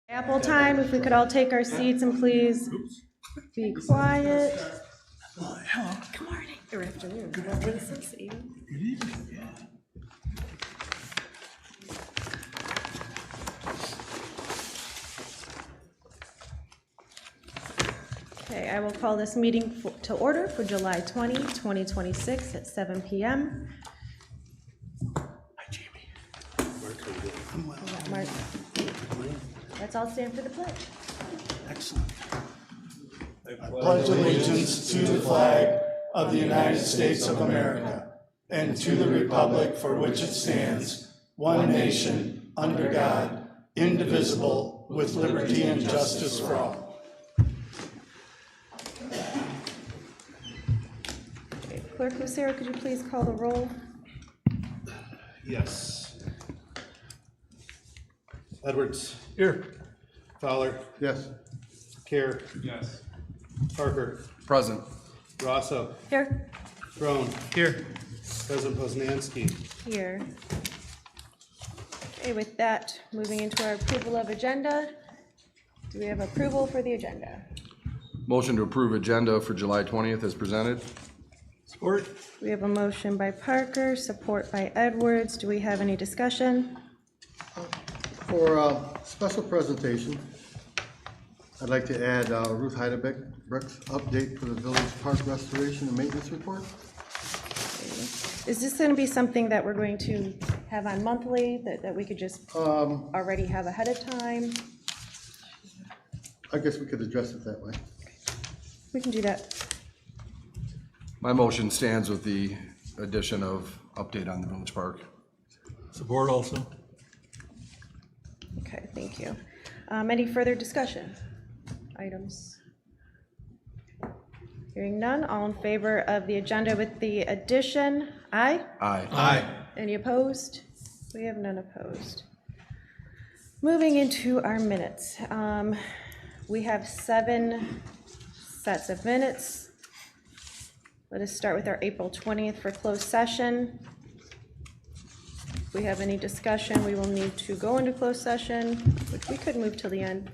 Apple time, if we could all take our seats and please be quiet. Hello. Good morning. Or afternoon. What is this, evening? Good evening. Yeah. Okay, I will call this meeting to order for July 20, 2026 at 7 p.m. Hi, Jamie. Mark, how you doing? I'm well. Mark, let's all stand for the pledge. Excellent. I pledge allegiance to the flag of the United States of America and to the republic for which it stands, one nation, under God, indivisible, with liberty and justice for all. Okay, Clerk Lucero, could you please call the roll? Yes. Edwards. Here. Fowler. Yes. Kerr. Yes. Parker. Present. Rosso. Here. Crone. Here. President Poznanski. Here. Okay, with that, moving into our approval of agenda. Do we have approval for the agenda? Motion to approve agenda for July 20th as presented. Support. We have a motion by Parker, support by Edwards. Do we have any discussion? For a special presentation, I'd like to add Ruth Heidebeck's update for the Village Park Restoration and Maintenance Report. Is this going to be something that we're going to have on monthly, that we could just already have ahead of time? I guess we could address it that way. We can do that. My motion stands with the addition of update on the Village Park. Support also. Okay, thank you. Any further discussion items? Hearing none, all in favor of the agenda with the addition, aye? Aye. Aye. Any opposed? We have none opposed. Moving into our minutes. We have 7 sets of minutes. Let us start with our April 20th for closed session. If we have any discussion, we will need to go into closed session, which we could move till the end.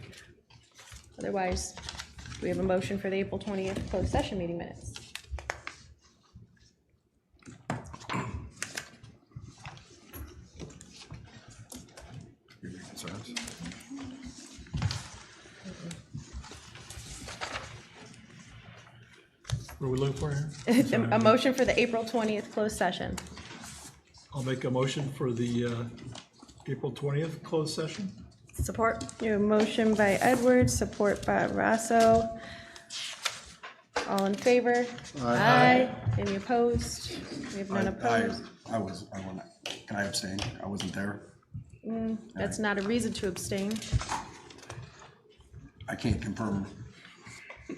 Otherwise, we have a motion for the April 20th closed session meeting minutes. Your concerns? What are we looking for here? A motion for the April 20th closed session. I'll make a motion for the April 20th closed session. Support. You have a motion by Edwards, support by Rosso. All in favor? Aye. Any opposed? We have none opposed. I wasn't, can I abstain? I wasn't there. That's not a reason to abstain. I can't confirm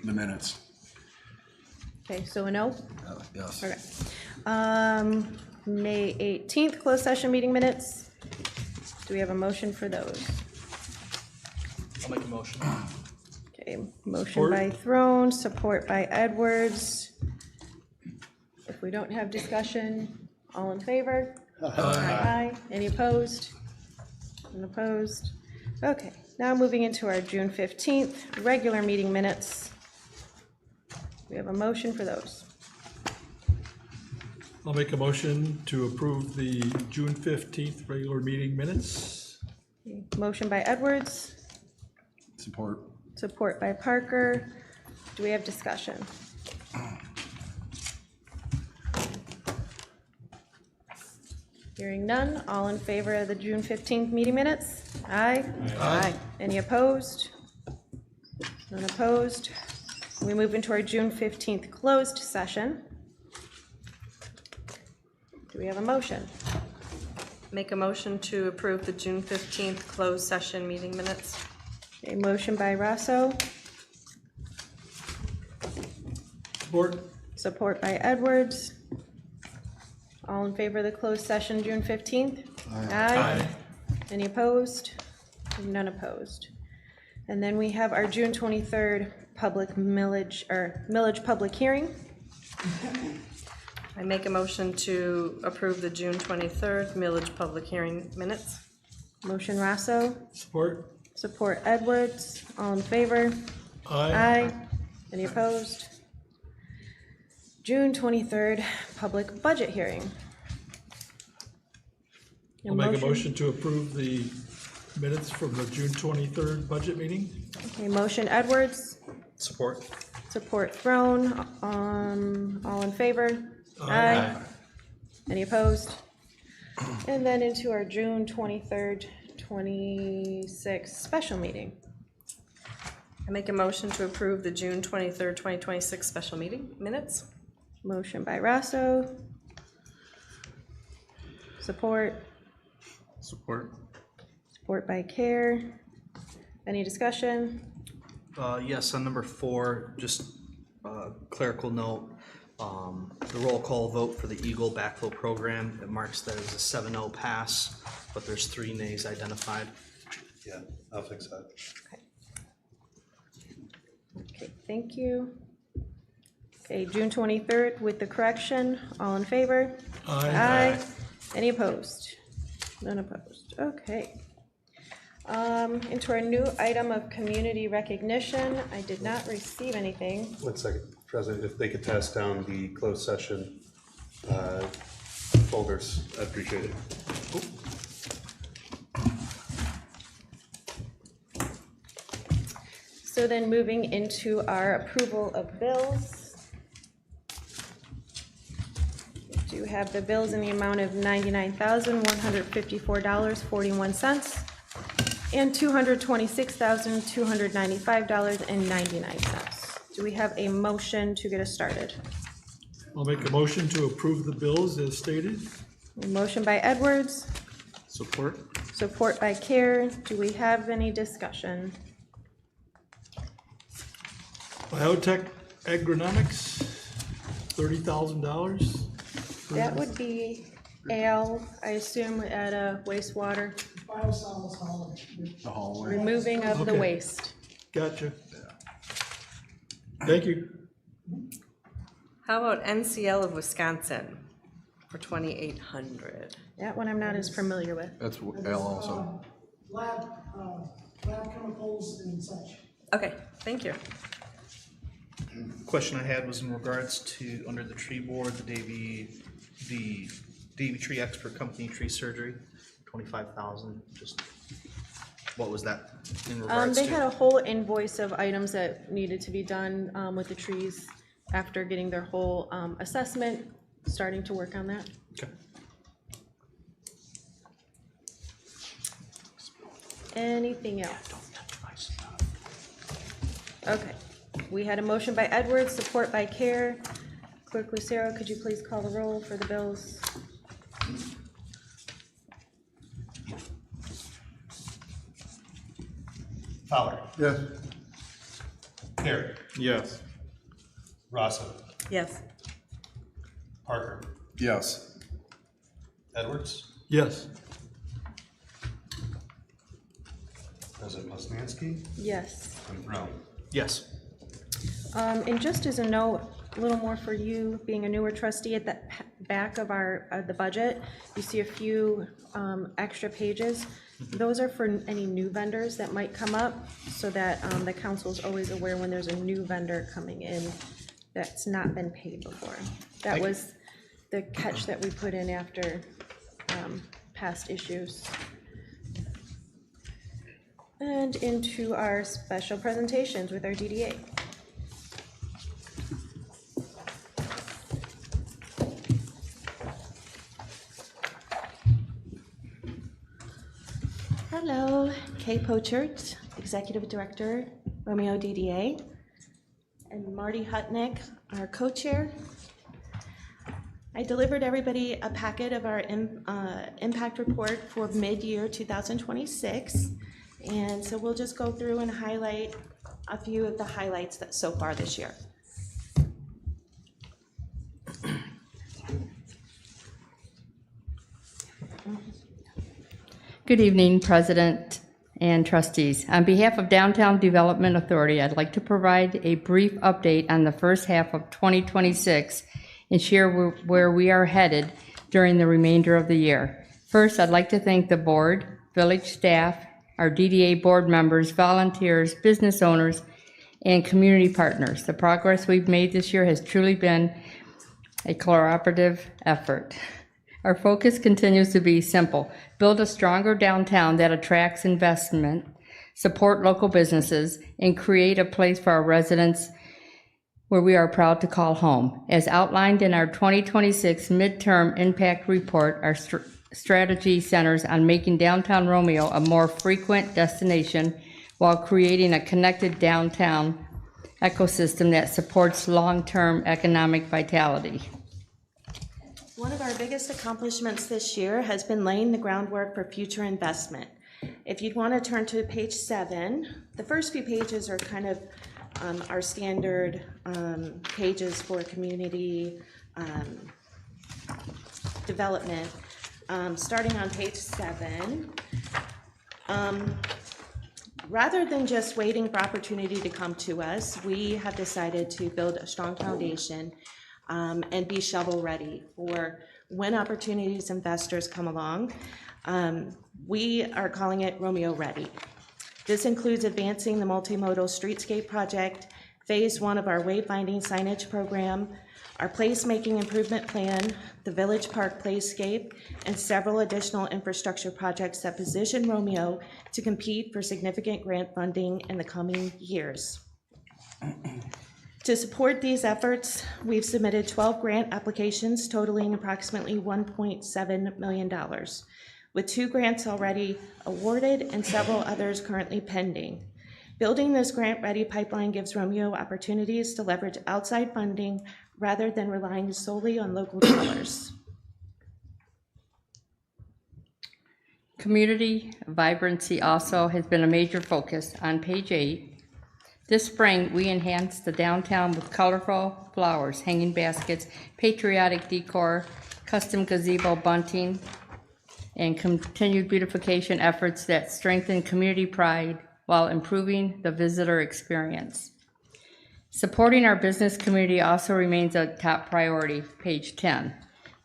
the minutes. Okay, so a no? Yes. Okay. May 18th closed session meeting minutes. Do we have a motion for those? I'll make a motion. Okay, motion Support. by Throne, support by Edwards. If we don't have discussion, all in favor? Aye. Any opposed? Unopposed? Okay, now moving into our June 15th regular meeting minutes. We have a motion for those. I'll make a motion to approve the June 15th regular meeting minutes. Motion by Edwards, Support. support by Parker. Do we have discussion? Hearing none, all in favor of the June 15th meeting minutes? Aye? Aye. Any opposed? None opposed? We move into our June 15th closed session. Do we have a motion? Make a motion to approve the June 15th closed session meeting minutes. A motion by Rosso, Support. support by Edwards. All in favor of the closed session, June 15th? Aye. Any opposed? None opposed. And then we have our June 23rd public millage public hearing. I make a motion to approve the June 23rd millage public hearing minutes. Motion Rosso, Support. support Edwards. All in favor? Aye. Any opposed? June 23rd, public budget hearing. I'll make a motion to approve the minutes from the June 23rd budget meeting. Okay, motion Edwards, Support. support Throne. All in favor? Aye. Any opposed? And then into our June 23rd, 26th special meeting. I make a motion to approve the June 23rd, 2026 special meeting minutes. Motion by Rosso. Support. Support. Support by Care. Any discussion? Yes, on number 4, just clerical note, the roll call vote for the Eagle backflow program, it marks that as a 7-0 pass, but there's 3 nays identified. Yeah, I'll fix that. Okay, thank you. Okay, June 23rd with the correction. All in favor? Aye. Any opposed? None opposed. Okay. Into our new item of community recognition. I did not receive anything. 1 second, President, if they could pass down the closed session folders, I'd appreciate it. So then moving into our approval of bills. We do have the bills in the amount of $99,154.41 and $226,295.99. Do we have a motion to get us started? I'll make a motion to approve the bills as stated. A motion by Edwards, Support. support by Care. Do we have any discussion? Biotech agronomics, $30,000. That would be ale, I assume, at a wastewater. The hallway. Removing of the Okay. waste. Gotcha. Thank you. How about NCL of Wisconsin for 2,800? That one I'm not as familiar with. That's Al also. Lab chemicals and such. Okay, thank you. Question I had was in regards to, under the tree board, the Davy Tree Expert Company tree surgery, 25,000, just, what was that in regards They had to? a whole invoice of items that needed to be done with the trees after getting their whole assessment, starting to work on that. Okay. Anything else? Okay, we had a motion by Edwards, support by Care. Clerk Lucero, could you please call the roll for the bills? Fowler. Yes. Carey. Yes. Rosso. Yes. Parker. Yes. Edwards. Yes. President Poznanski. Yes. And Brown. Yes. And just as a note, a little more for you, being a newer trustee, at the back of the budget, you see a few extra pages. Those are for any new vendors that might come up, so that the council is always aware when there's a new vendor coming in that's not been paid before. That was the catch that we put in after past issues. And into our special presentations with our DDA. Hello, Kay Pochert, Executive Director, Romeo DDA, and Marty Hutnick, our co-chair. I delivered everybody a packet of our impact report for mid-year 2026, and so we'll just go through and highlight a few of the highlights that so far this year. Good evening, President and trustees. On behalf of Downtown Development Authority, I'd like to provide a brief update on the first half of 2026 and share where we are headed during the remainder of the year. First, I'd like to thank the board, village staff, our DDA board members, volunteers, business owners, and community partners. The progress we've made this year has truly been a collaborative effort. Our focus continues to be simple: build a stronger downtown that attracts investment, support local businesses, and create a place for our residents where we are proud to call home. As outlined in our 2026 midterm impact report, our strategy centers on making downtown Romeo a more frequent destination while creating a connected downtown ecosystem that supports long-term economic vitality. One of our biggest accomplishments this year has been laying the groundwork for future investment. If you'd want to turn to page 7, the first few pages are kind of our standard pages for community development. Starting on page 7, rather than just waiting for opportunity to come to us, we have decided to build a strong foundation and be shovel ready for when opportunities investors come along. We are calling it Romeo Ready. This includes advancing the multimodal streetscape project, phase 1 of our wayfinding signage program, our placemaking improvement plan, the Village Park Playscape, and several additional infrastructure projects that position Romeo to compete for significant grant funding in the coming years. To support these efforts, we've submitted 12 grant applications totaling approximately $1.7 million, with 2 grants already awarded and several others currently pending. Building this grant-ready pipeline gives Romeo opportunities to leverage outside funding rather than relying solely on local dollars. Community vibrancy also has been a major focus. On page 8, this spring, we enhanced the downtown with colorful flowers, hanging baskets, patriotic decor, custom gazebo bunting, and continued beautification efforts that strengthen community pride while improving the visitor experience. Supporting our business community also remains a top priority. Page 10.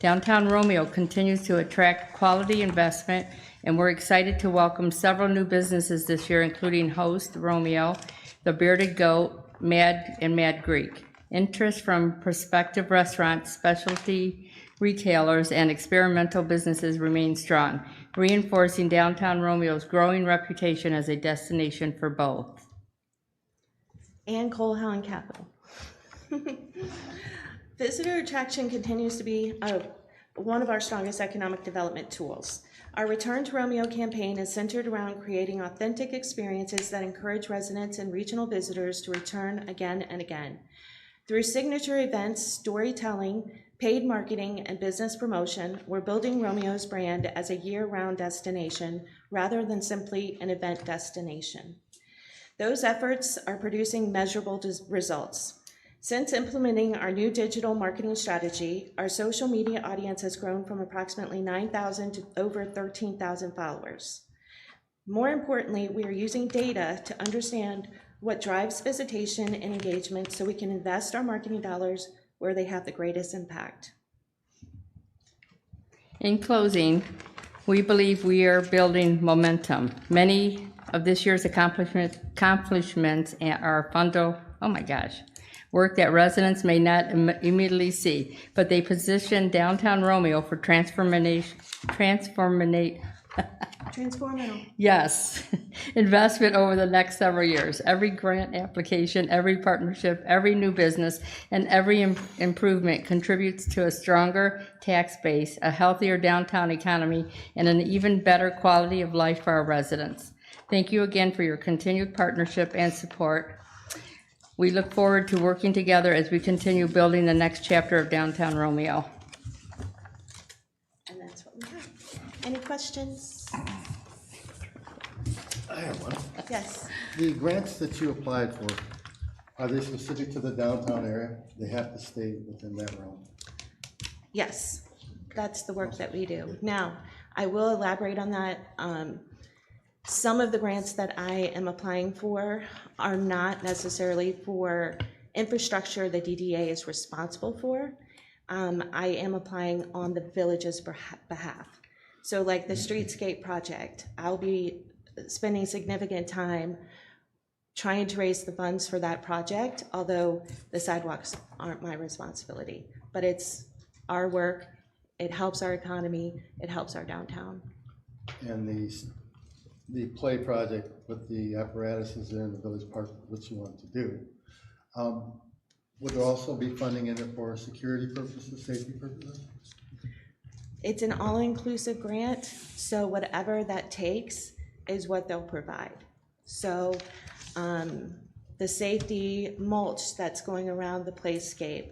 Downtown Romeo continues to attract quality investment, and we're excited to welcome several new businesses this year, including Host, Romeo, The Bearded Goat, Mad Greek. Interest from prospective restaurants, specialty retailers, and experimental businesses remains strong, reinforcing downtown Romeo's growing reputation as a destination for both. And Cole Helen Capital. Visitor attraction continues to be one of our strongest economic development tools. Our Return to Romeo campaign is centered around creating authentic experiences that encourage residents and regional visitors to return again and again. Through signature events, storytelling, paid marketing, and business promotion, we're building Romeo's brand as a year-round destination rather than simply an event destination. Those efforts are producing measurable results. Since implementing our new digital marketing strategy, our social media audience has grown from approximately 9,000 to over 13,000 followers. More importantly, we are using data to understand what drives visitation and engagement so we can invest our marketing dollars where they have the greatest impact. In closing, we believe we are building momentum. Many of this year's accomplishments are work that residents may not immediately see, but they position downtown Romeo for transformational Yes, investment over the next several years. Every grant application, every partnership, every new business, and every improvement contributes to a stronger tax base, a healthier downtown economy, and an even better quality of life for our residents. Thank you again for your continued partnership and support. We look forward to working together as we continue building the next chapter of downtown Romeo. And that's what we have. Any questions? I have one. Yes. The grants that you applied for, are they specific to the downtown area? They have to stay within that realm? Yes, that's the work that we do. Now, I will elaborate on that. Some of the grants that I am applying for are not necessarily for infrastructure the DDA is responsible for. I am applying on the village's behalf. So like the streetscape project, I'll be spending significant time trying to raise the funds for that project, although the sidewalks aren't my responsibility. But it's our work, it helps our economy, it helps our downtown. And the play project with the apparatuses there in the village park, which you want to do, would there also be funding in it for security purposes, safety purposes? It's an all-inclusive grant, so whatever that takes is what they'll provide. So the safety mulch that's going around the playscape,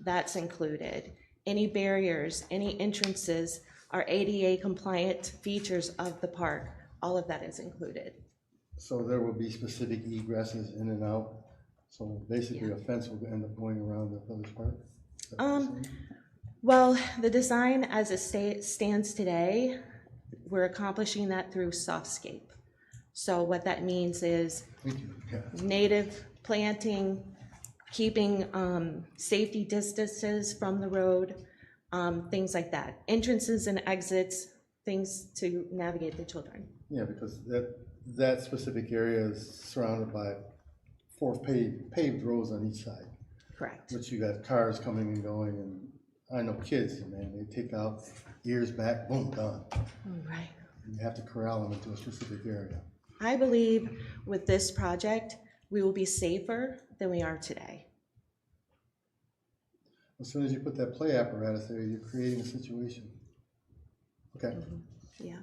that's included. Any barriers, any entrances are ADA compliant features of the park. All of that is included. So there will be specific egresses in and out. So basically a fence will end up going around the village park? Is that what you're saying? Well, the design as it stands today, we're accomplishing that through softscape. So what that means is Thank you. Yeah. native planting, keeping safety distances from the road, things like that. Entrances and exits, things to navigate the children. Yeah, because that specific area is surrounded by 4 paved roads on each side. Correct. Which you got cars coming and going, and I know kids, man, they take out ears back, boom, done. Right. And you have to corral them into a specific area. I believe with this project, we will be safer than we are today. As soon as you put that play apparatus there, you're creating a situation. Okay. Yeah.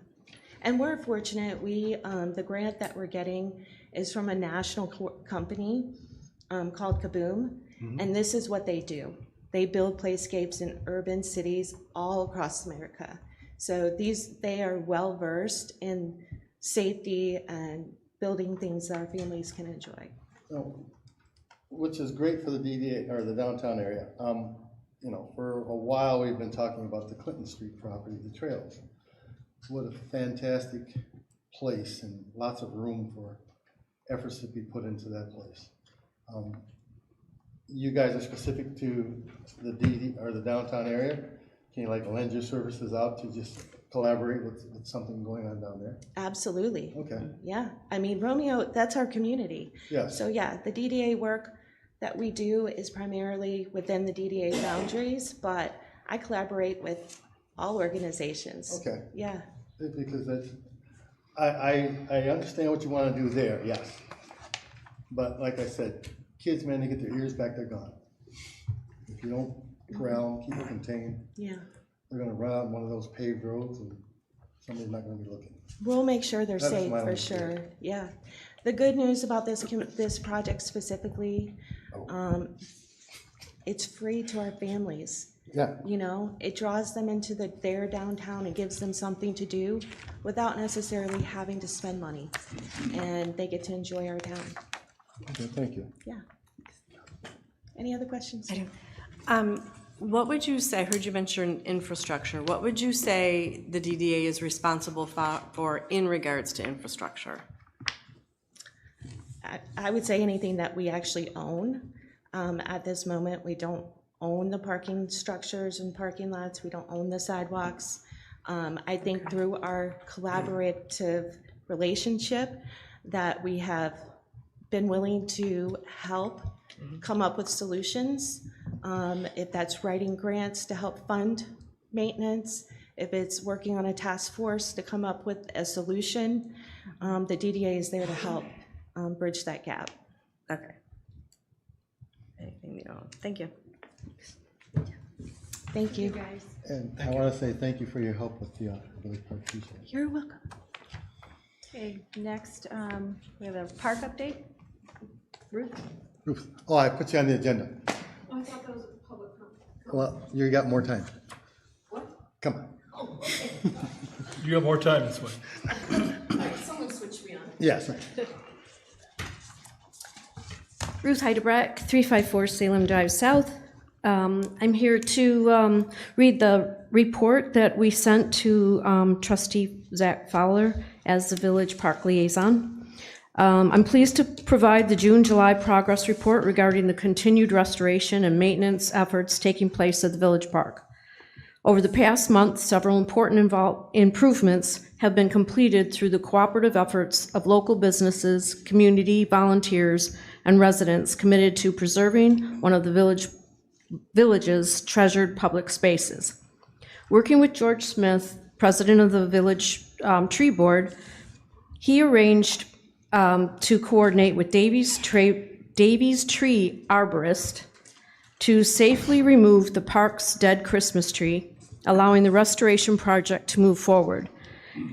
And we're fortunate, the grant that we're getting is from a national company called Kaboom, and this is what they do. They build playscapes in urban cities all across America. So they are well-versed in safety and building things that our families can enjoy. So, which is great for the DDA, or the downtown area. You know, for a while, we've been talking about the Clinton Street property, the trails. What a fantastic place and lots of room for efforts to be put into that place. You guys are specific to the the downtown area. Can you like lend your services out to just collaborate with something going on down there? Absolutely. Okay. Yeah. I mean, Romeo, that's our community. Yes. So yeah, the DDA work that we do is primarily within the DDA boundaries, but I collaborate with all organizations. Okay. Yeah. Because that's, I understand what you want to do there, yes. But like I said, kids, man, they get their ears back, they're gone. If you don't corral them, keep them contained, Yeah. they're gonna run out on one of those paved roads and somebody's not gonna be looking. We'll make sure they're That's safe my for only sure. fear. Yeah. The good news about this project specifically, it's free to our families. Yeah. You know, it draws them into their downtown and gives them something to do without necessarily having to spend money. And they get to enjoy our town. Okay, thank you. Yeah. Any other questions? I do. What would you say, I heard you mention infrastructure, what would you say the DDA is responsible for in regards to infrastructure? I would say anything that we actually own. At this moment, we don't own the parking structures and parking lots. We don't own the sidewalks. I think through our collaborative relationship that we have been willing to help come up with solutions. If that's writing grants to help fund maintenance, if it's working on a task force to come up with a solution, the DDA is there to help bridge that gap. Okay. Anything you know. Thank you. Thank you. And I wanna say thank you for your help with the Village Park Future. You're welcome. Okay, next, we have a park update. Ruth? Ruth, oh, I put you on the agenda. Oh, I thought that was a public comment. Well, you got more time. What? Come on. Oh, okay. You have more time this way. Someone switched me on. Yes. Ruth Heidebrecht, 354 Salem Drive South. I'm here to read the report that we sent to Trustee Zach Fowler as the Village Park Liaison. I'm pleased to provide the June-July progress report regarding the continued restoration and maintenance efforts taking place at the Village Park. Over the past month, several important improvements have been completed through the cooperative efforts of local businesses, community volunteers, and residents committed to preserving one of the village's treasured public spaces. Working with George Smith, president of the village tree board, he arranged to coordinate with Davies Tree Arborist to safely remove the park's dead Christmas tree, allowing the restoration project to move forward.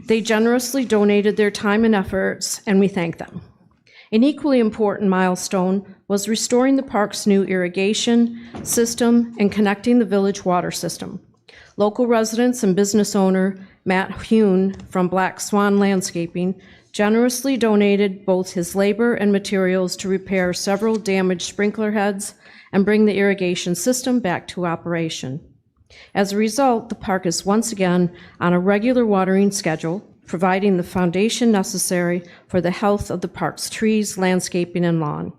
They generously donated their time and efforts, and we thank them. An equally important milestone was restoring the park's new irrigation system and connecting the village water system. Local residents and business owner Matt Hune from Black Swan Landscaping generously donated both his labor and materials to repair several damaged sprinkler heads and bring the irrigation system back to operation. As a result, the park is once again on a regular watering schedule, providing the foundation necessary for the health of the park's trees, landscaping, and lawn.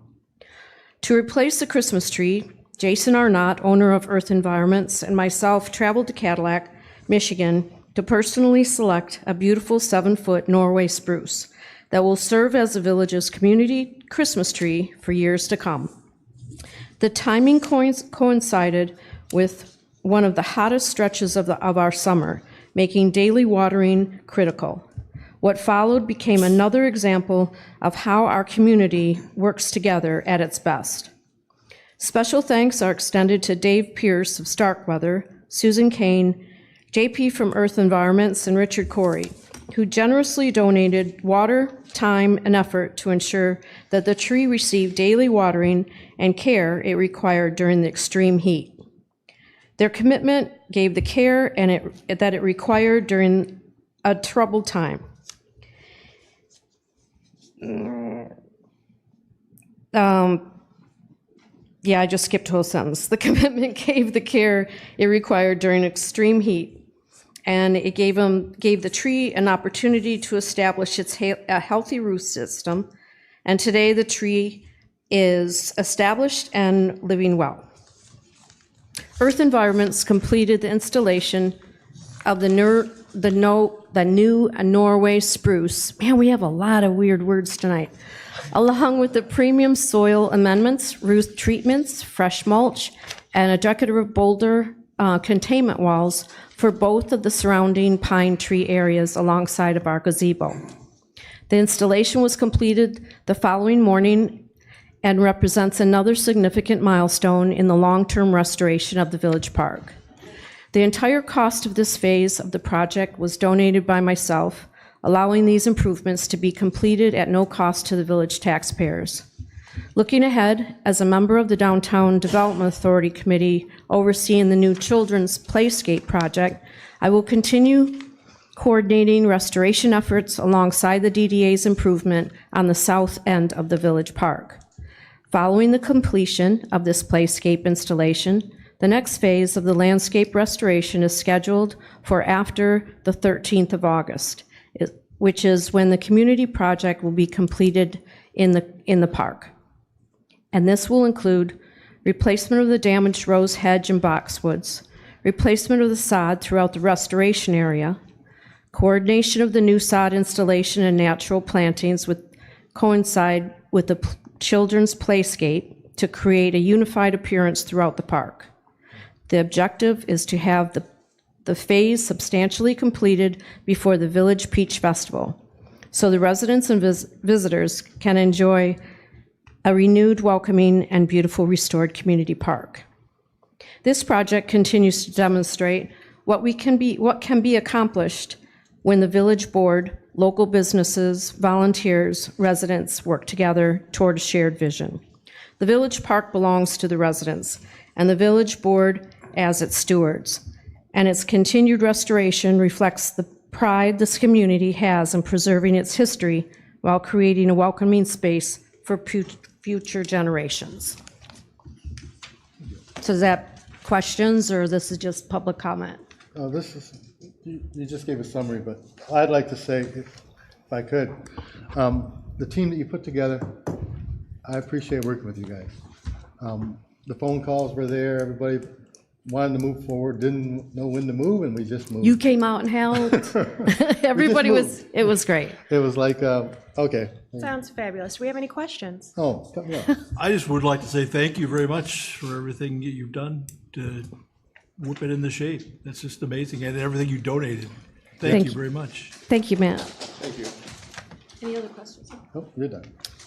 To replace the Christmas tree, Jason Arnott, owner of Earth Environments, and myself traveled to Cadillac, Michigan, to personally select a beautiful 7-foot Norway spruce that will serve as the village's community Christmas tree for years to come. The timing coincided with one of the hottest stretches of our summer, making daily watering critical. What followed became another example of how our community works together at its best. Special thanks are extended to Dave Pierce of Starkweather, Susan Kane, JP from Earth Environments, and Richard Corey, who generously donated water, time, and effort to ensure that the tree received daily watering and care it required during the extreme heat. Their commitment gave the care that it required during a troubled time. I just skipped a whole sentence. The commitment gave the care it required during extreme heat, and it gave the tree an opportunity to establish a healthy root system, and today the tree is established and living well. Earth Environments completed the installation of the new Norway spruce. Man, we have a lot of weird words tonight. Along with the premium soil amendments, root treatments, fresh mulch, and a decorative boulder containment walls for both of the surrounding pine tree areas alongside of our gazebo. The installation was completed the following morning and represents another significant milestone in the long-term restoration of the village park. The entire cost of this phase of the project was donated by myself, allowing these improvements to be completed at no cost to the village taxpayers. Looking ahead, as a member of the Downtown Development Authority Committee overseeing the new children's playscape project, I will continue coordinating restoration efforts alongside the DDA's improvement on the south end of the village park. Following the completion of this playscape installation, the next phase of the landscape restoration is scheduled for after the 13th of August, which is when the community project will be completed in the park. And this will include replacement of the damaged rose hedge and boxwoods, replacement of the sod throughout the restoration area, coordination of the new sod installation and natural plantings coincide with the children's playscape to create a unified appearance throughout the park. The objective is to have the phase substantially completed before the Village Peach Festival, so the residents and visitors can enjoy a renewed, welcoming, and beautiful restored community park. This project continues to demonstrate what can be accomplished when the village board, local businesses, volunteers, residents work together toward a shared vision. The village park belongs to the residents, and the village board as its stewards, and its continued restoration reflects the pride this community has in preserving its history while creating a welcoming space for future generations. So is that questions, or this is just public comment? You just gave a summary, but I'd like to say, if I could, the team that you put together, I appreciate working with you guys. The phone calls were there, everybody wanted to move forward, didn't know when to move, and we just moved. You came out and helped. Everybody was, it was great. It was like, okay. Sounds fabulous. Do we have any questions? Oh, cut me off. I just would like to say thank you very much for everything that you've done to whip it into shape. That's just amazing, and everything you donated. Thank you very much. Thank you, Matt. Thank you. Any other questions? Oh, you're done.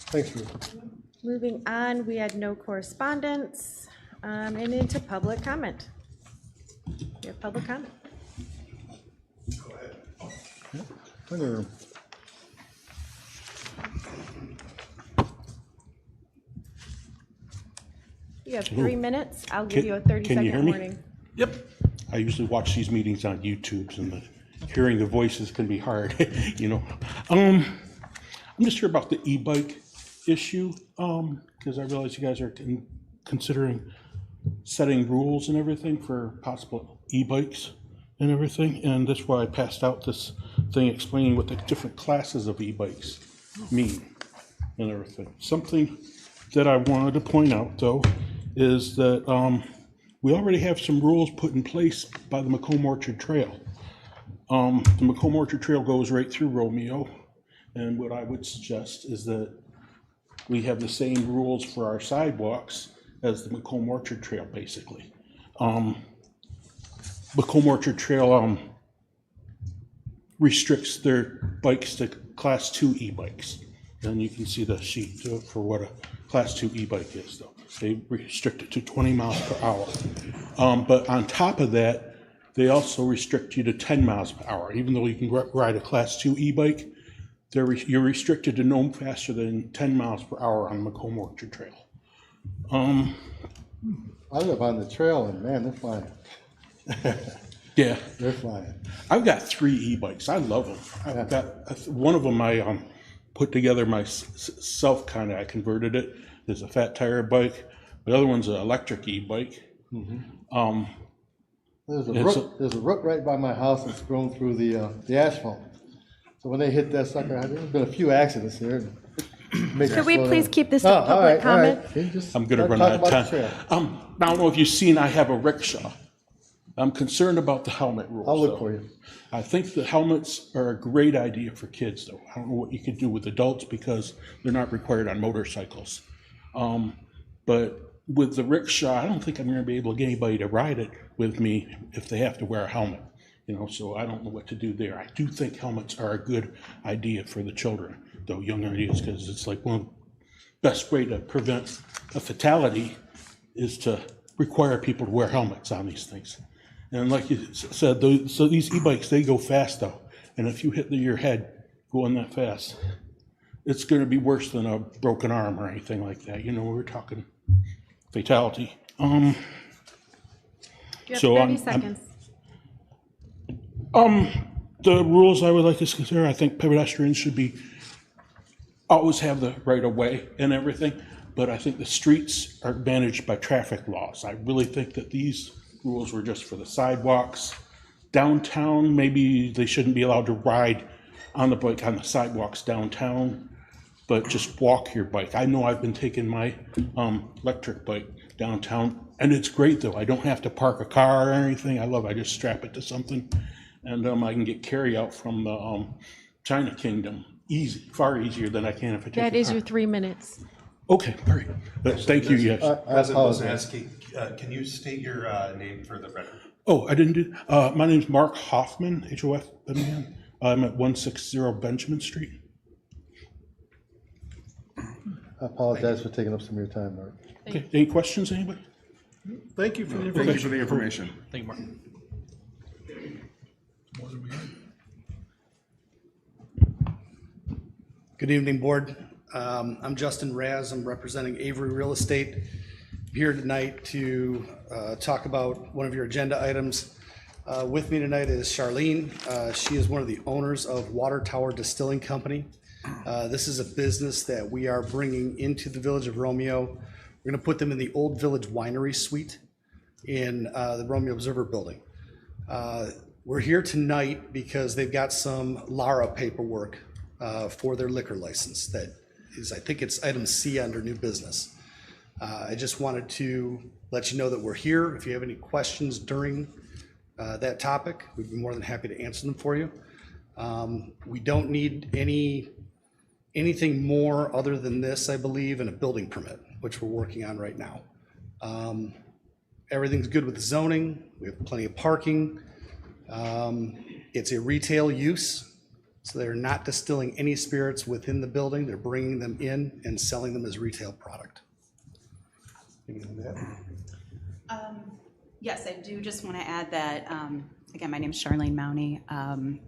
Thanks, Ruth. Moving on, we had no correspondence, and into public comment. We have public comment. Plenty of room. You have 3 minutes. I'll give you a 30-second warning. Yep. I usually watch these meetings on YouTube, and hearing the voices can be hard, you know. I'm just here about the e-bike issue, because I realize you guys are considering setting rules and everything for possible e-bikes and everything, and that's why I passed out this thing explaining what the different classes of e-bikes mean and everything. Something that I wanted to point out, though, is that we already have some rules put in place by the Macomb Orchard Trail. The Macomb Orchard Trail goes right through Romeo, and what I would suggest is that we have the same rules for our sidewalks as the Macomb Orchard Trail, basically. Macomb Orchard Trail restricts their bikes to Class 2 e-bikes. And you can see the sheet for what a Class 2 e-bike is, though. They restrict it to 20 miles per hour. But on top of that, they also restrict you to 10 miles per hour. Even though you can ride a Class 2 e-bike, you're restricted to no faster than 10 miles per hour on the Macomb Orchard Trail. I live on the trail, and man, they're flying. Yeah. They're flying. I've got 3 e-bikes. I love them. I've got one of them I put together myself, kind of. I converted it. There's a fat tire bike. The other one's an electric e-bike. Mm-hmm. There's a root right by my house that's grown through the asphalt. So when they hit that sucker, there's been a few accidents there. Could we please keep this to public comment? I'm going to run out of time. I don't know if you've seen, I have a rickshaw. I'm concerned about the helmet rules. I'll look for you. I think the helmets are a great idea for kids, though. I don't know what you could do with adults because they're not required on motorcycles. But with the rickshaw, I don't think I'm going to be able to get anybody to ride it with me if they have to wear a helmet. You know, so I don't know what to do there. I do think helmets are a good idea for the children, though young ideas, because it's like one of the best way to prevent a fatality is to require people to wear helmets on these things. And like you said, so these e-bikes, they go fast though. And if you hit your head going that fast, it's going to be worse than a broken arm or anything like that. You know, we're talking fatality. You have 30 seconds. The rules I would like to consider, I think pedestrians should always have the right of way and everything, but I think the streets are managed by traffic laws. I really think that these rules were just for the sidewalks. Downtown, maybe they shouldn't be allowed to ride on the bike on the sidewalks downtown, but just walk your bike. I know I've been taking my electric bike downtown, and it's great though. I don't have to park a car or anything. I just strap it to something, and I can get carry out from the China Kingdom easy, far easier than I can if I take a car. That is your 3 minutes. Okay, all right. Thank you, yes. President Bosanski, can you state your name for the record? Oh, I didn't do, my name's Mark Hoffman, H-O-F-M-A-N. I'm at 160 Benjamin Street. I apologize for taking up some of your time, Mark. Okay, any questions, anybody? Thank you for the Thank you information. for the information. Thank you, Mark. Good evening, Board. I'm Justin Raz. I'm representing Avery Real Estate. I'm here tonight to talk about one of your agenda items. With me tonight is Charlene. She is one of the owners of Water Tower Distilling Company. This is a business that we are bringing into the Village of Romeo. We're going to put them in the Old Village Winery Suite in the Romeo Observer Building. We're here tonight because they've got some LARA paperwork for their liquor license that is, I think it's item C under new business. I just wanted to let you know that we're here. If you have any questions during that topic, we'd be more than happy to answer them for you. We don't need anything more other than this, I believe, and a building permit, which we're working on right now. Everything's good with the zoning. We have plenty of parking. It's a retail use, so they're not distilling any spirits within the building. They're bringing them in and selling them as retail product. Anything to add? Yes, I do just want to add that, again, my name is Charlene Mowney,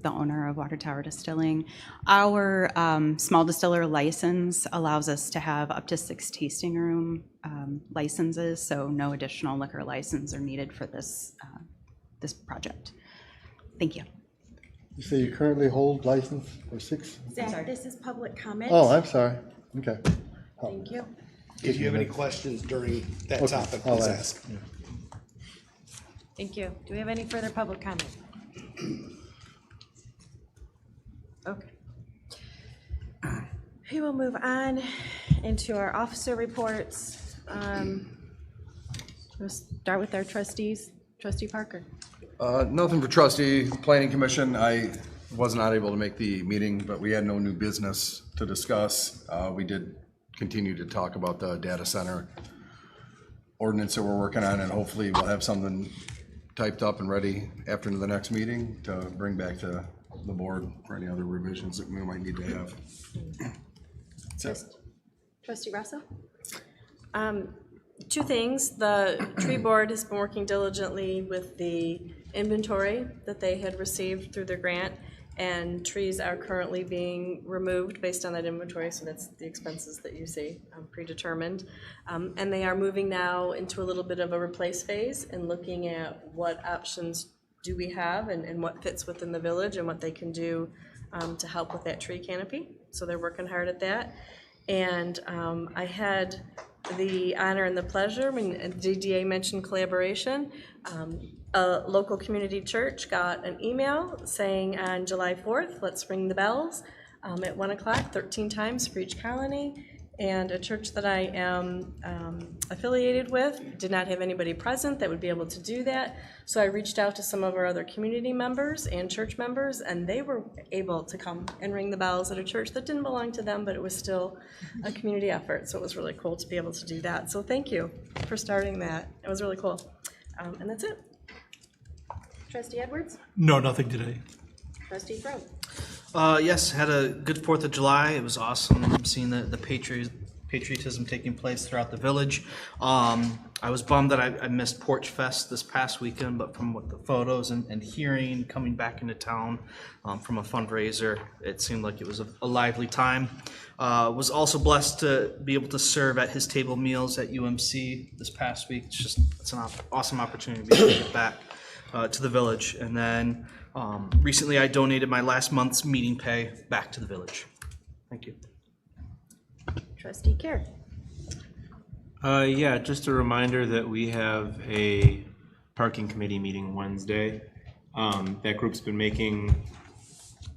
the owner of Water Tower Distilling. Our small distiller license allows us to have up to 6 tasting room licenses, so no additional liquor license are needed for this, this project. Thank you. You say you currently hold license for 6? Zach, this is public comment. Oh, I'm sorry. Okay. Thank you. If you have any questions during that Okay, topic, I'll please ask. ask. Thank you. Do we have any further public comment? Okay. We will move on into our officer reports. We'll start with our trustees. Trustee Parker. Nothing for trustee, planning commission. I was not able to make the meeting, but we had no new business to discuss. We did continue to talk about the data center ordinance that we're working on, and hopefully we'll have something typed up and ready after the next meeting to bring back to the board for any other revisions that we might need to have. Trustee Russell? 2 things. The tree board has been working diligently with the inventory that they had received through their grant, and trees are currently being removed based on that inventory, so that's the expenses that you see predetermined. And they are moving now into a little bit of a replace phase and looking at what options do we have and what fits within the village and what they can do to help with that tree canopy. So they're working hard at that. And I had the honor and the pleasure, when DDA mentioned collaboration, a local community church got an email saying on July 4th, let's ring the bells at 1 o'clock, 13 times for each colony. And a church that I am affiliated with did not have anybody present that would be able to do that. So I reached out to some of our other community members and church members, and they were able to come and ring the bells at a church that didn't belong to them, but it was still a community effort. So it was really cool to be able to do that. So thank you for starting that. It was really cool. And that's it. Trustee Edwards? No, nothing today. Trustee Crowe? Yes, had a good 4th of July. It was awesome seeing the patriotism taking place throughout the village. I was bummed that I missed Porch Fest this past weekend, but from what the photos and hearing coming back into town from a fundraiser, it seemed like it was a lively time. Was also blessed to be able to serve at his table meals at UMC this past week. It's an awesome opportunity to be able to get back to the village. And then recently I donated my last month's meeting pay back to the village. Thank you. Trustee Kerr? Yeah, just a reminder that we have a parking committee meeting Wednesday. That group's been making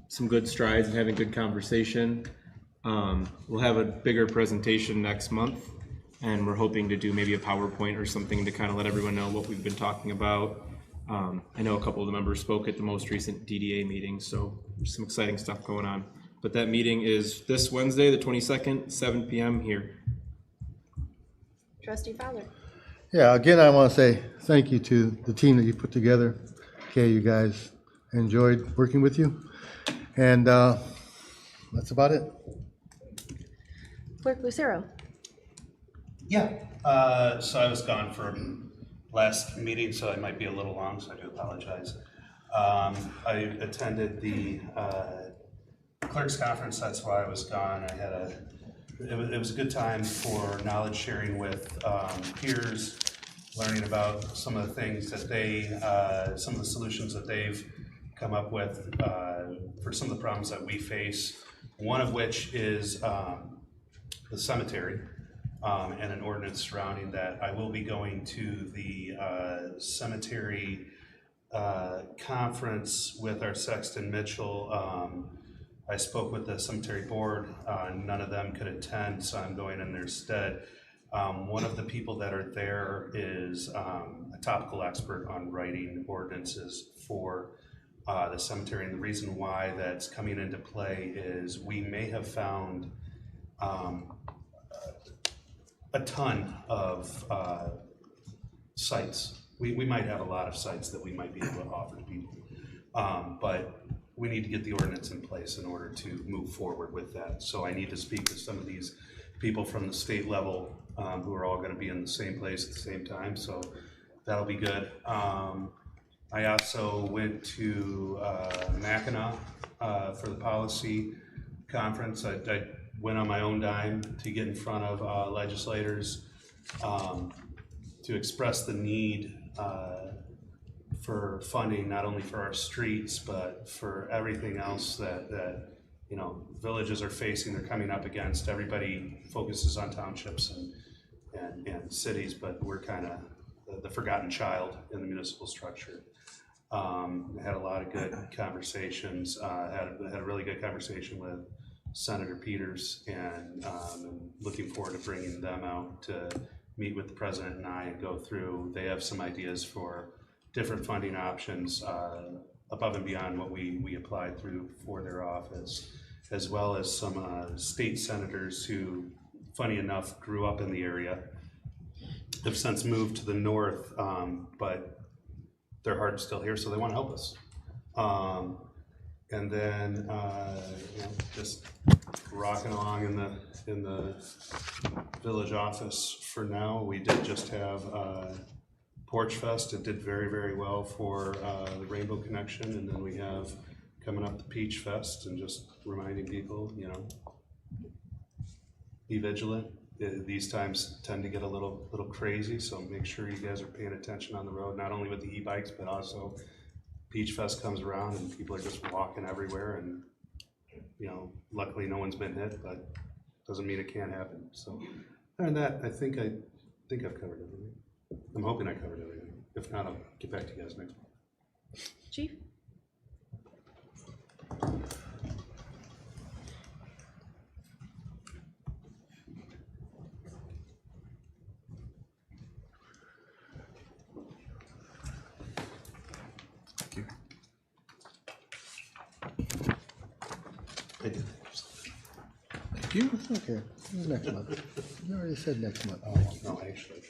some good strides and having good conversation. We'll have a bigger presentation next month, and we're hoping to do maybe a PowerPoint or something to kind of let everyone know what we've been talking about. I know a couple of the members spoke at the most recent DDA meeting, so there's some exciting stuff going on. But that meeting is this Wednesday, the 22nd, 7 p.m. here. Trustee Fowler? Yeah, again, I want to say thank you to the team that you put together. Okay, you guys, enjoyed working with you. And that's about it. Clerk Lucero? Yeah, so I was gone for last meeting, so I might be a little long, so I do apologize. I attended the clerks conference, that's why I was gone. I had it was a good time for knowledge sharing with peers, learning about some of the things that some of the solutions that they've come up with for some of the problems that we face. One of which is the cemetery and an ordinance surrounding that. I will be going to the cemetery conference with our Sexton Mitchell. I spoke with the cemetery board. None of them could attend, so I'm going in their stead. One of the people that are there is a topical expert on writing ordinances for the cemetery. And the reason why that's coming into play is we may have found a ton of sites. We might have a lot of sites that we might be able to offer to people. But we need to get the ordinance in place in order to move forward with that. So I need to speak with some of these people from the state level who are all going to be in the same place at the same time. So that'll be good. I also went to Mackinac for the policy conference. I went on my own dime to get in front of legislators to express the need for funding, not only for our streets, but for everything else that you know, villages are facing, they're coming up against. Everybody focuses on townships and cities, but we're kind of the forgotten child in the municipal structure. I had a lot of good conversations. Had a really good conversation with Senator Peters, and I'm looking forward to bringing them out to meet with the president and I and go through. They have some ideas for different funding options above and beyond what we applied through for their office, as well as some state senators who, funny enough, grew up in the area, have since moved to the north, but their heart's still here, so they want to help us. And then you know, just rocking along in the village office for now. We did just have Porch Fest. It did very, very well for the Rainbow Connection, and then we have coming up the Peach Fest, and just reminding people, you know, be vigilant. These times tend to get a little crazy, so make sure you guys are paying attention on the road, not only with the e-bikes, but also Peach Fest comes around and people are just walking everywhere, and you know, luckily no one's been hit, but doesn't mean it can't happen. So, other than that, I think I've covered everything. I'm hoping I covered everything. If not, I'll get back to you guys next month. Chief? Thank you. I did. Thank you. Okay, next month. You already said next month. Oh, no, actually.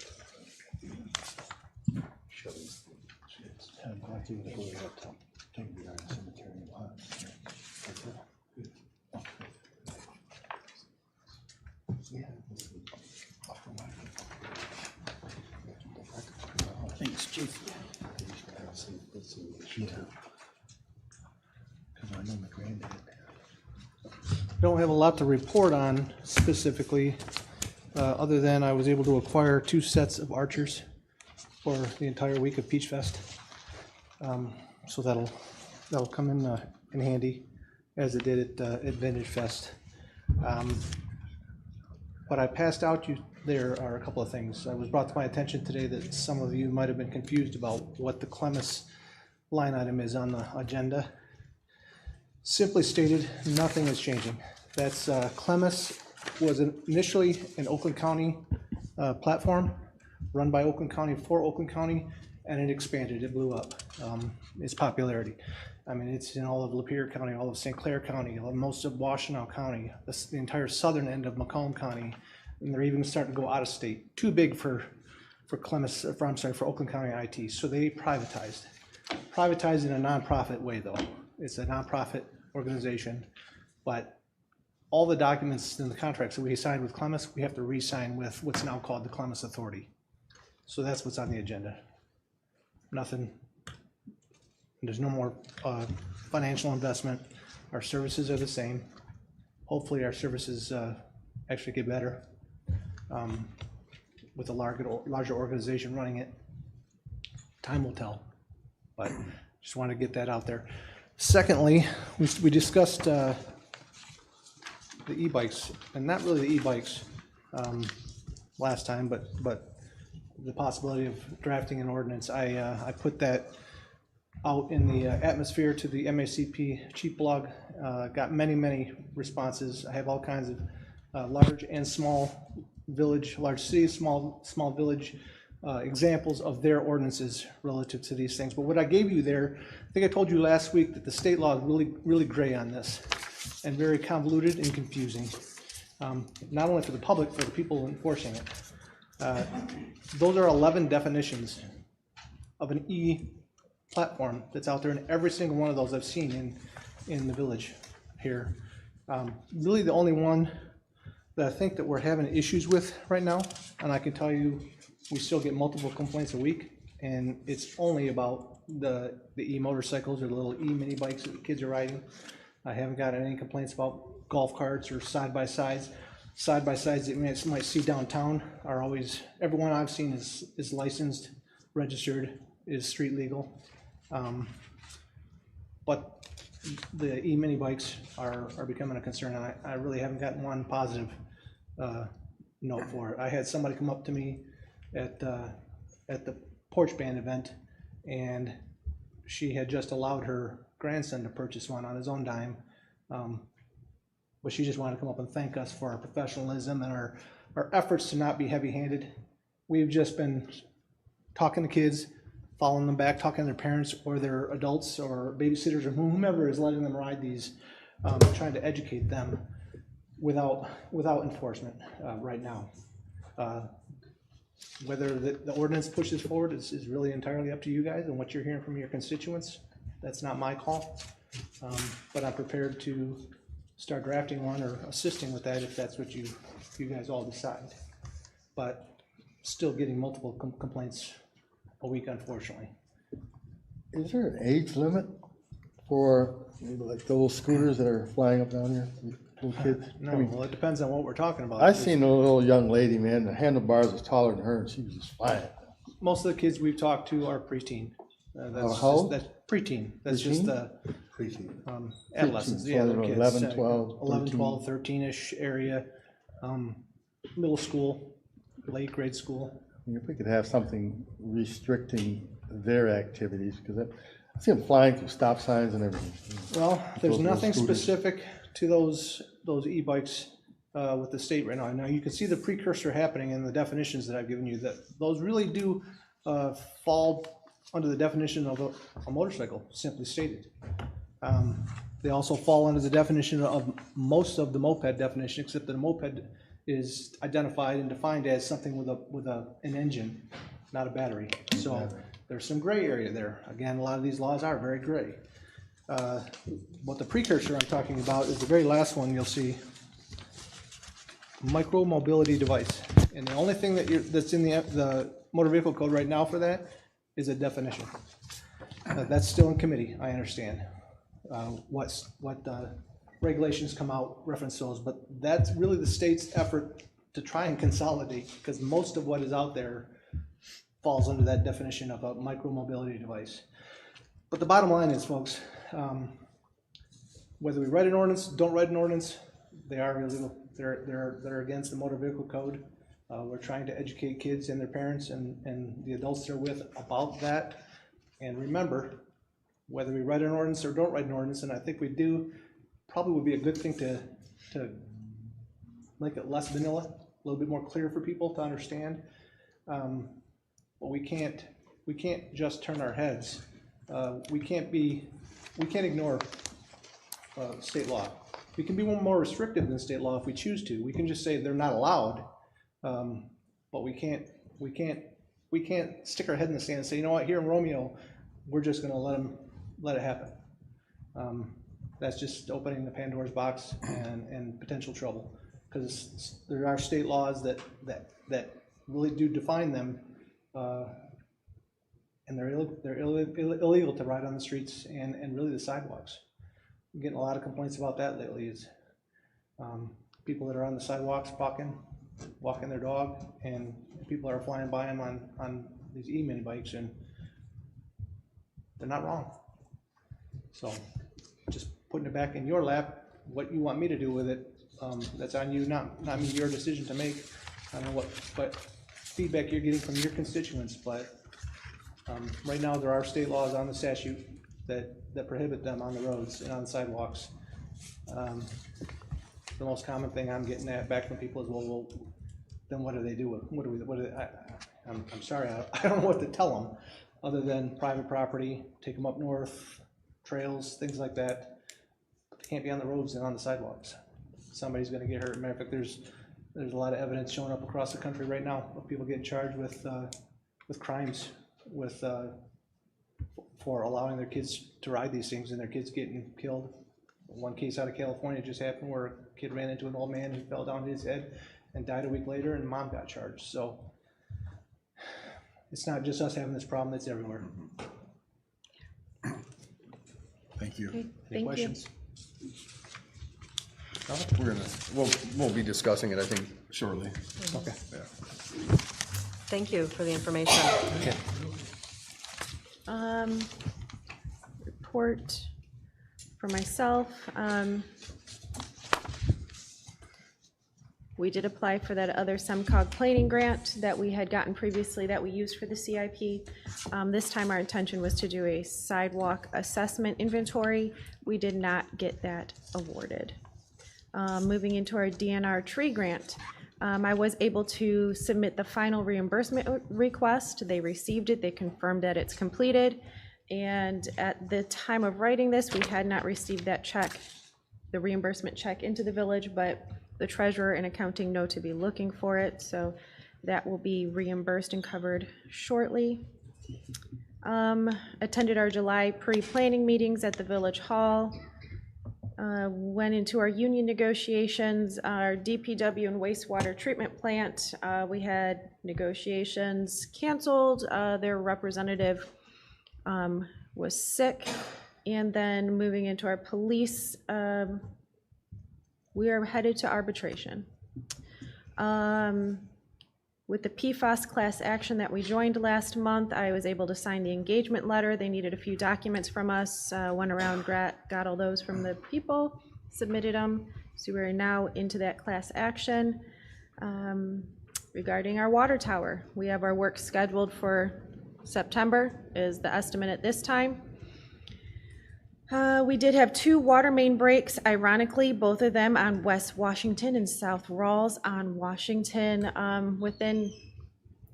Thanks, Chief. Don't have a lot to report on specifically, other than I was able to acquire 2 sets of archers for the entire week of Peach Fest. So that'll come in handy, as it did at Vintage Fest. What I passed out there are a couple of things. It was brought to my attention today that some of you might have been confused about what the Clemis line item is on the agenda. Simply stated, nothing is changing. That's Clemis was initially an Oakland County platform run by Oakland County for Oakland County, and it expanded. It blew up its popularity. I mean, it's in all of Lapeer County, all of St. Clair County, most of Washtenaw County, the entire southern end of Macomb County, and they're even starting to go out of state. Too big for Clemis, for Oakland County IT. So they privatized. Privatized in a nonprofit way, though. It's a nonprofit organization, but all the documents and the contracts that we signed with Clemis, we have to re-sign with what's now called the Clemis Authority. So that's what's on the agenda. Nothing. There's no more financial investment. Our services are the same. Hopefully our services actually get better with a larger organization running it. Time will tell, but just want to get that out there. Secondly, we discussed the e-bikes, and not really the e-bikes last time, but the possibility of drafting an ordinance. I put that out in the atmosphere to the MACP Chief blog. Got many responses. I have all kinds of large and small village, large city, small village, examples of their ordinances relative to these things. But what I gave you there, I think I told you last week that the state law is really gray on this and very convoluted and confusing, not only for the public, for the people enforcing it. Those are 11 definitions of an e-platform that's out there, and every single one of those I've seen in the village here. Really the only one that I think that we're having issues with right now, and I can tell you we still get multiple complaints a week, and it's only about the e-motorcycles or the little e-mini bikes that the kids are riding. I haven't gotten any complaints about golf carts or side-by-sides. Side-by-sides that you might see downtown are always, everyone I've seen is licensed, registered, is street legal. But the e-mini bikes are becoming a concern, and I really haven't gotten one positive note for it. I had somebody come up to me at the porch band event, and she had just allowed her grandson to purchase one on his own dime, but she just wanted to come up and thank us for our professionalism and our efforts to not be heavy-handed. We've just been talking to kids, following them back, talking to their parents or their adults or babysitters or whomever is letting them ride these, trying to educate them without enforcement right now. Whether the ordinance pushes forward is really entirely up to you guys and what you're hearing from your constituents. That's not my call, but I'm prepared to start drafting one or assisting with that if that's what you guys all decide. But still getting multiple complaints a week, unfortunately. Is there an age limit for like those scooters that are flying up down here? Little kids? No, I mean, well, it depends on what we're talking about. I seen a little young lady, man, the handlebars was taller than her and she was just flying. Most of the kids we've talked to are preteen. How old? That's preteen. That's just the preteen. Adolescents. Preteen, Yeah, so they're kids. 11, 12, 11, 13. 12, 13-ish area. Middle school, late grade school. If we could have something restricting their activities, because I see them flying through stop signs and everything. Well, there's Those nothing scooters. specific to those e-bikes with the state right now. Now, you can see the precursor happening in the definitions that I've given you, that those really do fall under the definition of a motorcycle, simply stated. They also fall under the definition of most of the moped definition, except that a moped is identified and defined as something with an engine, not a battery. So there's some gray area there. Again, a lot of these laws are very gray. What the precursor I'm talking about is the very last one you'll see, micro mobility device. And the only thing that's in the motor vehicle code right now for that is a definition. That's still in committee, I understand. What regulations come out reference those, but that's really the state's effort to try and consolidate, because most of what is out there falls under that definition of a micro mobility device. But the bottom line is, folks, whether we write an ordinance, don't write an ordinance, they are illegal. They're against the motor vehicle code. We're trying to educate kids and their parents and the adults they're with about that. And remember, whether we write an ordinance or don't write an ordinance, and I think we do, probably would be a good thing to make it less vanilla, a little bit more clear for people to understand. But we can't just turn our heads. We can't ignore state law. We can be more restrictive than state law if we choose to. We can just say they're not allowed, but we can't stick our head in the sand and say, you know what, here in Romeo, we're just going to let it happen. That's just opening the Pandora's box and potential trouble, because there are state laws that really do define them, and they're illegal to ride on the streets and really the sidewalks. I'm getting a lot of complaints about that lately. Is people that are on the sidewalks walking their dog, and people are flying by them on these e-mini bikes, and they're not wrong. So just putting it back in your lap, what you want me to do with it, that's on you, not me, your decision to make. I don't know what feedback you're getting from your constituents, but right now there are state laws on the statute that prohibit them on the roads and on the sidewalks. The most common thing I'm getting back from people is, well, then what do they do? I'm sorry, I don't know what to tell them, other than private property, take them up north, trails, things like that. They can't be on the roads and on the sidewalks. Somebody's gonna get hurt. Matter of fact, there's a lot of evidence showing up across the country right now of people getting charged with crimes, for allowing their kids to ride these things and their kids getting killed. One case out of California just happened where a kid ran into an old man who fell down his head and died a week later, and mom got charged. So it's not just us having this problem, it's everywhere. Thank you. Okay, Any thank you. questions? We'll be discussing it, I think, shortly. Okay. Yeah. Thank you for the information. Okay. Report for myself. We did apply for that other SEMCOG planning grant that we had gotten previously that we used for the CIP. This time our intention was to do a sidewalk assessment inventory. We did not get that awarded. Moving into our DNR tree grant, I was able to submit the final reimbursement request. They received it, they confirmed that it's completed. And at the time of writing this, we had not received that check, the reimbursement check into the village, but the treasurer and accounting know to be looking for it. So that will be reimbursed and covered shortly. Attended our July pre-planning meetings at the village hall. Went into our union negotiations, our DPW and wastewater treatment plant. We had negotiations canceled. Their representative was sick. And then moving into our police, we are headed to arbitration. With the PFAS class action that we joined last month, I was able to sign the engagement letter. They needed a few documents from us, went around, got all those from the people, submitted them. So we're now into that class action. Regarding our water tower, we have our work scheduled for September, is the estimate at this time. We did have 2 water main breaks, ironically, both of them on West Washington and South Rawls on Washington, within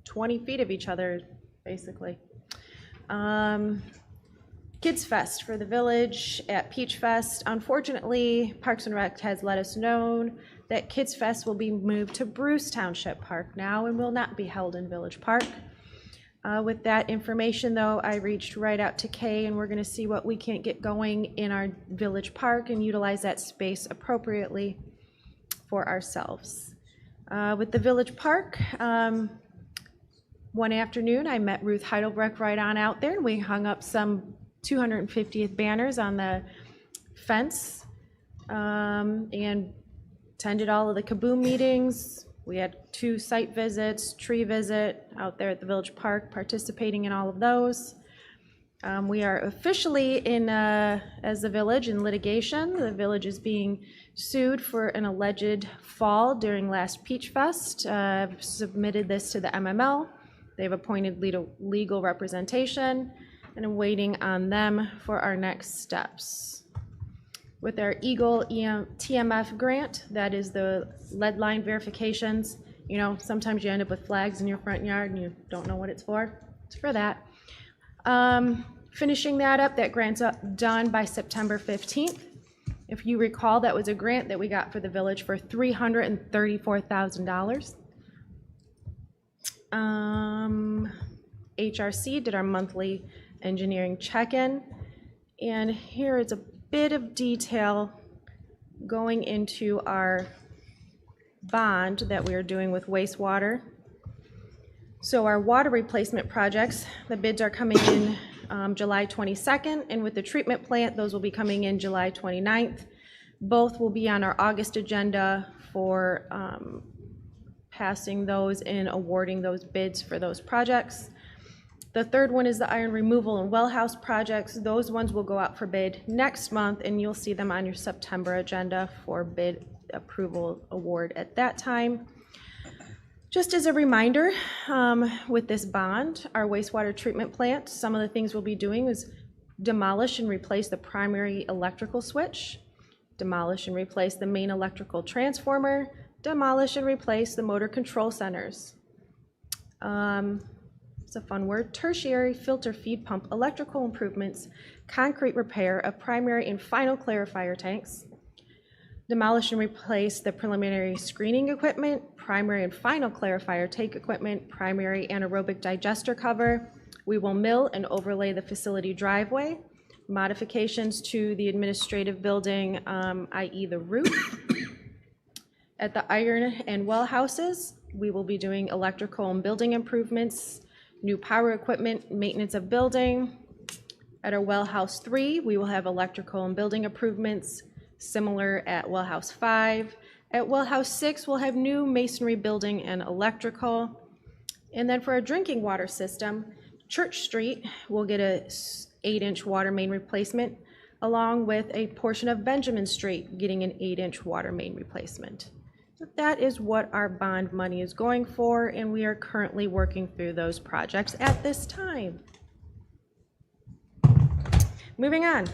20 feet of each other, basically. Kids Fest for the village at Peach Fest. Unfortunately, Parks and Rec has let us know that Kids Fest will be moved to Bruce Township Park now and will not be held in Village Park. With that information, though, I reached right out to Kay, and we're going to see what we can't get going in our village park and utilize that space appropriately for ourselves. With the village park, one afternoon, I met Ruth Heidelbrecht right on out there, and we hung up some 250th banners on the fence and attended all of the Kaboom meetings. We had 2 site visits, tree visit out there at the village park, participating in all of those. We are officially in, as the village, in litigation. The village is being sued for an alleged fall during last Peach Fest. I've submitted this to the MML. They've appointed legal representation, and I'm waiting on them for our next steps. With our Eagle TMF grant, that is the lead line verifications. You know, sometimes you end up with flags in your front yard and you don't know what it's for. It's for that. Finishing that up, that grant's done by September 15th. If you recall, that was a grant that we got for the village for $334,000. HRC did our monthly engineering check-in, and here is a bit of detail going into our bond that we are doing with wastewater. So our water replacement projects, the bids are coming in July 22nd, and with the treatment plant, those will be coming in July 29th. Both will be on our August agenda for passing those and awarding those bids for those projects. The third one is the iron removal and well house projects. Those ones will go out for bid next month, and you'll see them on your September agenda for bid approval award at that time. Just as a reminder, with this bond, our wastewater treatment plant, some of the things we'll be doing is demolish and replace the primary electrical switch, demolish and replace the main electrical transformer, demolish and replace the motor control centers. It's a fun word. Tertiary filter feed pump electrical improvements, concrete repair of primary and final clarifier tanks. Demolish and replace the preliminary screening equipment, primary and final clarifier tank equipment, primary anaerobic digester cover. We will mill and overlay the facility driveway. Modifications to the administrative building, i.e. the roof. At the iron and well houses, we will be doing electrical and building improvements, new power equipment, maintenance of building. At our well house 3, we will have electrical and building improvements, similar at well house 5. At well house 6, we'll have new masonry building and electrical. And then for our drinking water system, Church Street will get a 8-inch water main replacement, along with a portion of Benjamin Street getting an 8-inch water main replacement. So that is what our bond money is going for, and we are currently working through those projects at this time. Moving on.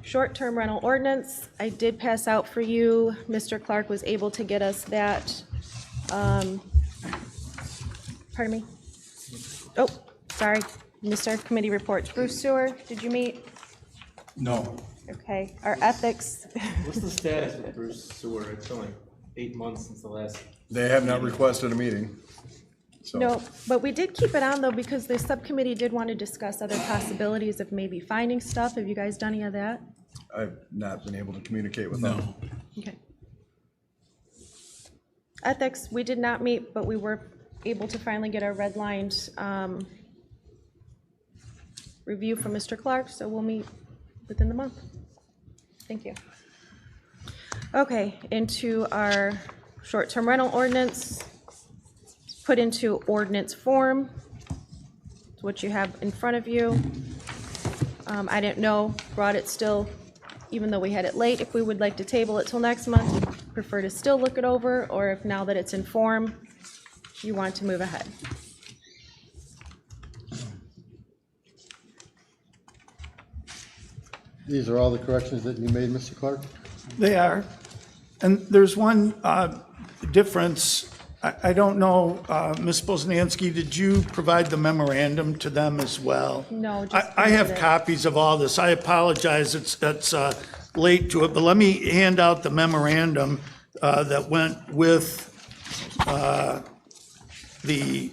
Short-term rental ordinance, I did pass out for you. Mr. Clark was able to get us that, pardon me? Oh, sorry, Mr. Committee reports. Bruce Sewer, did you meet? No. Okay, our ethics. What's the status with Bruce Sewer? It's only 8 months since the last. They have not requested a meeting. So. No, but we did keep it on though because the subcommittee did want to discuss other possibilities of maybe finding stuff. Have you guys done any of that? I've not been able to communicate with them. Okay. Ethics, we did not meet, but we were able to finally get our redlined review from Mr. Clark, so we'll meet within the month. Thank you. Okay, into our short-term rental ordinance, put into ordinance form. It's what you have in front of you. I didn't know, brought it still, even though we had it late, if we would like to table it till next month, prefer to still look it over, or if now that it's in form, you want to move ahead. These are all the corrections that you made, Mr. Clark? They are. And there's one difference. I don't know, Ms. Poznansky, did you provide the memorandum to them as well? No, just. I have copies of all this. I apologize, it's late to it, but let me hand out the memorandum that went with the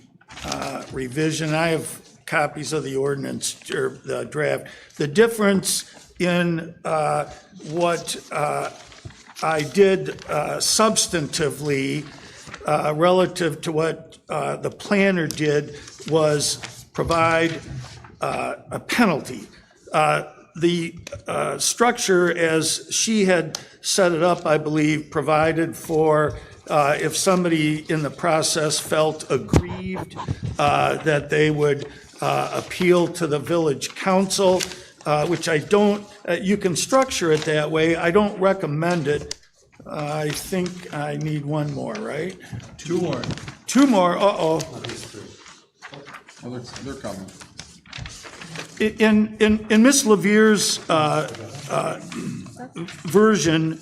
revision. I have copies of the ordinance, or the draft. The difference in what I did substantively relative to what the planner did was provide a penalty. The structure, as she had set it up, I believe, provided for if somebody in the process felt aggrieved, that they would appeal to the village council, which I don't, you can structure it that way. I don't recommend it. I think I need one more, right? Two more. Two more, uh-oh. Well, they're coming. In Ms. Levier's version,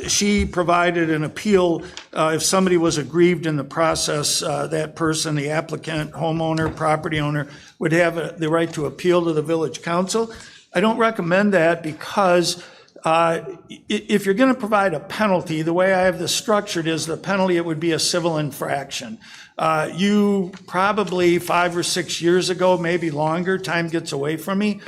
she provided an appeal. If somebody was aggrieved in the process, that person, the applicant, homeowner, property owner, would have the right to appeal to the village council. I don't recommend that because if you're going to provide a penalty, the way I have this structured is the penalty, it would be a civil infraction. You probably 5 or 6 years ago, maybe longer, time gets away from me,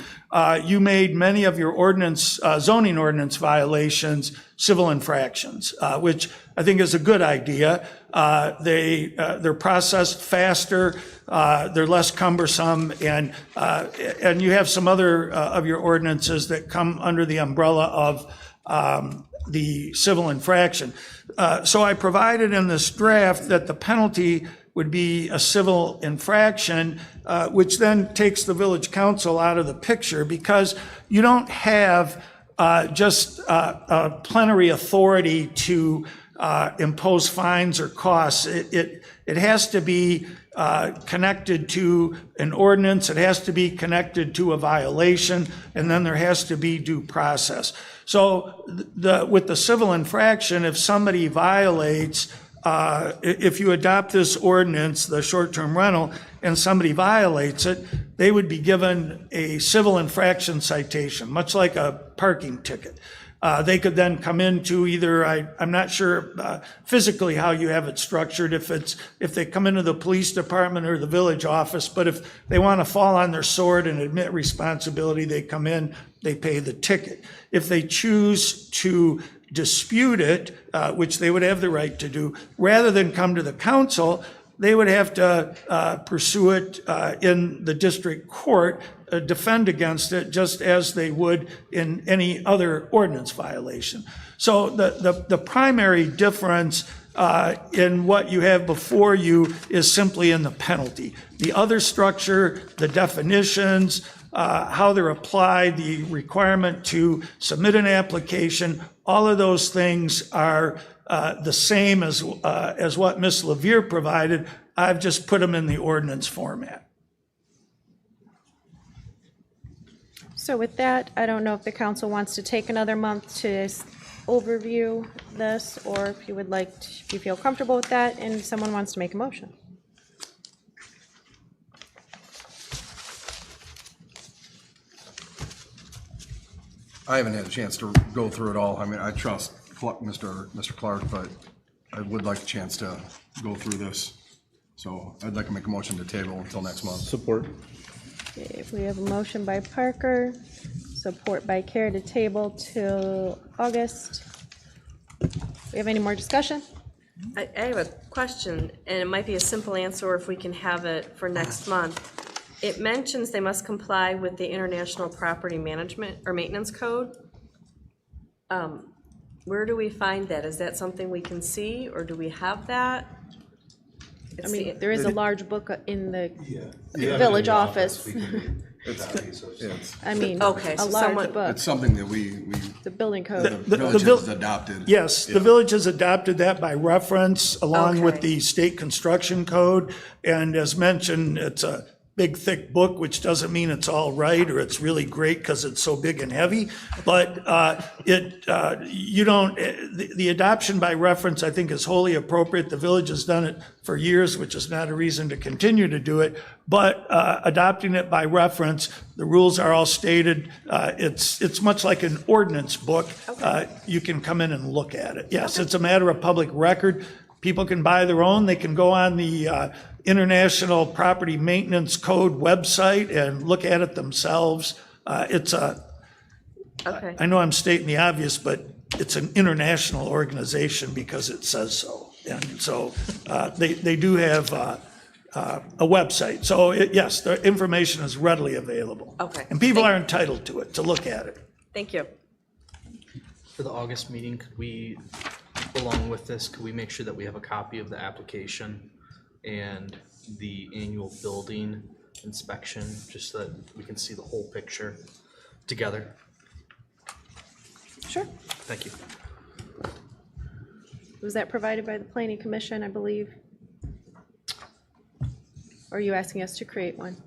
you made many of your ordinance, zoning ordinance violations civil infractions, which I think is a good idea. They're processed faster, they're less cumbersome, and you have some other of your ordinances that come under the umbrella of the civil infraction. So I provided in this draft that the penalty would be a civil infraction, which then takes the village council out of the picture because you don't have just plenary authority to impose fines or costs. It has to be connected to an ordinance, it has to be connected to a violation, and then there has to be due process. So with the civil infraction, if somebody violates, if you adopt this ordinance, the short-term rental, and somebody violates it, they would be given a civil infraction citation, much like a parking ticket. They could then come into either, I'm not sure physically how you have it structured, if they come into the police department or the village office, but if they want to fall on their sword and admit responsibility, they come in, they pay the ticket. If they choose to dispute it, which they would have the right to do, rather than come to the council, they would have to pursue it in the district court, defend against it, just as they would in any other ordinance violation. So the primary difference in what you have before you is simply in the penalty. The other structure, the definitions, how they're applied, the requirement to submit an application, all of those things are the same as what Ms. Levere provided. I've just put them in the ordinance format. So with that, I don't know if the council wants to take another month to overview this, or if you would like, if you feel comfortable with that, and someone wants to make a motion. I haven't had a chance to go through it all. I mean, I trust Mr. Clark, but I would like a chance to go through this. So I'd like to make a motion to table until next month. Support. Okay, if we have a motion by Parker, support by Care to table till August. We have any more discussion? I have a question, and it might be a simple answer, or if we can have it for next month. It mentions they must comply with the International Property Management or Maintenance Code. Where do we find that? Is that something we can see, or do we have that? I mean, there is a large book in the village office. I mean, Okay, a so large someone- book, It's something that we the building code. the village has adopted. Yes, the village has adopted that by reference along with Okay. the state construction code. And as mentioned, it's a big, thick book, which doesn't mean it's all right or it's really great because it's so big and heavy. But the adoption by reference, I think, is wholly appropriate. The village has done it for years, which is not a reason to continue to do it. But adopting it by reference, the rules are all stated. It's much like an ordinance book. You can come in and look at it. Yes, it's a matter of public record. People can buy their own. They can go on the International Property Maintenance Code website and look at it themselves. Okay. I know I'm stating the obvious, but it's an international organization because it says so. And so they do have a website. So yes, the information is readily available. Okay. And people are entitled to it, to look at it. Thank you. For the August meeting, could we, along with this, could we make sure that we have a copy of the application and the annual building inspection, just so that we can see the whole picture together? Sure. Thank you. Was that provided by the planning commission, I believe? Or are you asking us to create one?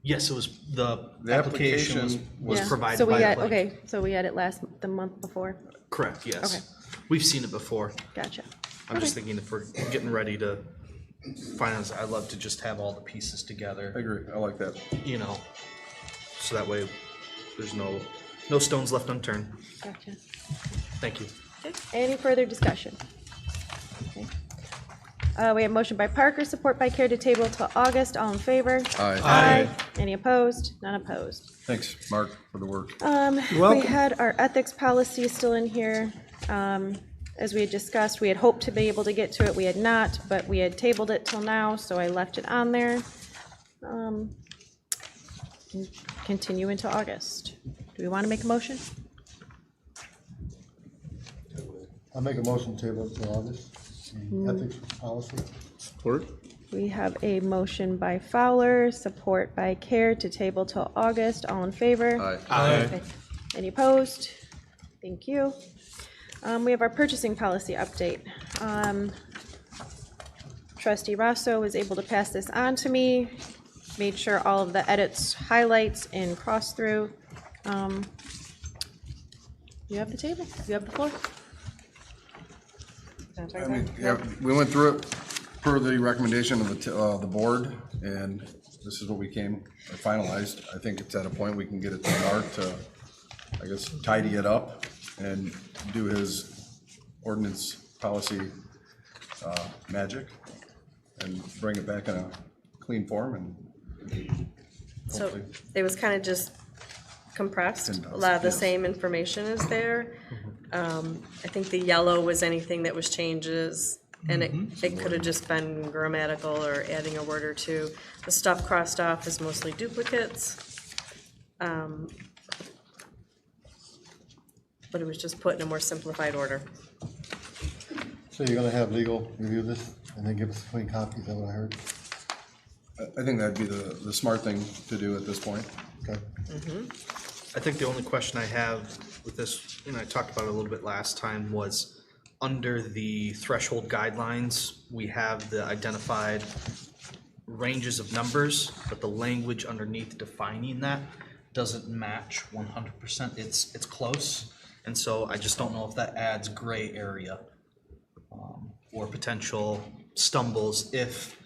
Yes, it was, the The application application was Yeah. provided So by we the had, planning. okay, so we had it the month before. Correct, yes. Okay. We've seen it before. Gotcha. I'm just thinking if we're getting ready to finance, I'd love to just have all the pieces I together, agree. I like that. you know, so that way there's no stones left unturned. Gotcha. Thank you. Any further discussion? Okay. We have motion by Parker, support by Care to table till August. All in favor? Aye. Any opposed? None opposed. Thanks, Mark, for the work. We welcome. had our ethics policy still in here. As we had discussed, we had hoped to be able to get to it. We had not, but we had tabled it till now, so I left it on there. Continue into August. Do we want to make a motion? I'll make a motion to table to August, the ethics policy. Support. We have a motion by Fowler, support by Care to table till August. All in favor? Aye. Okay. Any opposed? Thank you. We have our purchasing policy update. Trustee Rosso was able to pass this on to me, made sure all of the edits, highlights, and cross-through. You have the table, you have the floor. I mean, yeah, we went through it per the recommendation of the board, and this is what we finalized. I think it's at a point we can get it to Mark to, I guess, tidy it up and do his ordinance policy magic and bring it back in a clean form and So hopefully. it was kind of just compressed. A lot of the same information is there. I think the yellow was anything that was changes, and it could have just been grammatical or adding a word or two. The stuff crossed off is mostly duplicates. But it was just put in a more simplified order. So you're gonna have legal review this and then give us a clean copy, is that what I heard? I think that'd be the smart thing to do at this point. Okay. I think the only question I have with this, and I talked about it a little bit last time, was under the threshold guidelines, we have the identified ranges of numbers, but the language underneath defining that doesn't match 100%. It's close, and so I just don't know if that adds gray area or potential stumbles if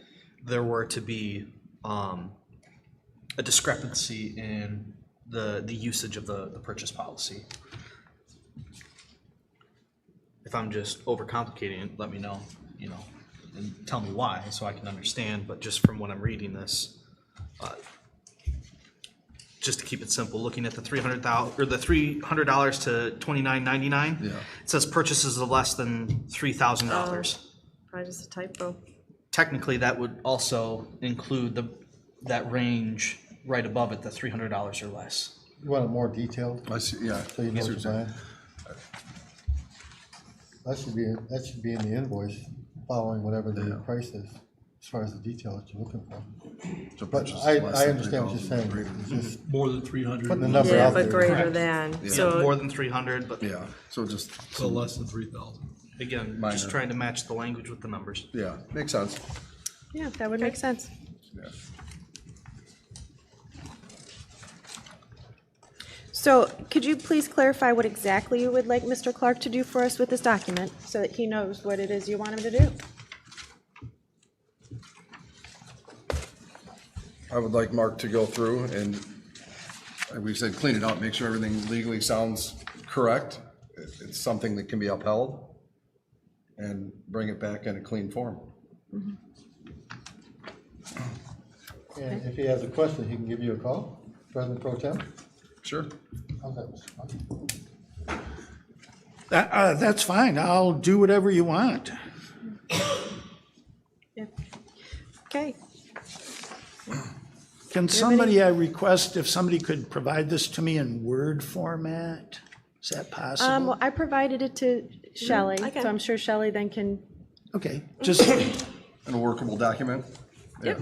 there were to be a discrepancy in the usage of the purchase policy. If I'm just overcomplicating it, let me know, and tell me why so I can understand, but just from when I'm reading this, just to keep it simple, looking at the $300 or the $300 to $29.99, Yeah. it says purchases of less than $3,000. Probably just a typo. Technically, that would also include that range right above it, the $300 or less. You want it more detailed? I see, yeah. So you know what you're buying? That should be in the invoice, following whatever the price is, as far as the detail that you're looking for. So But purchase I less than understand what you're 3,000. saying, it's just More than 300. putting the number Yeah, out but there. greater than, Yeah, so. more than 300, but Yeah, so just, So less than 3,000. again, Minor. just trying to match the language with the numbers. yeah, makes sense. Yeah, that would make sense. Yeah. So could you please clarify what exactly you would like Mr. Clark to do for us with this document, so that he knows what it is you want him to do? I would like Mark to go through and, like we said, clean it up, make sure everything legally sounds correct. It's something that can be upheld, and bring it back in a clean form. And if he has a question, he can give you a call, President Pro Tem? Sure. How's that, Mr. Clark? That's fine. I'll do whatever you want. Okay, Can somebody, I request if somebody could provide this to me in Word format? Is that possible? well, I provided it to Shelley, I can. so I'm sure Shelley then can, Okay, just, In a workable document? Yep.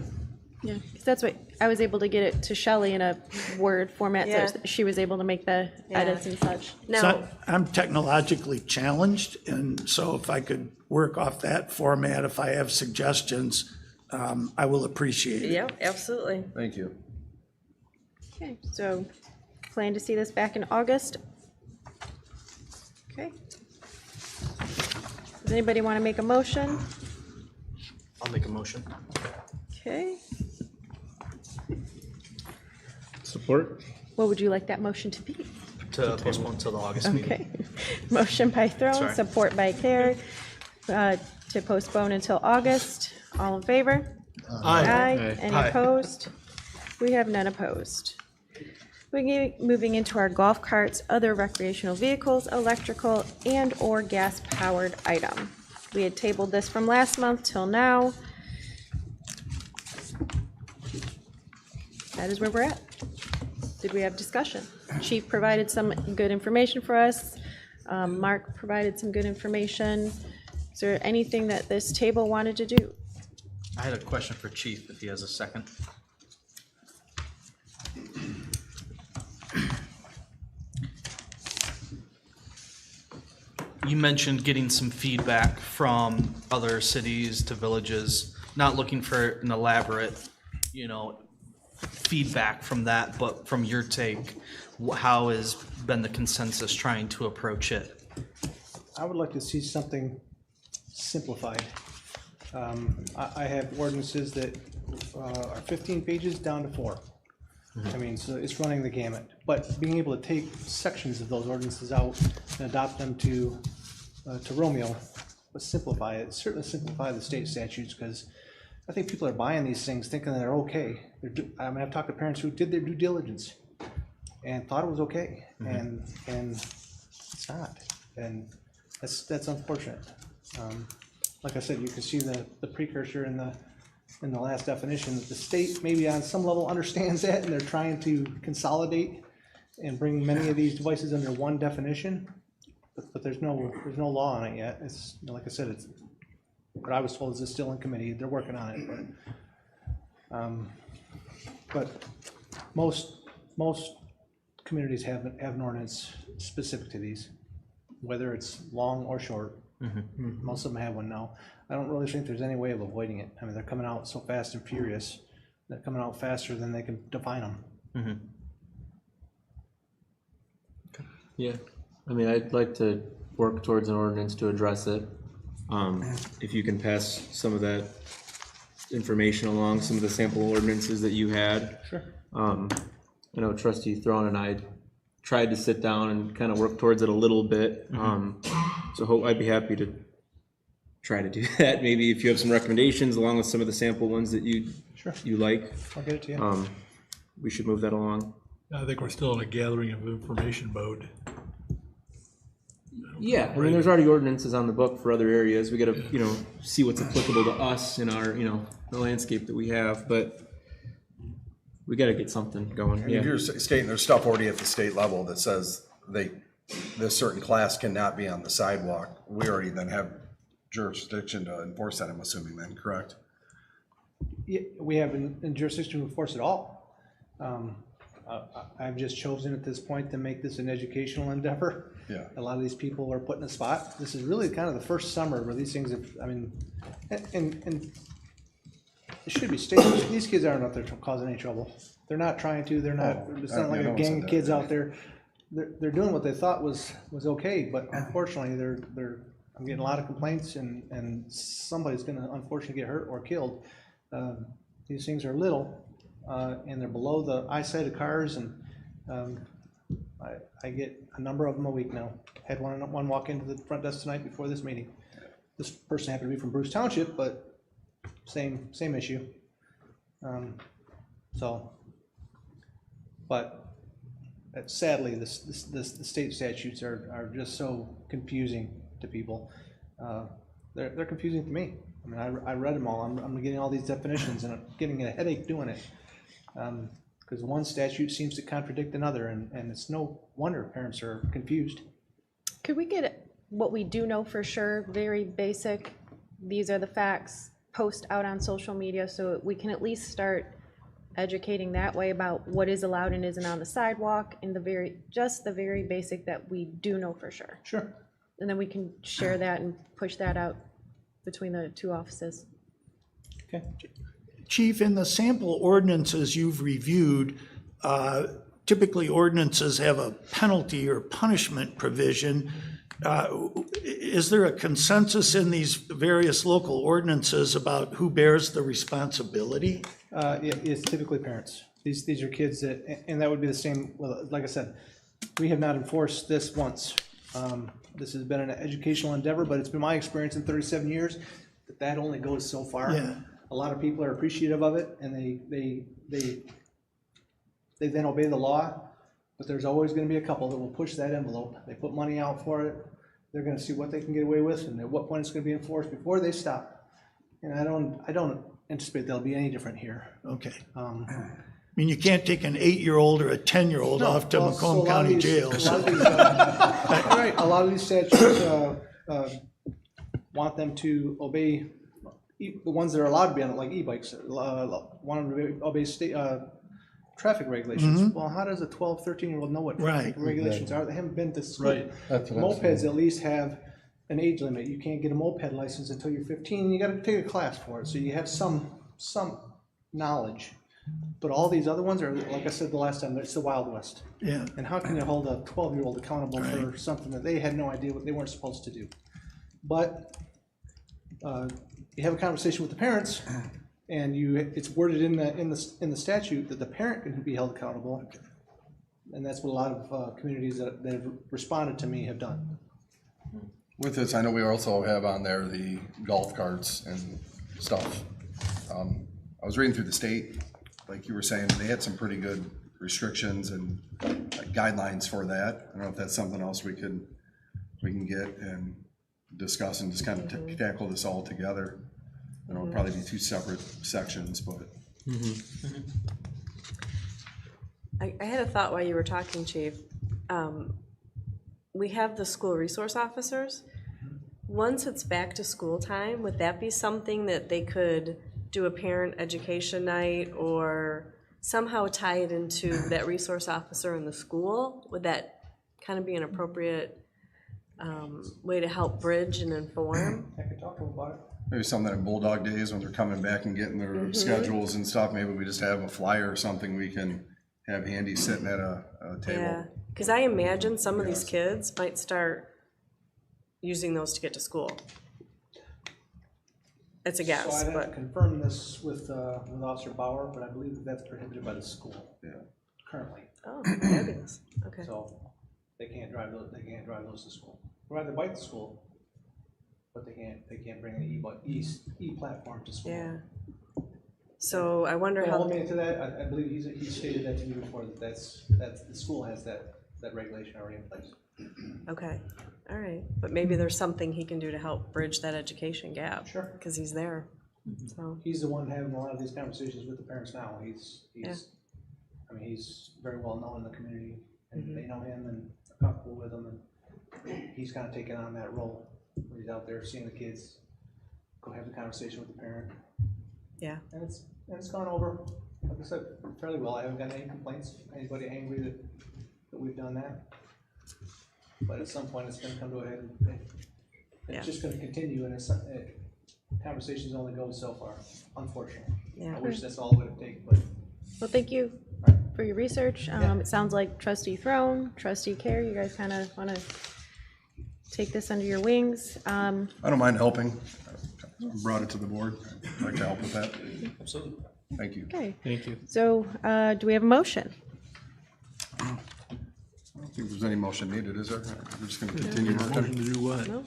yeah, 'cause that's what, I was able to get it to Shelley in a Word format, Yeah. so she was able to make the Yeah. edits and such. Now, so I'm technologically challenged, and so if I could work off that format, if I have suggestions, I will appreciate it. yeah, absolutely. Thank you. Okay, so plan to see this back in August? Okay. Does anybody want to make a motion? I'll make a motion. Okay, Support? what would you like that motion to be? To postpone until the August meeting. Okay, motion by Throne, Sorry. support by Carey, to postpone until August. All in favor? Aye. Any Aye. opposed? We have none opposed. We're moving into our golf carts, other recreational vehicles, electrical, and/or gas-powered item. We had tabled this from last month till now. That is where we're at. Did we have discussion? Chief provided some good information for us. Mark provided some good information. Is there anything that this table wanted to do? I had a question for Chief, if he has a second. you mentioned getting some feedback from other cities to villages, not looking for an elaborate, feedback from that, but from your take, how has been the consensus trying to approach it? I would like to see something simplified. I have ordinances that are 15 pages down to 4. I mean, so it's running the gamut. But being able to take sections of those ordinances out and adopt them to Romeo, but simplify it, certainly simplify the state statutes, because I think people are buying these things thinking that they're okay. I've talked to parents who did their due diligence and thought it was okay, and it's not. And that's unfortunate. Like I said, you can see the precursor in the last definition, that the state maybe on some level understands that, and they're trying to consolidate and bring many of these devices under one definition, but there's no law on it yet. It's, like I said, it's what I was told is it's still in committee. They're working on it, but most communities have an ordinance specific to these, whether it's long or short. Most of them have one now. I don't really think there's any way of avoiding it. I mean, they're coming out so fast and furious. They're coming out faster than they can define them. Yeah, I mean, I'd like to work towards an ordinance to address it. If you can pass some of that information along, some of the sample ordinances that you had. Sure. I know Trustee Throne and I tried to sit down and kind of work towards it a little bit. So I'd be happy to try to do that. Maybe if you have some recommendations along with some of the sample ones that you like. I'll get it to you. We should move that along. I think we're still in a gathering of information mode. Yeah, I mean, there's already ordinances on the book for other areas. We gotta, see what's applicable to us in our, the landscape that we have, but we gotta get something going. And if you're stating there's stuff already at the state level that says this certain class cannot be on the sidewalk, we already then have jurisdiction to enforce that, I'm assuming then, correct? Yeah, we have in jurisdiction to enforce it all. I've just chosen at this point to make this an educational endeavor. Yeah. A lot of these people are put in a spot. This is really kind of the first summer where these things have, and it should be stated, these kids aren't out there causing any trouble. They're not trying to, it's not like a gang of kids out there. They're doing what they thought was okay, but unfortunately I'm getting a lot of complaints, and somebody's gonna unfortunately get hurt or killed. These things are little, and they're below the eyesight of cars, and I get a number of them a week now. Had one walk into the front desk tonight before this meeting. This person happened to be from Bruce Township, but same issue. But sadly, the state statutes are just so confusing to people. They're confusing to me. I mean, I read them all. I'm getting all these definitions, and I'm getting a headache doing it. Because one statute seems to contradict another, and it's no wonder parents are confused. Could we get what we do know for sure, very basic, these are the facts, post out on social media so we can at least start educating that way about what is allowed and isn't on the sidewalk, and the very basic that we do know for sure. Sure. And then we can share that and push that out between the two offices. Okay. Chief, in the sample ordinances you've reviewed, typically ordinances have a penalty or punishment provision. Is there a consensus in these various local ordinances about who bears the responsibility? It's typically parents. These are kids and that would be the same, well, like I said, we have not enforced this once. This has been an educational endeavor, but it's been my experience in 37 years that only goes so far. Yeah. A lot of people are appreciative of it, and they then obey the law, but there's always going to be a couple that will push that envelope. They put money out for it. They're going to see what they can get away with, and at what point it's going to be enforced before they stop. And I don't anticipate they'll be any different here. Okay. I mean, you can't take an 8-year-old or a 10-year-old off to Macomb County Jail. A lot of these statutes want them to obey. The ones that are allowed to be on it, like e-bikes, want them to obey state traffic regulations. Mm-hmm. Well, how does a 12, 13-year-old know what Right. traffic regulations are? They haven't been to school. Right. That's what I'm Mopeds saying. at least have an age limit. You can't get a moped license until you're 15, and you gotta take a class for it, so you have some knowledge. But all these other ones are, like I said the last time, it's the Wild West. Yeah. And how can you hold a 12-year-old accountable for something that they had no idea what they weren't supposed to do? But you have a conversation with the parents, and it's worded in the statute that the parent can be held accountable. And that's what a lot of communities that have responded to me have done. With this, I know we also have on there the golf carts and stuff. I was reading through the state, like you were saying, they had some pretty good restrictions and guidelines for that. I don't know if that's something else we can get and discuss and just kind of tackle this all together. It'll probably be 2 separate sections, but. I had a thought while you were talking, Chief. We have the school resource officers. Once it's back to school time, would that be something that they could do a parent education night or somehow tie it into that resource officer in the school? Would that kind of be an appropriate way to help bridge and inform? I could talk to them about it. Maybe something in Bulldog Days when they're coming back and getting their schedules and stuff. Maybe we just have a flyer or something we can have handy sitting at a table. Yeah, because I imagine some of these kids might start using those to get to school. It's a guess, So I'd have but to confirm this with Officer Bauer, but I believe that that's prohibited by the school. Yeah. Currently. oh, fabulous. Okay. So they can't drive those to school. They ride their bike to school, but they can't bring an e-platform to school. Yeah. So I wonder Don't how. hold me to that. I believe he stated that to me before, that's the school has that regulation already in place. Okay, all right, but maybe there's something he can do to help bridge that education gap. Sure. Because he's there, so. He's the one having a lot of these conversations with the parents now. He's very well known in the community, and they know him and are comfortable with him, and he's kind of taken on that role where he's out there seeing the kids, go have the conversation with the parent. Yeah. And it's gone over, like I said, fairly well. I haven't gotten any complaints, anybody angry that we've done that. But at some point, it's gonna come to a head, and it's just gonna continue, and conversations only go so far, unfortunately. Yeah. I wish that's all it would take, but. Well, thank you for your research. It sounds like Trustee Throne, Trustee Care, you guys kind of want to take this under your wings. I don't mind helping. Brought it to the board. I'd like to help with that. Absolutely. Thank you. Okay. Thank you. So, do we have a motion? I don't think there's any motion needed, is there? We're just gonna continue. Motion to do what? No?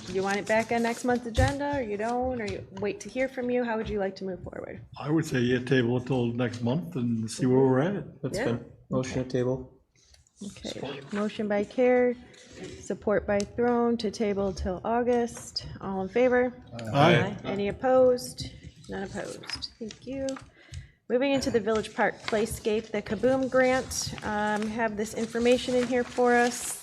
Do you want it back on next month's agenda, or you don't, or you wait to hear from you? How would you like to move forward? I would say table until next month and see where we're at. That's Yeah. good. Motion to table. Okay, motion by Care, support by Throne to table till August. All in favor? Aye. Any opposed? None opposed. Thank you. Moving into the Village Park Playscape, the Kaboom Grant, have this information in here for us.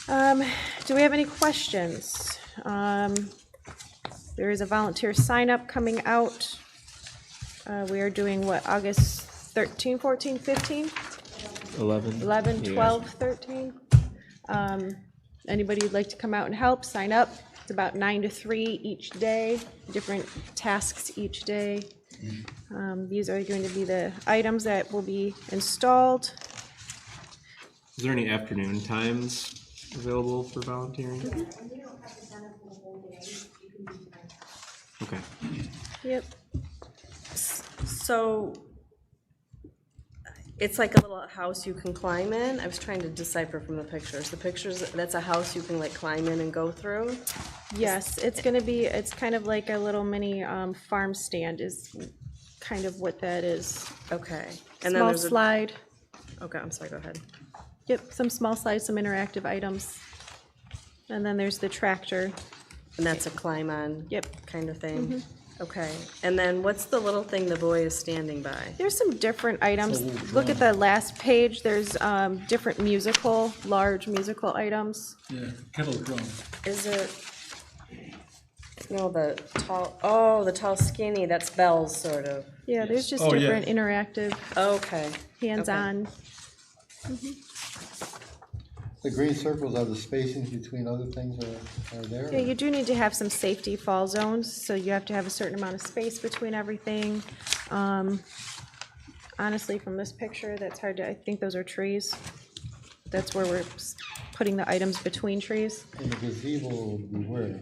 Do we have any questions? There is a volunteer sign up coming out. We are doing what, August 13, 14, 15? 11, 12, 13. Anybody who'd like to come out and help, sign up. It's about 9 to 3 each day, different tasks each day. These are going to be the items that will be installed. Is there any afternoon times available for volunteering? Okay. Yep. So it's like a little house you can climb in. I was trying to decipher from the pictures. The pictures, that's a house you can like climb in and go through? Yes, it's gonna be, it's kind of like a little mini farm stand is kind of what that is. Okay. And then Small there's a slide. Okay, I'm sorry, go ahead. Yep, some small slides, some interactive items. And then there's the tractor. And that's a climb on Yep. kind of thing? Okay. And then what's the little thing the boy is standing by? There's some different items. Look at the last page, there's different large musical items. Yeah, kettle drum. Is it, no, the tall skinny, that's Belle's sort of. Yeah, there's just Oh, yeah. different interactive, Okay. hands-on. The green circles are the spacings between other things are there? Yeah, you do need to have some safety fall zones, so you have to have a certain amount of space between everything. Honestly, from this picture, that's hard to, I think those are trees. That's where we're putting the items between trees. And the gazebo would be where?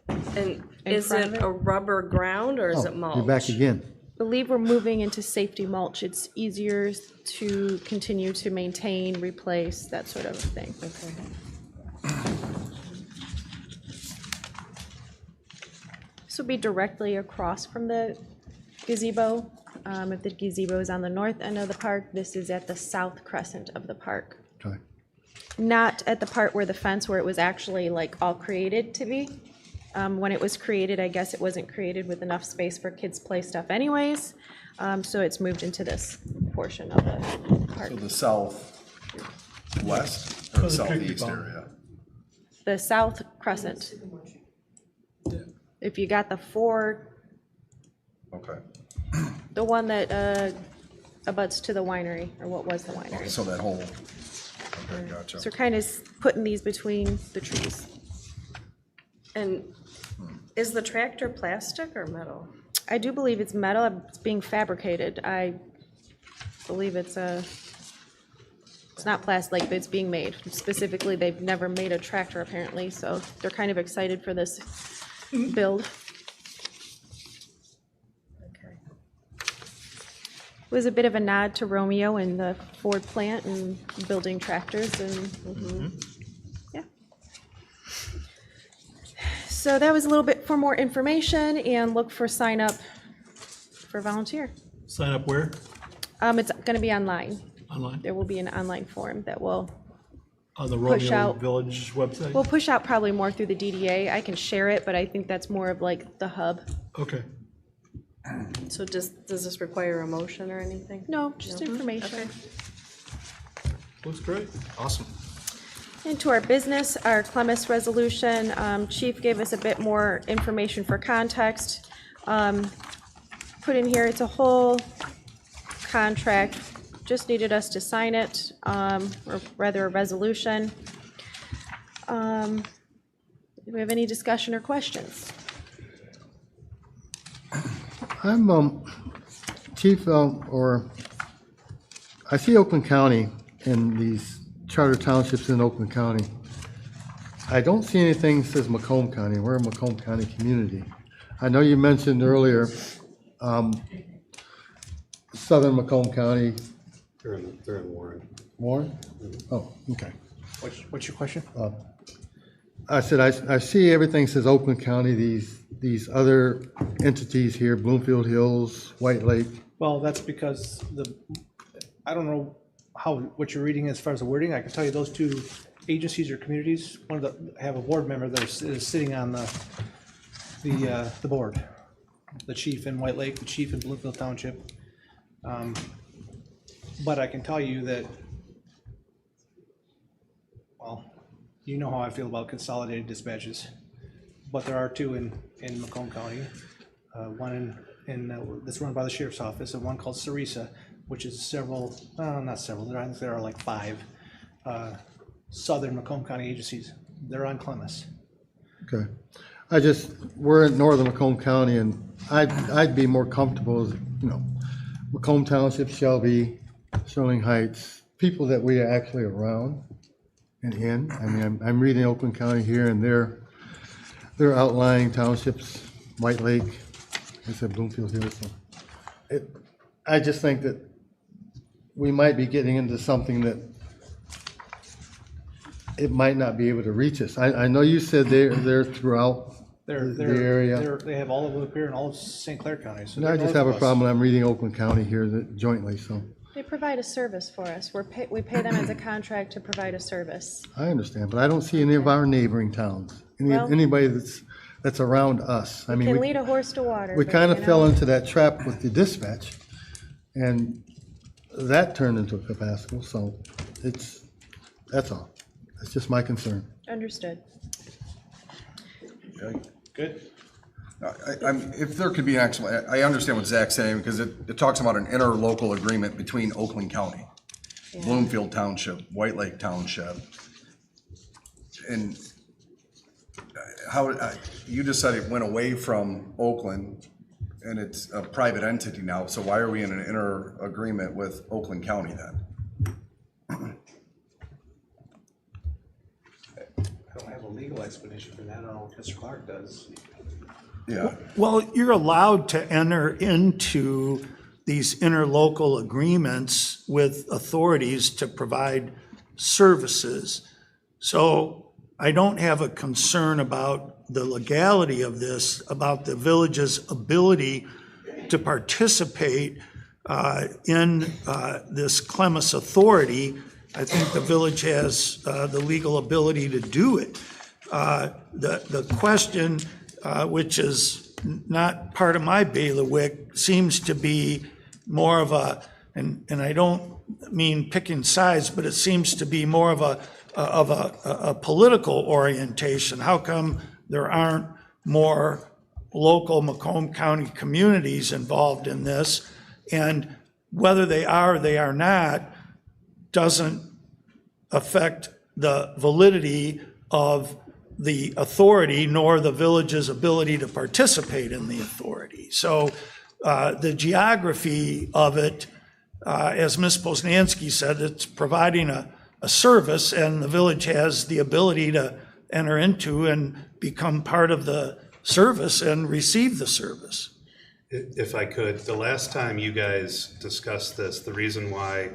And In is front of it it? a rubber ground or is it mulch? You're back again. Believe we're moving into safety mulch. It's easier to continue to maintain, replace, that sort of thing. This will be directly across from the gazebo. If the gazebo is on the north end of the park, this is at the south crescent of the park. Okay. Not at the part where the fence, where it was actually like all created to be. When it was created, I guess it wasn't created with enough space for kids' play stuff anyways. So it's moved into this portion of the park. So the southwest or southeast area? The south crescent. If you got the Okay. the one that abuts to the winery, or what was the winery. So that whole, okay, gotcha. So we're kind of putting these between the trees. And is the tractor plastic or metal? I do believe it's metal. It's being fabricated. I believe it's not plastic, but it's being made. Specifically, they've never made a tractor apparently, so they're kind of excited for this build. It was a bit of a nod to Romeo and the Ford plant and building tractors and yeah. So that was a little bit for more information, and look for sign up for volunteer. Sign up where? It's going to be online. Online? There will be an online form that will On the push Romeo out. Village website? We'll push out probably more through the DDA. I can share it, but I think that's more of like the hub. Okay. So does this require a motion or anything? No, just information. Okay. Looks great. Awesome. Into our business, our Clemis resolution, Chief gave us a bit more information for context. Put in here, it's a whole contract, just needed us to sign it, or rather a resolution. Do we have any discussion or questions? I'm, Chief, I see Oakland County and these charter townships in Oakland County. I don't see anything that says Macomb County. We're a Macomb County community. I know you mentioned earlier, southern Macomb County. They're in Warren. Warren? Oh, okay. What's your question? I said, I see everything says Oakland County, these other entities here, Bloomfield Hills, White Lake. Well, that's because I don't know what you're reading as far as the wording. I can tell you those two agencies or communities, have a board member that is sitting on the board. The chief in White Lake, the chief in Bloomfield Township. But I can tell you that, well, you know how I feel about consolidated dispatches. But there are two in Macomb County. One that's run by the sheriff's office, and one called Sarisa, which is not several, I think there are like 5 southern Macomb County agencies. They're on Clemis. Okay. We're in northern Macomb County, and I'd be more comfortable as, Macomb Township, Shelby, Sterling Heights, people that we are actually around and in. I mean, I'm reading Oakland County here, and they're outlying townships, White Lake, I said Bloomfield Hills. So I just think that we might be getting into something that it might not be able to reach us. I know you said they're throughout the area. They have all of Lapeer and all of St. Clair County. So I just have a problem. I'm reading Oakland County here jointly, so. They provide a service for us. We pay them as a contract to provide a service. I understand, but I don't see any of our neighboring towns, anybody that's around us. I mean, Can lead a horse to water. we but, kind of fell into that trap with the dispatch, and that turned into a fiasco, so that's all. That's just my concern. Understood. Okay. Good. If there could be actually, I understand what Zach's saying, because it talks about an interlocal agreement between Oakland County, Bloomfield Township, White Lake Township, And how, you just said it went away from Oakland and it's a private entity now, so why are we in an inter agreement with Oakland County then? I don't have a legal explanation for that. I don't know if Mr. Clark does. Yeah. Well, you're allowed to enter into these interlocal agreements with authorities to provide services. So I don't have a concern about the legality of this, about the village's ability to participate in this Clemis authority. I think the village has the legal ability to do it. The question, which is not part of my bailiwick, seems to be more of a, and I don't mean picking sides, but it seems to be more of a political orientation. How come there aren't more local Macomb County communities involved in this? And whether they are or they are not doesn't affect the validity of the authority nor the village's ability to participate in the authority. So the geography of it, as Ms. Poznansky said, it's providing a service, and the village has the ability to enter into and become part of the service and receive the service. If I could, the last time you guys discussed this, the reason why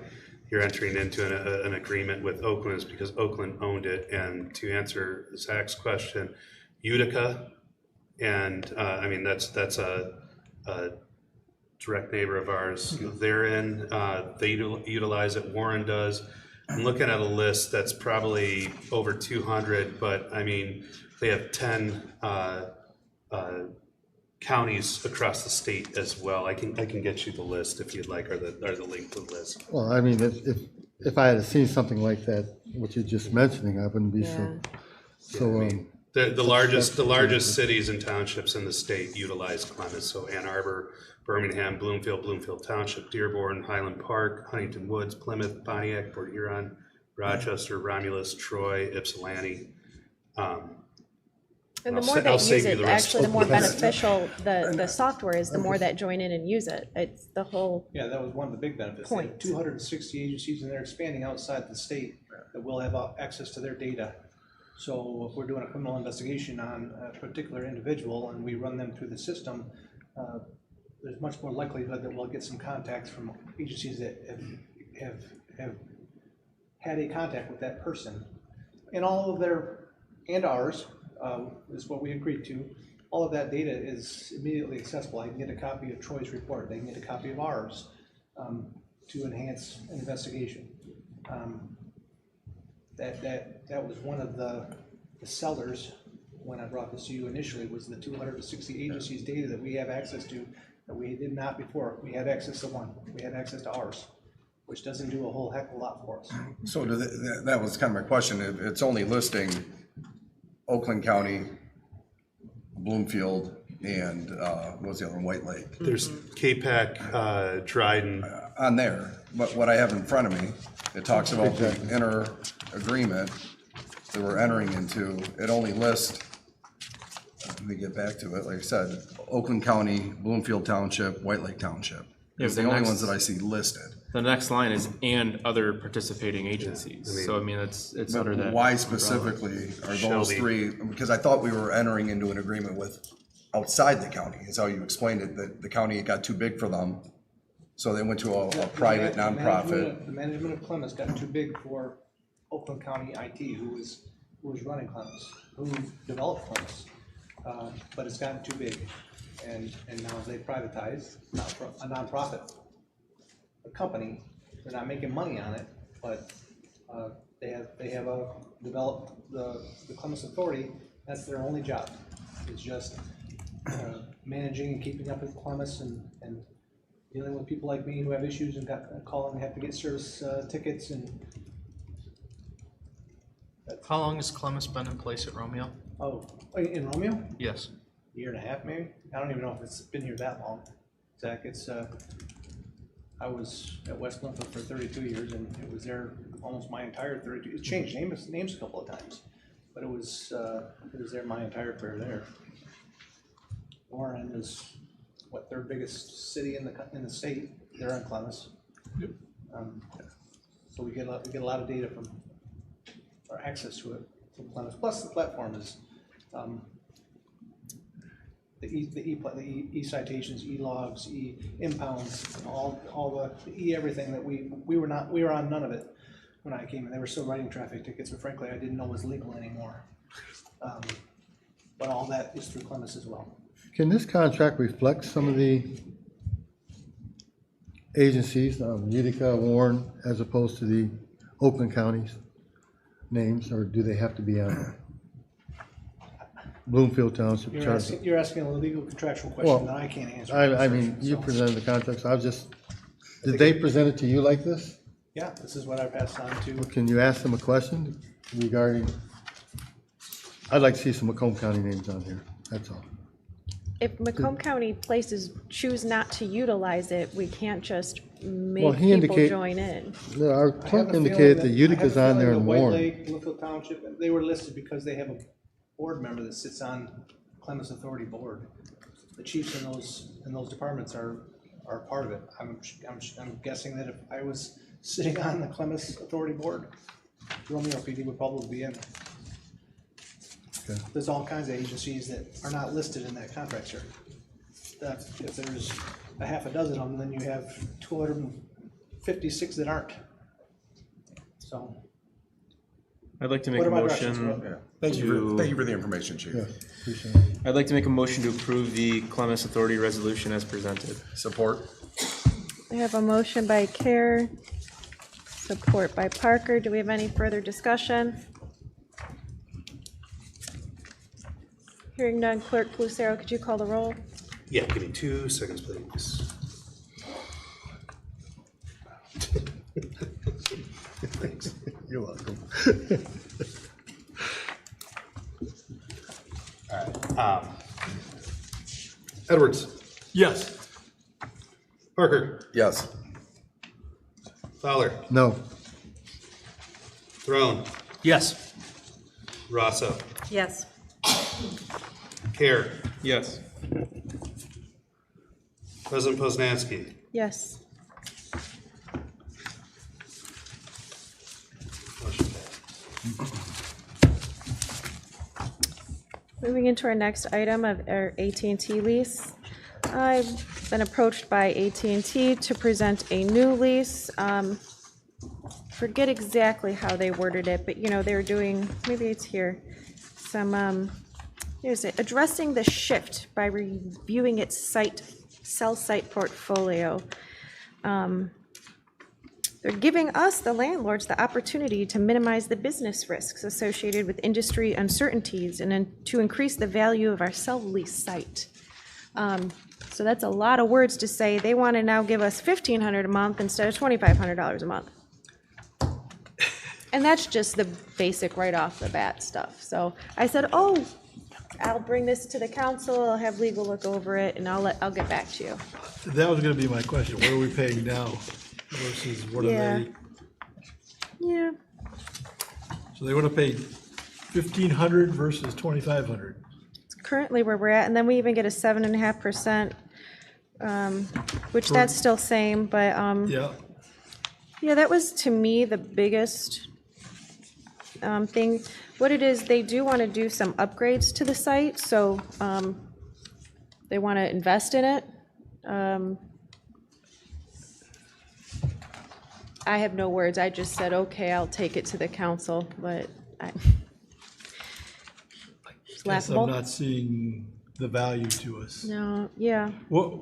you're entering into an agreement with Oakland is because Oakland owned it. And to answer Zach's question, Utica, and I mean, that's a direct neighbor of ours. They're in, they utilize it, Warren does. I'm looking at a list that's probably over 200, but I mean, they have 10 counties across the state as well. I can get you the list if you'd like, or the link to the list. Well, I mean, if I had seen something like that, what you're just mentioning, I wouldn't be The largest cities and townships in the state utilize Clemis. So Ann Arbor, Birmingham, Bloomfield Township, Dearborn, Highland Park, Huntington Woods, Plymouth, Pontiac, Port Huron, Rochester, Romulus, Troy, Ypsilanti. And the more that use it, actually, the more beneficial the software is, the more that join in and use it. It's the whole. Yeah, that was one of the big benefits. They have 260 agencies, and they're expanding outside the state that will have access to their data. So if we're doing a criminal investigation on a particular individual and we run them through the system, there's much more likelihood that we'll get some contacts from agencies that have had a contact with that person. And all of their, and ours, is what we agreed to. All of that data is immediately accessible. I can get a copy of Troy's report. They can get a copy of ours to enhance an investigation. That was one of the sellers when I brought this to you initially, was the 260 agencies data that we have access to that we did not before. We had access to one. We had access to ours, which doesn't do a whole heck of a lot for us. So that was kind of my question. It's only listing Oakland County, Bloomfield, and what was the other one? White Lake. There's K-Pac, Dryden. On there, but what I have in front of me, it talks about the inter agreement that we're entering into. It only lists, let me get back to it, like I said, Oakland County, Bloomfield Township, White Lake Township. Yeah, It's the only ones that I see listed. The next line is and other participating agencies. So I mean, it's under that. Why specifically are those three? Because I thought we were entering into an agreement with outside the county, is how you explained it, that the county got too big for them. So they went to a private nonprofit. The management of Clemens got too big for Oakland County IT, who was running Clemens, who developed Clemens. But it's gotten too big. And now they privatized a nonprofit, a company. They're not making money on it, but they have developed the Clemens Authority. That's their only job. It's just managing and keeping up with Clemens and dealing with people like me who have issues and got a call and have to get service tickets and. How long has Clemens been in place at Romeo? Oh, in Romeo? Yes. A year and a half, maybe. I don't even know if it's been here that long. Zach, it's I was at West Bloomfield for 32 years, and it was there almost my entire 32. It changed names a couple of times, but it was there my entire career there. Warren is, what, third biggest city in the state. They're on Columbus. Yep. So we get a lot of data from, or access to it from Columbus. Plus the platform is, the e-citations, e-logs, e-impounds, all the e-everything that we were on none of it when I came in. They were still writing traffic tickets, but frankly, I didn't know was legal anymore. But all that is through Columbus as well. Can this contract reflect some of the agencies, Utica, Warren, as opposed to the Oakland counties names, or do they have to be on Bloomfield Township? You're asking a legal contractual question that I can't answer. I mean, you presented the contract, so did they present it to you like this? Yeah, this is what I passed on to. Can you ask them a question regarding, I'd like to see some Macomb County names on here, that's all. If Macomb County places choose not to utilize it, we can't just Well, make he people indicate- join in. Our I have clerk a indicated feeling that Utica's on there and White Warren. Lake, Bloomfield Township, they were listed because they have a board member that sits on Clemens Authority Board. The chiefs in those departments are part of it. I'm guessing that if I was sitting on the Clemens Authority Board, Romeo PD would probably be in. Okay. There's all kinds of agencies that are not listed in that contract, sir. If there's a half a dozen of them, then you have 256 that aren't. So. I'd like to make What a are my directions? motion. Yeah. Thank you for the information, Chief. Yeah, appreciate it. I'd like to make a motion to approve the Clemens Authority resolution as presented. Support. I have a motion by Care, support by Parker. Do we have any further discussion? Hearing none, Clerk Lucero, could you call the roll? Yeah, give me 2 seconds, please. Thanks. You're welcome. All right. Edwards. Yes. Parker. Yes. Fowler. No. Throne. Yes. Rosso. Yes. Care. Yes. President Poznanski. Yes. Motion passed. Moving into our next item of our AT&T lease. I've been approached by AT&T to present a new lease. Forget exactly how they worded it, but they were doing, maybe it's here, some, here's it, addressing the shift by reviewing its cell site portfolio. They're giving us, the landlords, the opportunity to minimize the business risks associated with industry uncertainties and then to increase the value of our cell lease site. So that's a lot of words to say. They want to now give us $1,500 a month instead of $2,500 a month. And that's just the basic right off the bat stuff. So I said, oh, I'll bring this to the council, I'll have legal look over it, and I'll get back to you. That was gonna be my question. What are we paying now versus what are Yeah. they? Yeah. So they wanna pay 1,500 versus 2,500. It's currently where we're at, and then we even get a 7.5%, which that's still same, but, Yeah. yeah, that was to me the biggest thing. What it is, they do want to do some upgrades to the site, so they want to invest in it. I have no words. I just said, okay, I'll take it to the council, but it's Guess I'm laughable. not seeing the value to us. No, yeah.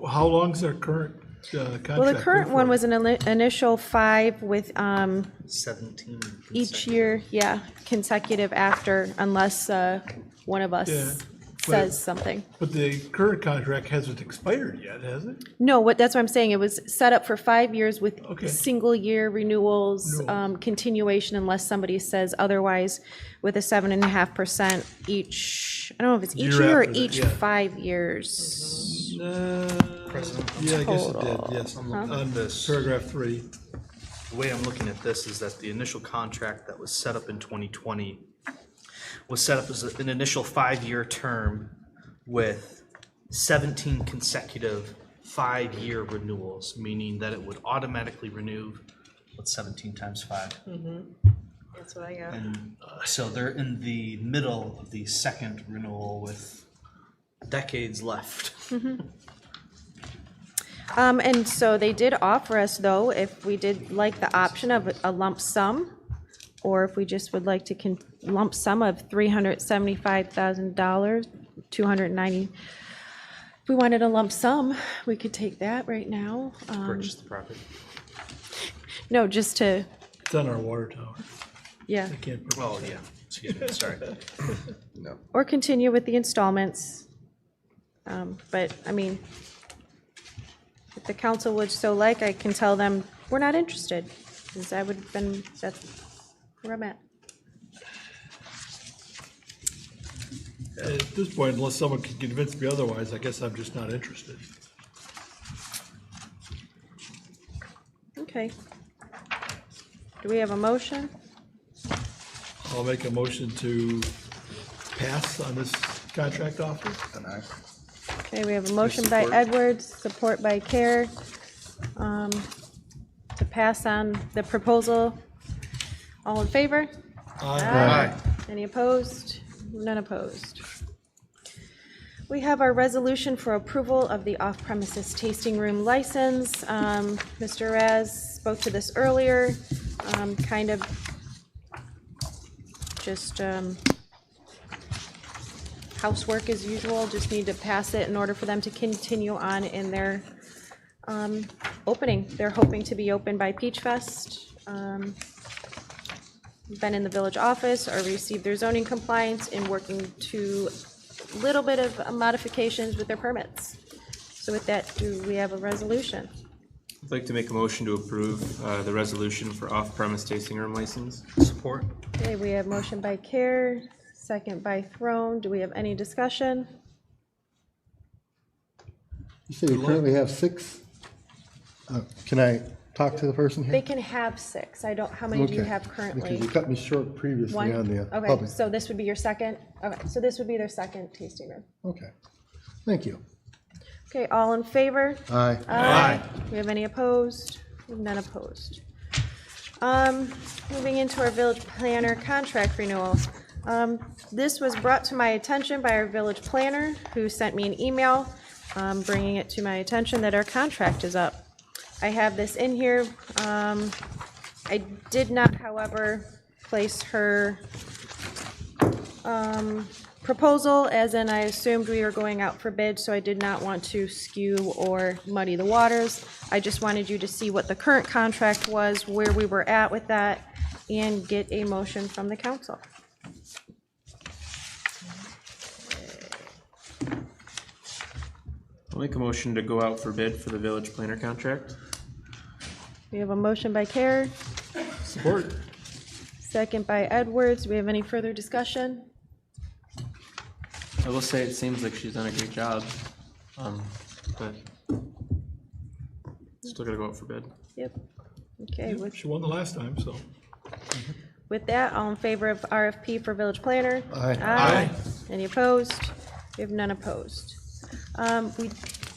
How long's our current contract? Well, the current good one for? was an initial 5 with 17. each year, yeah, consecutive after, unless one of us Yeah, says something. But the current contract hasn't expired yet, has it? No, that's what I'm saying. It was set up for 5 years with Okay. single year renewals, continuation unless somebody says otherwise, with a 7.5% each. I don't know if it's each Year year or after that, each yeah. 5 years. Yeah, I guess it did, Total. yes. I'm looking On at this. paragraph 3. The way I'm looking at this is that the initial contract that was set up in 2020 was set up as an initial 5-year term with 17 consecutive 5-year renewals, meaning that it would automatically renew, what's 17 times 5? That's what I got. And so they're in the middle of the second renewal with decades left. And so they did offer us, though, if we did like the option of a lump sum, or if we just would like to lump sum of $375,000, 290. If we wanted a lump sum, we could take that right now. Purchase the property. No, just to, It's on our water tower. yeah, I can't. Oh, yeah, excuse me, sorry. No. or continue with the installments. But, I mean, if the council would so like, I can tell them we're not interested, because I would have been, that's where I'm at. At this point, unless someone can convince me otherwise, I guess I'm just not interested. Okay. Do we have a motion? I'll make a motion to pass on this contract offer. Okay, we have a motion by Support. Edwards, support by Care, to pass on the proposal. All in favor? Aye. Any opposed? None opposed. We have our resolution for approval of the off-premises tasting room license. Mr. Raz spoke to this earlier, kind of just housework as usual, just need to pass it in order for them to continue on in their opening. They're hoping to be open by Peach Fest. Been in the village office or received their zoning compliance and working to a little bit of modifications with their permits. So with that, do we have a resolution? I'd like to make a motion to approve the resolution for off-premise tasting room license. Support. Okay, we have motion by Care, second by Throne. Do we have any discussion? You say you currently have 6? Can I talk to the person They here? can have 6. I don't, how many do you Okay, have currently? Because you cut me short previously One? on the Okay, public. so this would be your second? Okay, so this would be their second tasting room. Okay, thank you. Okay, all in favor? Aye. Aye. We have any opposed? We have none opposed. Moving into our village planner contract renewal. This was brought to my attention by our village planner, who sent me an email bringing it to my attention that our contract is up. I have this in here. I did not, however, place her proposal, as in I assumed we were going out for bid, so I did not want to skew or muddy the waters. I just wanted you to see what the current contract was, where we were at with that, and get a motion from the council. I'll make a motion to go out for bid for the village planner contract. We have a motion by Care, Support. second by Edwards. Do we have any further discussion? I will say it seems like she's done a great job, but still gotta go out for bid. Yep. Okay, She won the last time, so. with that, all in favor of RFP for village planner? Aye. Aye. Any opposed? We have none opposed.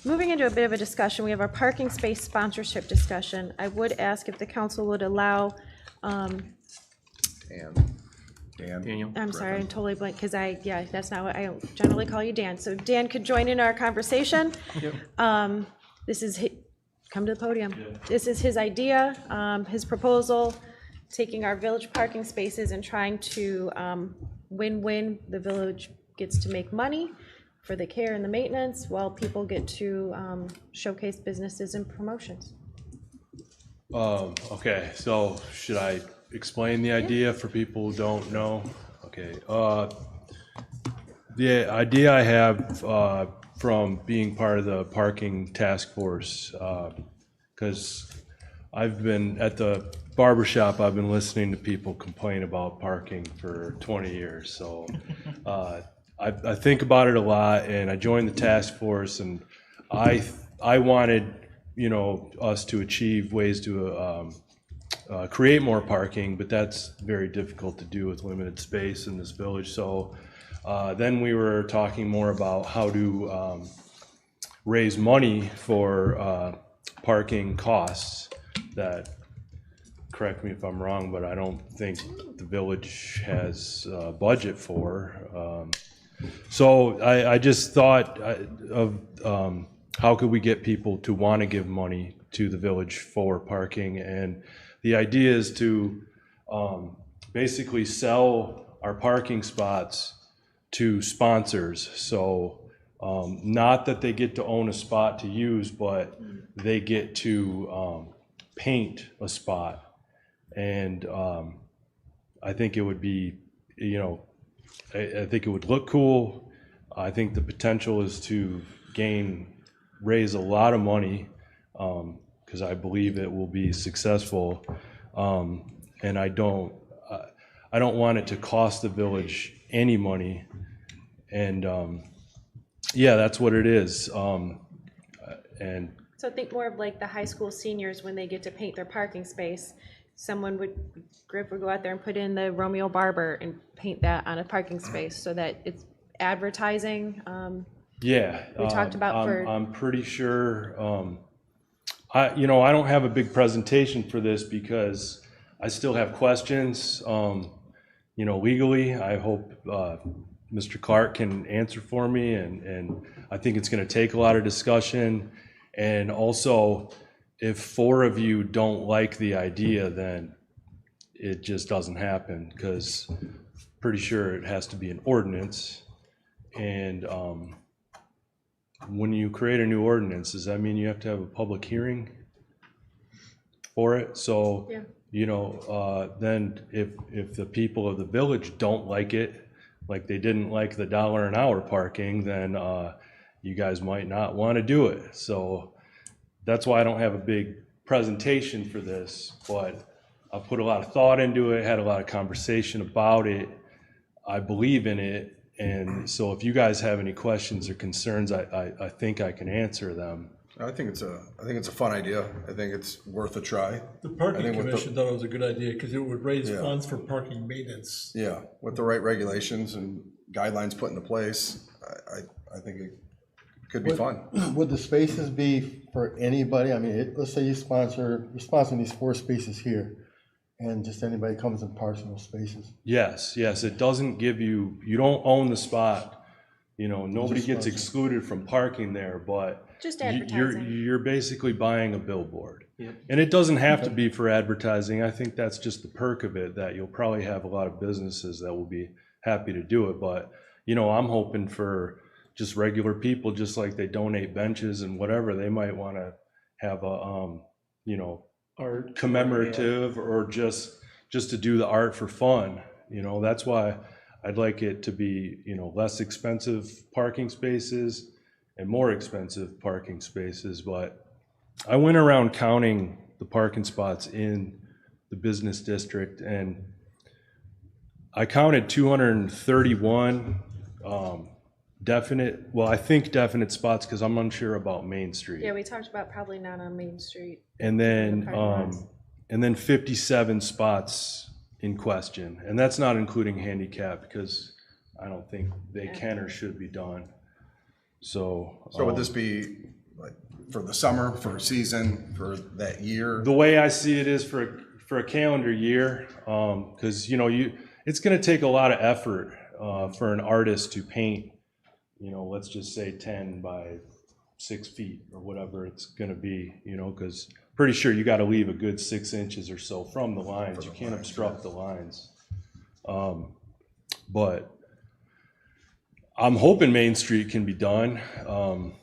Moving into a bit of a discussion, we have our parking space sponsorship discussion. I would ask if the council would allow, Daniel. I'm sorry, I'm totally blank, because that's not what I generally call you, Dan. So Dan could join in our conversation. This is, come to the podium. This is his idea, his proposal, taking our village parking spaces and trying to win-win. The village gets to make money for the care and the maintenance, while people get to showcase businesses and promotions. Okay, so should I explain the idea for people who don't know? Okay, the idea I have from being part of the parking task force, because I've been at the barber shop, I've been listening to people complain about parking for 20 years, so I think about it a lot, and I joined the task force, and I wanted, us to achieve ways to create more parking, but that's very difficult to do with limited space in this village. So then we were talking more about how to raise money for parking costs that, correct me if I'm wrong, but I don't think the village has a budget for. So I just thought of how could we get people to want to give money to the village for parking, and the idea is to basically sell our parking spots to sponsors. So not that they get to own a spot to use, but they get to paint a spot. And I think it would be, you know, I think it would look cool. I think the potential is to raise a lot of money, because I believe it will be successful. And I don't want it to cost the village any money. And yeah, that's what it is. And So think more of like the high school seniors when they get to paint their parking space. Griff would go out there and put in the Romeo Barber and paint that on a parking space so that it's advertising. Yeah, we talked about I'm pretty sure. I don't have a big presentation for this because I still have questions. Legally, I hope Mr. Clark can answer for me, and I think it's going to take a lot of discussion. And also, if 4 of you don't like the idea, then it just doesn't happen, because pretty sure it has to be an ordinance. And when you create a new ordinance, does that mean you have to have a public hearing for it? So, yeah. Then if the people of the village don't like it, like they didn't like the $1 an hour parking, then you guys might not want to do it. So that's why I don't have a big presentation for this, but I put a lot of thought into it, had a lot of conversation about it. I believe in it. And so if you guys have any questions or concerns, I think I can answer them. I think it's a fun idea. I think it's worth a try. The parking commission thought it was a good idea because it would raise funds for parking maintenance. Yeah, with the right regulations and guidelines put into place, I think it could be fun. Would the spaces be for anybody? I mean, let's say you're sponsoring these 4 spaces here, and just anybody comes and parks in those spaces. Yes. It doesn't give you don't own the spot. Nobody gets excluded from parking there, but just advertising. You're basically buying a billboard. Yep. And it doesn't have to be for advertising. I think that's just the perk of it, that you'll probably have a lot of businesses that will be happy to do it. But, I'm hoping for just regular people, just like they donate benches and whatever, they might want to have a, art commemorative, or just to do the art for fun. That's why I'd like it to be, less expensive parking spaces and more expensive parking spaces. But I went around counting the parking spots in the business district, and I counted 231 definite spots, because I'm unsure about Main Street. Yeah, we talked about probably not on Main Street. And then 57 spots in question, and that's not including handicap, because I don't think they can or should be done. So would this be like for the summer, for a season, for that year? The way I see it is for a calendar year, because it's going to take a lot of effort for an artist to paint. Let's just say 10 by 6 feet or whatever it's going to be. Because pretty sure you got to leave a good 6 inches or so from the lines. You can't obstruct the lines. But I'm hoping Main Street can be done. I'm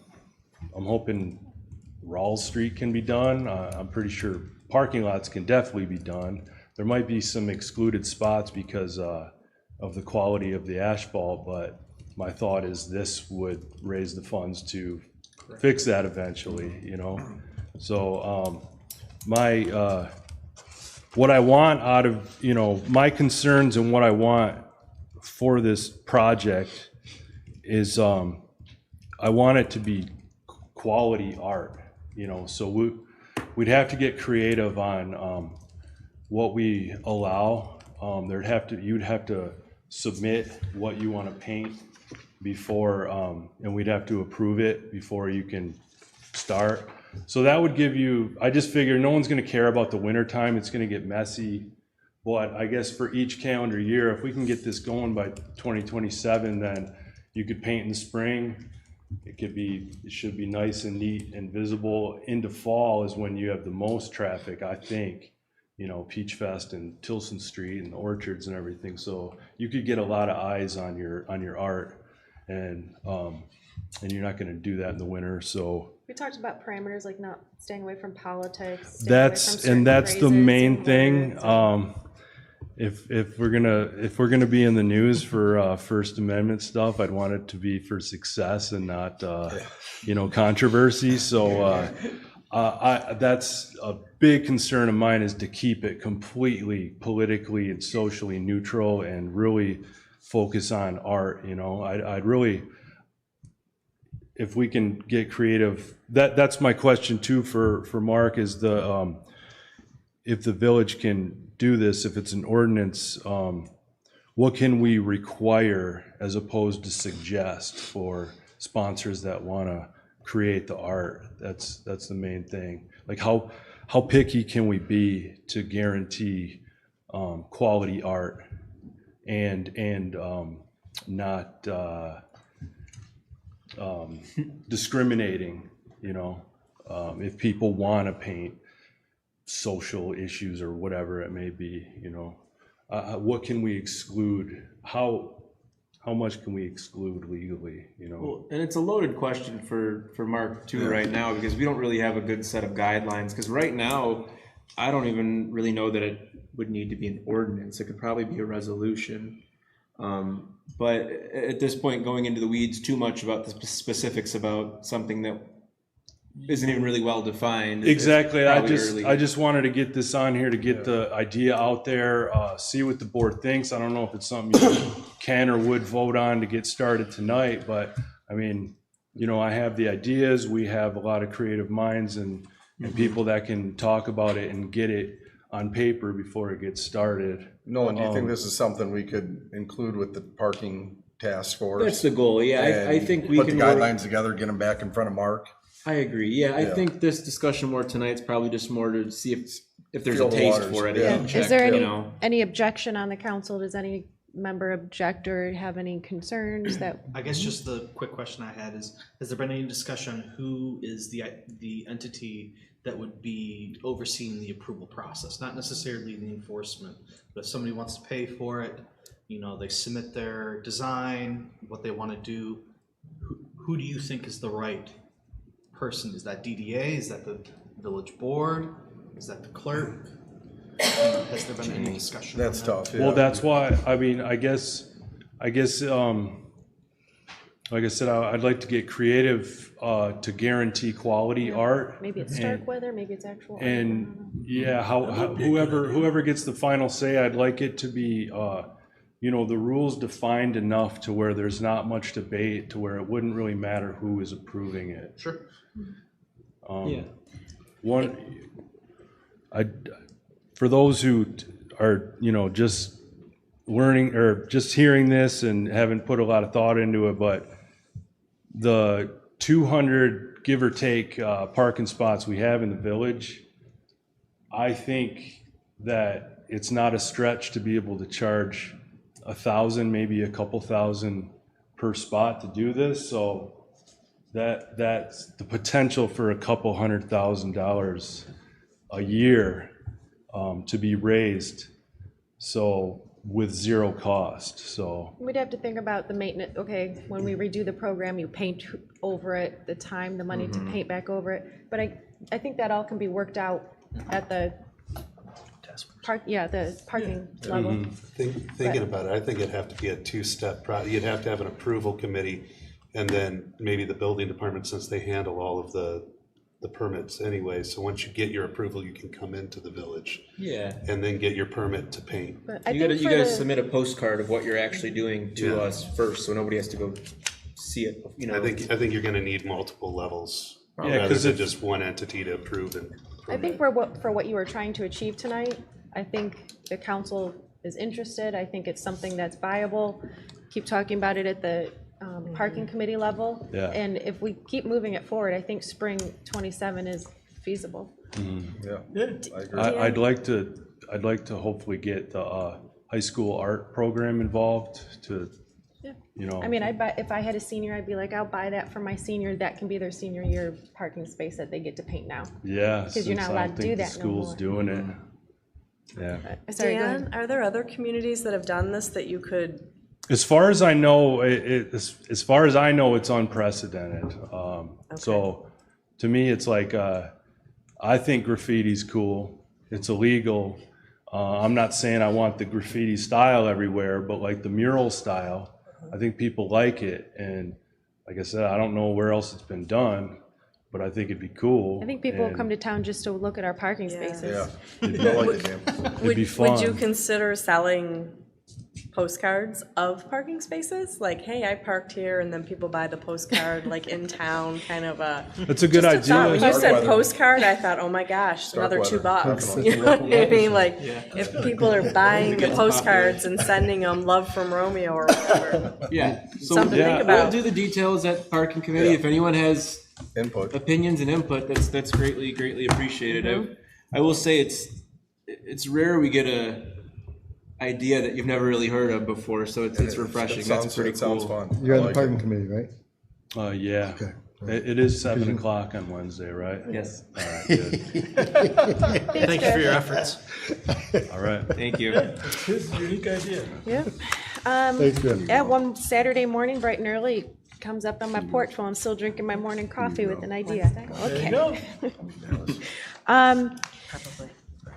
hoping Rawls Street can be done. I'm pretty sure parking lots can definitely be done. There might be some excluded spots because of the quality of the asphalt, but my thought is this would raise the funds to fix that eventually, So what I want out of, my concerns and what I want for this project is I want it to be quality art, So we'd have to get creative on what we allow. You'd have to submit what you want to paint before, and we'd have to approve it before you can start. So that would give you, I just figure no one's gonna care about the winter time, it's gonna get messy. But I guess for each calendar year, if we can get this going by 2027, then you could paint in the spring. It should be nice and neat and visible. Into fall is when you have the most traffic, I think. You know, Peach Fest and Tilson Street and the orchards and everything. So you could get a lot of eyes on your art, and you're not gonna do that in the winter, so. We talked about parameters, like not staying away from politics. That's the main thing. If we're gonna be in the news for First Amendment stuff, I'd want it to be for success and not controversy. So that's a big concern of mine, is to keep it completely politically and socially neutral and really focus on art. I'd really, if we can get creative, that's my question too for Mark, is if the village can do this, if it's an ordinance, what can we require as opposed to suggest for sponsors that want to create the art? That's the main thing. Like how picky can we be to guarantee quality art and not discriminating, if people want to paint social issues or whatever it may be, what can we exclude? How much can we exclude legally, Well, and it's a loaded question for Mark too right now, because we don't really have a good set of guidelines, because right now I don't even really know that it would need to be an ordinance. It could probably be a resolution. But at this point, going into the weeds too much about the specifics about something that isn't even really well defined. Exactly. I just wanted to get this on here to get the idea out there, see what the board thinks. I don't know if it's something you can or would vote on to get started tonight, but I mean, I have the ideas. We have a lot of creative minds and people that can talk about it and get it on paper before it gets started. Nolan, do you think this is something we could include with the parking task force? That's the goal. Yeah, I think we can can put the guidelines together, get them back in front of Mark. I agree. Yeah, I think this discussion more tonight's probably just more to see if there's a taste for it. Yeah. Is there any objection on the council? Does any member object or have any concerns that? I guess just the quick question I had is, has there been any discussion on who is the entity that would be overseeing the approval process? Not necessarily the enforcement, but if somebody wants to pay for it, they submit their design, what they want to do. Who do you think is the right person? Is that DDA? Is that the village board? Is that the clerk? Has there been any discussion? That's tough. Well, that's why, I guess, like I said, I'd like to get creative to guarantee quality art. Maybe it's Starkweather, maybe it's actual. And yeah, whoever gets the final say, I'd like it to be, the rules defined enough to where there's not much debate, to where it wouldn't really matter who is approving it. Sure. For those who are, just learning or just hearing this and haven't put a lot of thought into it, but the 200 give or take parking spots we have in the village, I think that it's not a stretch to be able to charge 1,000, maybe a couple thousand per spot to do this. So that's the potential for a couple $100,000 a year to be raised, so with zero cost. So we'd have to think about the maintenance. Okay, when we redo the program, you paint over it, the time, the money to paint back over it. But I think that all can be worked out at the parking level. Thinking about it, I think it'd have to be a two-step process. You'd have to have an approval committee, and then maybe the building department, since they handle all of the permits anyway. So once you get your approval, you can come into the village. Yeah. And then get your permit to paint. You gotta submit a postcard of what you're actually doing to us first, so nobody has to go see it. I think you're going to need multiple levels rather than just one entity to approve and permit. I think for what you were trying to achieve tonight, I think the council is interested. I think it's something that's viable. Keep talking about it at the parking committee level. Yeah. And if we keep moving it forward, I think spring 27 is feasible. Yeah. I agree. I'd like to hopefully get the high school art program involved to, you know. I mean, if I had a senior, I'd be like, I'll buy that for my senior. That can be their senior year parking space that they get to paint now. Yeah, Because you're not since I allowed don't to do think the that no school's more. doing it. Yeah. Sorry, go ahead. Dan, are there other communities that have done this that you could? As far as I know, as far as I know, it's unprecedented. So to me, it's like, I think graffiti's cool. It's illegal. I'm not saying I want the graffiti style everywhere, but like the mural style, I think people like it. And like I said, I don't know where else it's been done, but I think it'd be cool. I think people will And come to town just to look at our parking spaces. it'd be fun. Would you consider selling postcards of parking spaces? Like, hey, I parked here, and then people buy the postcard, like in town, kind of a. That's a good just thought. idea. When you said postcard, I thought, oh my gosh, another $2. You know what I mean? Like, if people are buying the postcards and sending them love from Romeo or whatever. Yeah, so Something to think about. we'll do the details at parking committee. If anyone has input, opinions and input, that's greatly appreciated. Mm-hmm. I will say it's rare we get a idea that you've never really heard of before, so it's refreshing. That's pretty cool. Sounds fun. You're on I the like parking it. committee, right? Yeah. Okay. It is 7 o'clock on Wednesday, right? Yes. All right, good. Thank you for your efforts. All right. Thank you. It's his unique idea. Yeah. Thanks, Jim. Yeah, one Saturday morning, bright and early, comes up on my porch while I'm still drinking my morning coffee with an idea. There you Okay. go.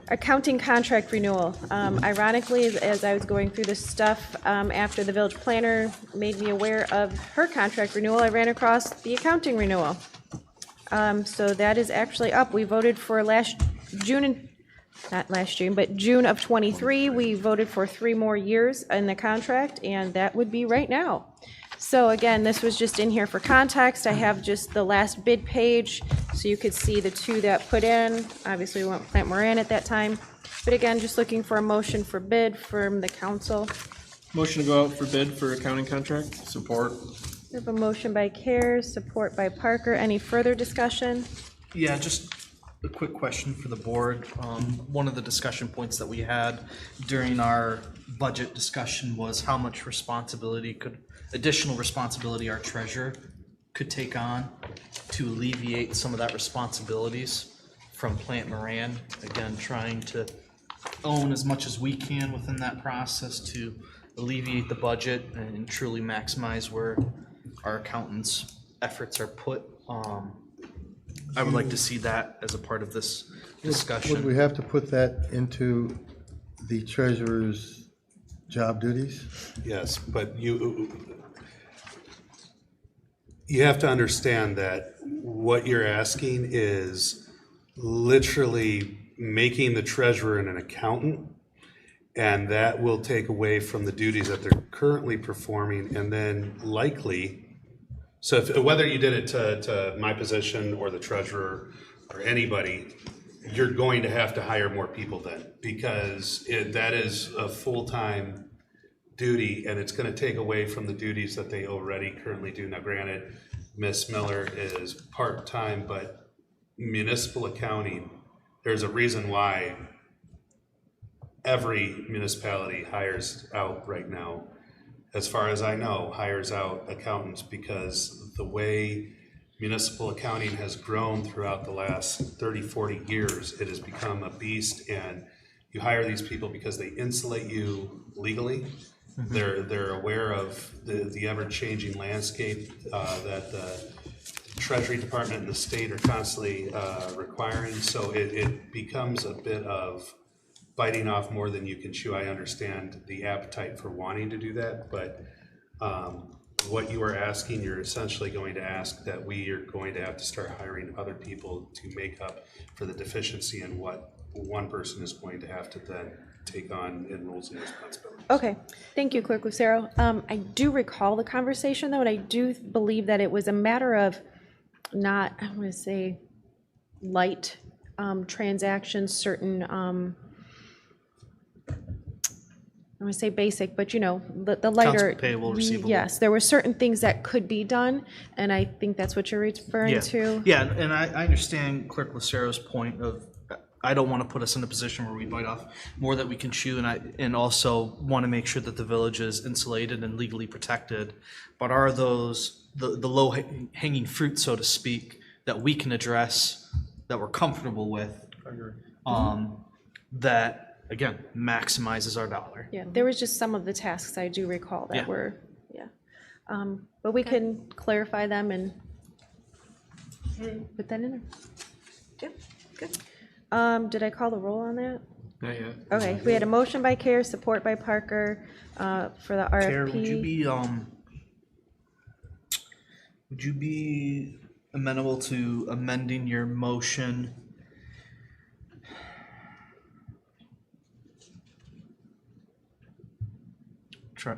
Accounting contract renewal. Ironically, as I was going through this stuff, after the village planner made me aware of her contract renewal, I ran across the accounting renewal. So that is actually up. We voted for June of '23. We voted for 3 more years in the contract, and that would be right now. So again, this was just in here for context. I have just the last bid page, so you could see the 2 that put in. Obviously, we went Plant Moran at that time. But again, just looking for a motion for bid from the council. Motion to go out for bid for accounting contract. Support. We have a motion by Cares, support by Parker. Any further discussion? Yeah, just a quick question for the board. One of the discussion points that we had during our budget discussion was how much additional responsibility our treasurer could take on to alleviate some of that responsibilities from Plant Moran. Again, trying to own as much as we can within that process to alleviate the budget and truly maximize where our accountants' efforts are put. I would like to see that as a part of this discussion. Would we have to put that into the treasurer's job duties? Yes, but you have to understand that what you're asking is literally making the treasurer an accountant, and that will take away from the duties that they're currently performing, and then likely, so whether you did it to my position or the treasurer or anybody, you're going to have to hire more people then, because that is a full-time duty, and it's going to take away from the duties that they already currently do. Now, granted, Miss Miller is part-time, but municipal accounting, there's a reason why every municipality hires out right now, as far as I know, hires out accountants, because the way municipal accounting has grown throughout the last 30, 40 years, it has become a beast, and you hire these people because they insulate you legally. They're aware of the ever-changing landscape that the Treasury Department and the state are constantly requiring. So it becomes a bit of biting off more than you can chew. I understand the appetite for wanting to do that, but what you are asking, you're essentially going to ask that we are going to have to start hiring other people to make up for the deficiency in what one person is going to have to then take on in roles and responsibilities. Okay, thank you, Clerk Lucero. I do recall the conversation, though, and I do believe that it was a matter of not, I want to say, light transactions, certain gonna say basic, but you know, the lighter. Accounts payable, receivable. Yes, there were certain things that could be done, and I think that's what you're referring Yeah. to. Yeah, and I understand Clerk Lucero's point of, I don't want to put us in a position where we bite off more that we can chew, and also want to make sure that the village is insulated and legally protected. But are those the low hanging fruit, so to speak, that we can address, that we're comfortable with? I agree. That again maximizes our dollar. Yeah, there was just some of the tasks I do recall that Yeah. were, yeah. But we can clarify them and put that in there. Yeah, good. Did I call the roll on that? Not yet. Okay, we had a motion by Care, support by Parker, for the RFP. Kara, would you be amenable to amending your motion?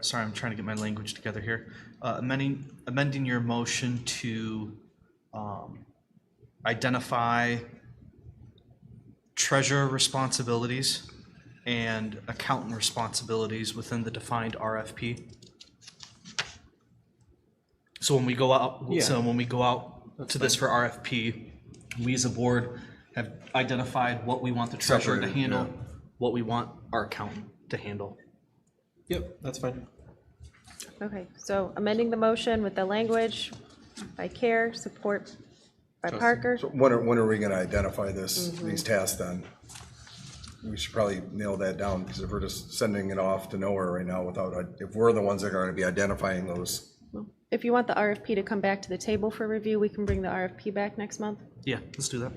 Sorry, I'm trying to get my language together here. Amending your motion to identify treasurer responsibilities and accountant responsibilities within the defined RFP. So when we go out, to this for RFP, we as a board have identified what we want the treasurer to Separated, handle, yeah. what we want our accountant to handle. Yep, that's fine. Okay, so amending the motion with the language by Care, support by Parker. So when are we gonna identify these tasks then? We should probably nail that down, because if we're just sending it off to nowhere right now without, if we're the ones that are gonna be identifying those. If you want the RFP to come back to the table for review, we can bring the RFP back next month. Yeah, let's do that.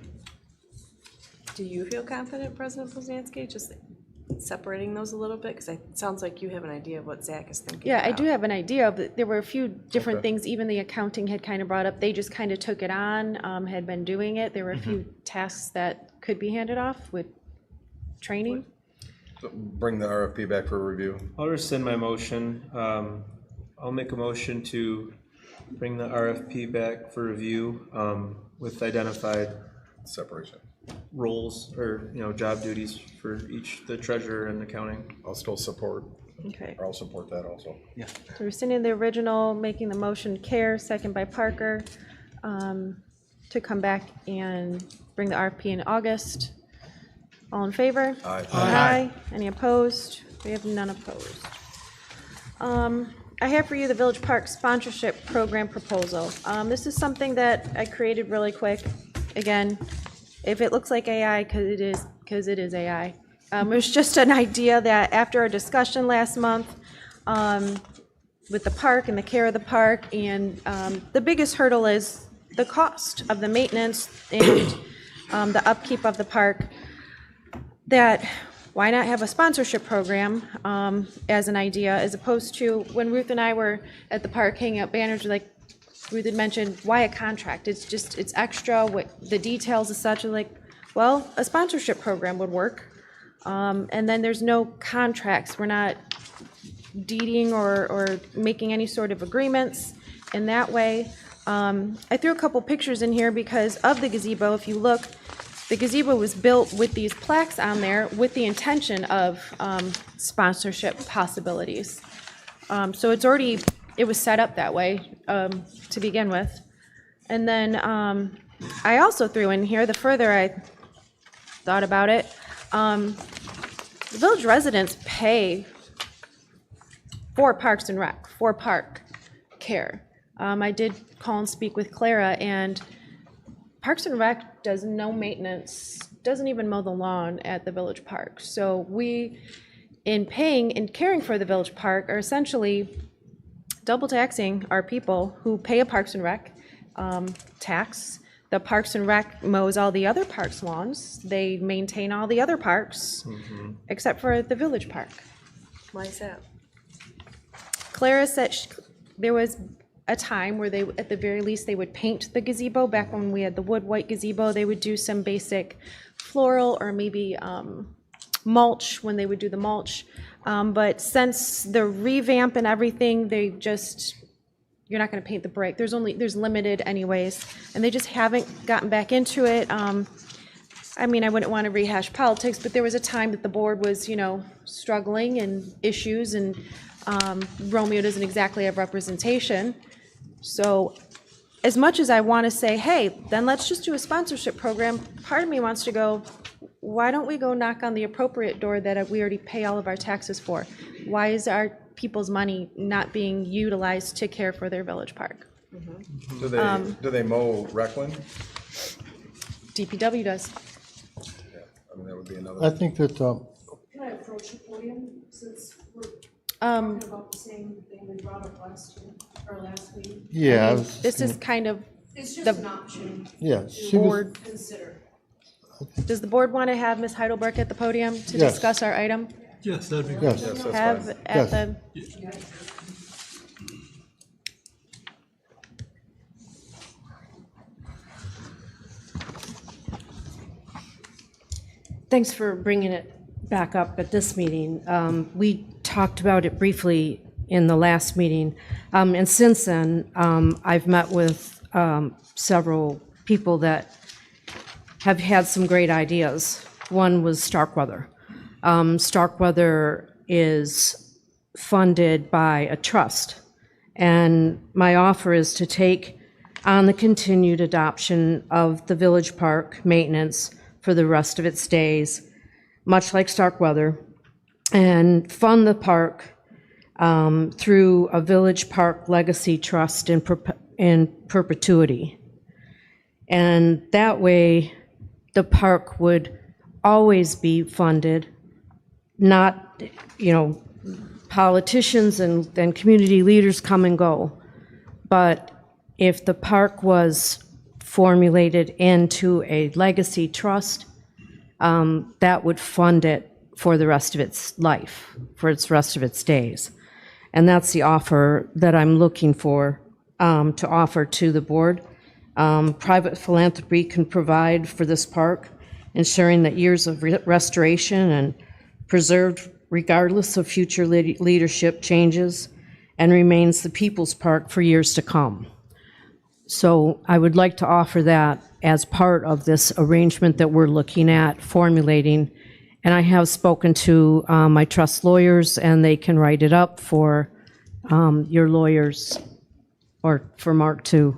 Do you feel confident, President Poznanski, just separating those a little bit? Because it sounds like you have an idea of what Zach is thinking Yeah, I about. do have an idea of it. There were a few different things, even the accounting had kind of brought up. They just kind of took it on, had been doing it. There were a few tasks that could be handed off with training. So bring the RFP back for review. I'll rescind my motion. I'll make a motion to bring the RFP back for review with identified Separation. roles or, job duties for the treasurer and accounting. I'll still support. Okay. Or I'll support that also. Yeah. So rescinding the original, making the motion Care, second by Parker, to come back and bring the RFP in August. All in favor? Aye. Aye. Any opposed? We have none opposed. I have for you the Village Park Sponsorship Program proposal. This is something that I created really quick. Again, if it looks like AI, because it is AI. It was just an idea that after our discussion last month with the park and the care of the park, and the biggest hurdle is the cost of the maintenance and the upkeep of the park, that why not have a sponsorship program as an idea, as opposed to when Ruth and I were at the park hanging up banners, like Ruth had mentioned, why a contract? It's extra, what the details as such are like, well, a sponsorship program would work. And then there's no contracts. We're not deeding or making any sort of agreements in that way. I threw a couple pictures in here because of the gazebo. If you look, the gazebo was built with these plaques on there with the intention of sponsorship possibilities. So it was set up that way to begin with. And then I also threw in here, the further I thought about it, the village residents pay for Parks and Rec, for park care. I did call and speak with Clara, and Parks and Rec does no maintenance, doesn't even mow the lawn at the village park. So we, in paying and caring for the village park, are essentially double taxing our people who pay a Parks and Rec tax. The Parks and Rec mows all the other parks' lawns. They maintain all the other parks, except for the village park. Why is that? Clara said there was a time where they, at the very least, they would paint the gazebo. Back when we had the wood white gazebo, they would do some basic floral or maybe mulch when they would do the mulch. But since the revamp and everything, they just, you're not going to paint the brick. There's limited anyways, and they just haven't gotten back into it. I I mean, I wouldn't want to rehash politics, but there was a time that the board was, you know, struggling and issues, and Romeo doesn't exactly have representation. So as much as I want to say, hey, then let's just do a sponsorship program, part of me wants to go, why don't we go knock on the appropriate door that we already pay all of our taxes for? Why is our people's money not being utilized to care for their village park? Do they mow Reckland? DPW does. I mean, that would be another. I think that, Can I approach the podium since we're talking about the same thing we brought up last year, or last meeting? yeah. I mean, this is kind of It's just the an option Yeah, to she was- board. consider. Does the board want to have Ms. Heidelberg at the podium to Yes. discuss our item? Yes, that'd be Yes. great. Yes, that's Have fine. at Yes. the, Thanks for bringing it back up at this meeting. We talked about it briefly in the last meeting, and since then, I've met with several people that have had some great ideas. One was Starkweather. Starkweather is funded by a trust, and my offer is to take on the continued adoption of the village park maintenance for the rest of its days, much like Starkweather, and fund the park through a village park legacy trust in perpetuity. And that way, the park would always be funded, not, you know, politicians and community leaders come and go. But if the park was formulated into a legacy trust, that would fund it for the rest of its life, for its rest of its days. And that's the offer that I'm looking for, to offer to the board. Private philanthropy can provide for this park, ensuring that years of restoration and preserved regardless of future leadership changes, and remains the people's park for years to come. So I would like to offer that as part of this arrangement that we're looking at formulating. And I have spoken to my trust lawyers, and they can write it up for your lawyers or for Mark to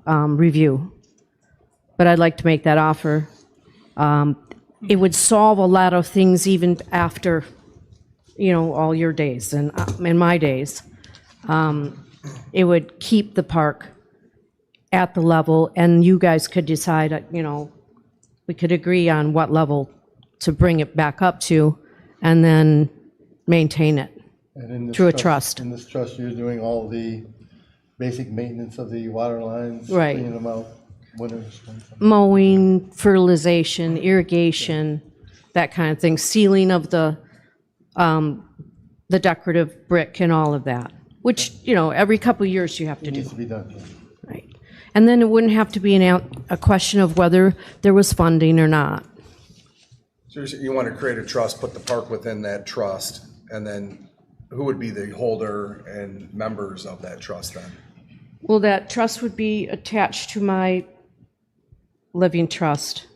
review. But I'd like to make that offer. It would solve a lot of things even after, you know, all your days and in my days. It would keep the park at the level, and you guys could decide, you know, we could agree on what level to bring it back up to, and then maintain it And in this through a trust. In this trust, you're doing all the basic maintenance of the water lines, Right. cleaning them out, winter, spring. Mowing, fertilization, irrigation, that kind of thing, sealing of the decorative brick and all of that, which, you know, every couple of years you have to It do. needs to be done. Right. And then it wouldn't have to be a question of whether there was funding or not. So you want to create a trust, put the park within that trust, and then who would be the holder and members of that trust then? Well, that trust would be attached to my living trust,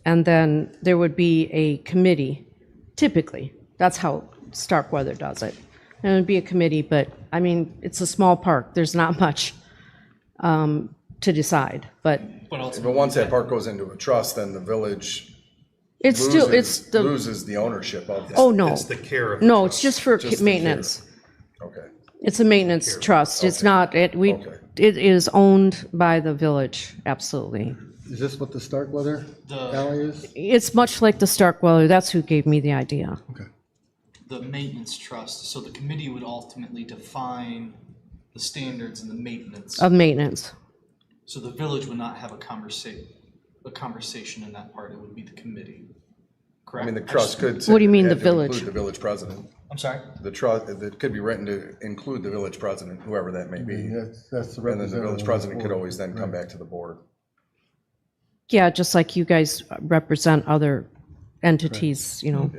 and then there would be a committee, typically. That's how Starkweather does it. And it would be a committee, but, I mean, it's a small park. There's not much to decide, but But once that park goes into a trust, then the village it's still, it's the, loses the ownership of that. oh, no. It's the care of. No, it's just for Just the maintenance. Okay. It's a maintenance trust. It's not, it is owned by the village, absolutely. Is this what the Starkweather alley is? It's much like the Starkweather. That's who gave me the idea. The maintenance trust, so the committee would ultimately define the standards and the maintenance. Of maintenance. So the village would not have a conversation in that part, it would be the committee, I correct? mean, the trust could. What do you mean, had the to village? Include the village president. I'm sorry? The trust, it could be written to include the village president, whoever that may be. That's the And then the village representative president could board. always then come back to the board. Yeah, just like you guys represent other entities, you know.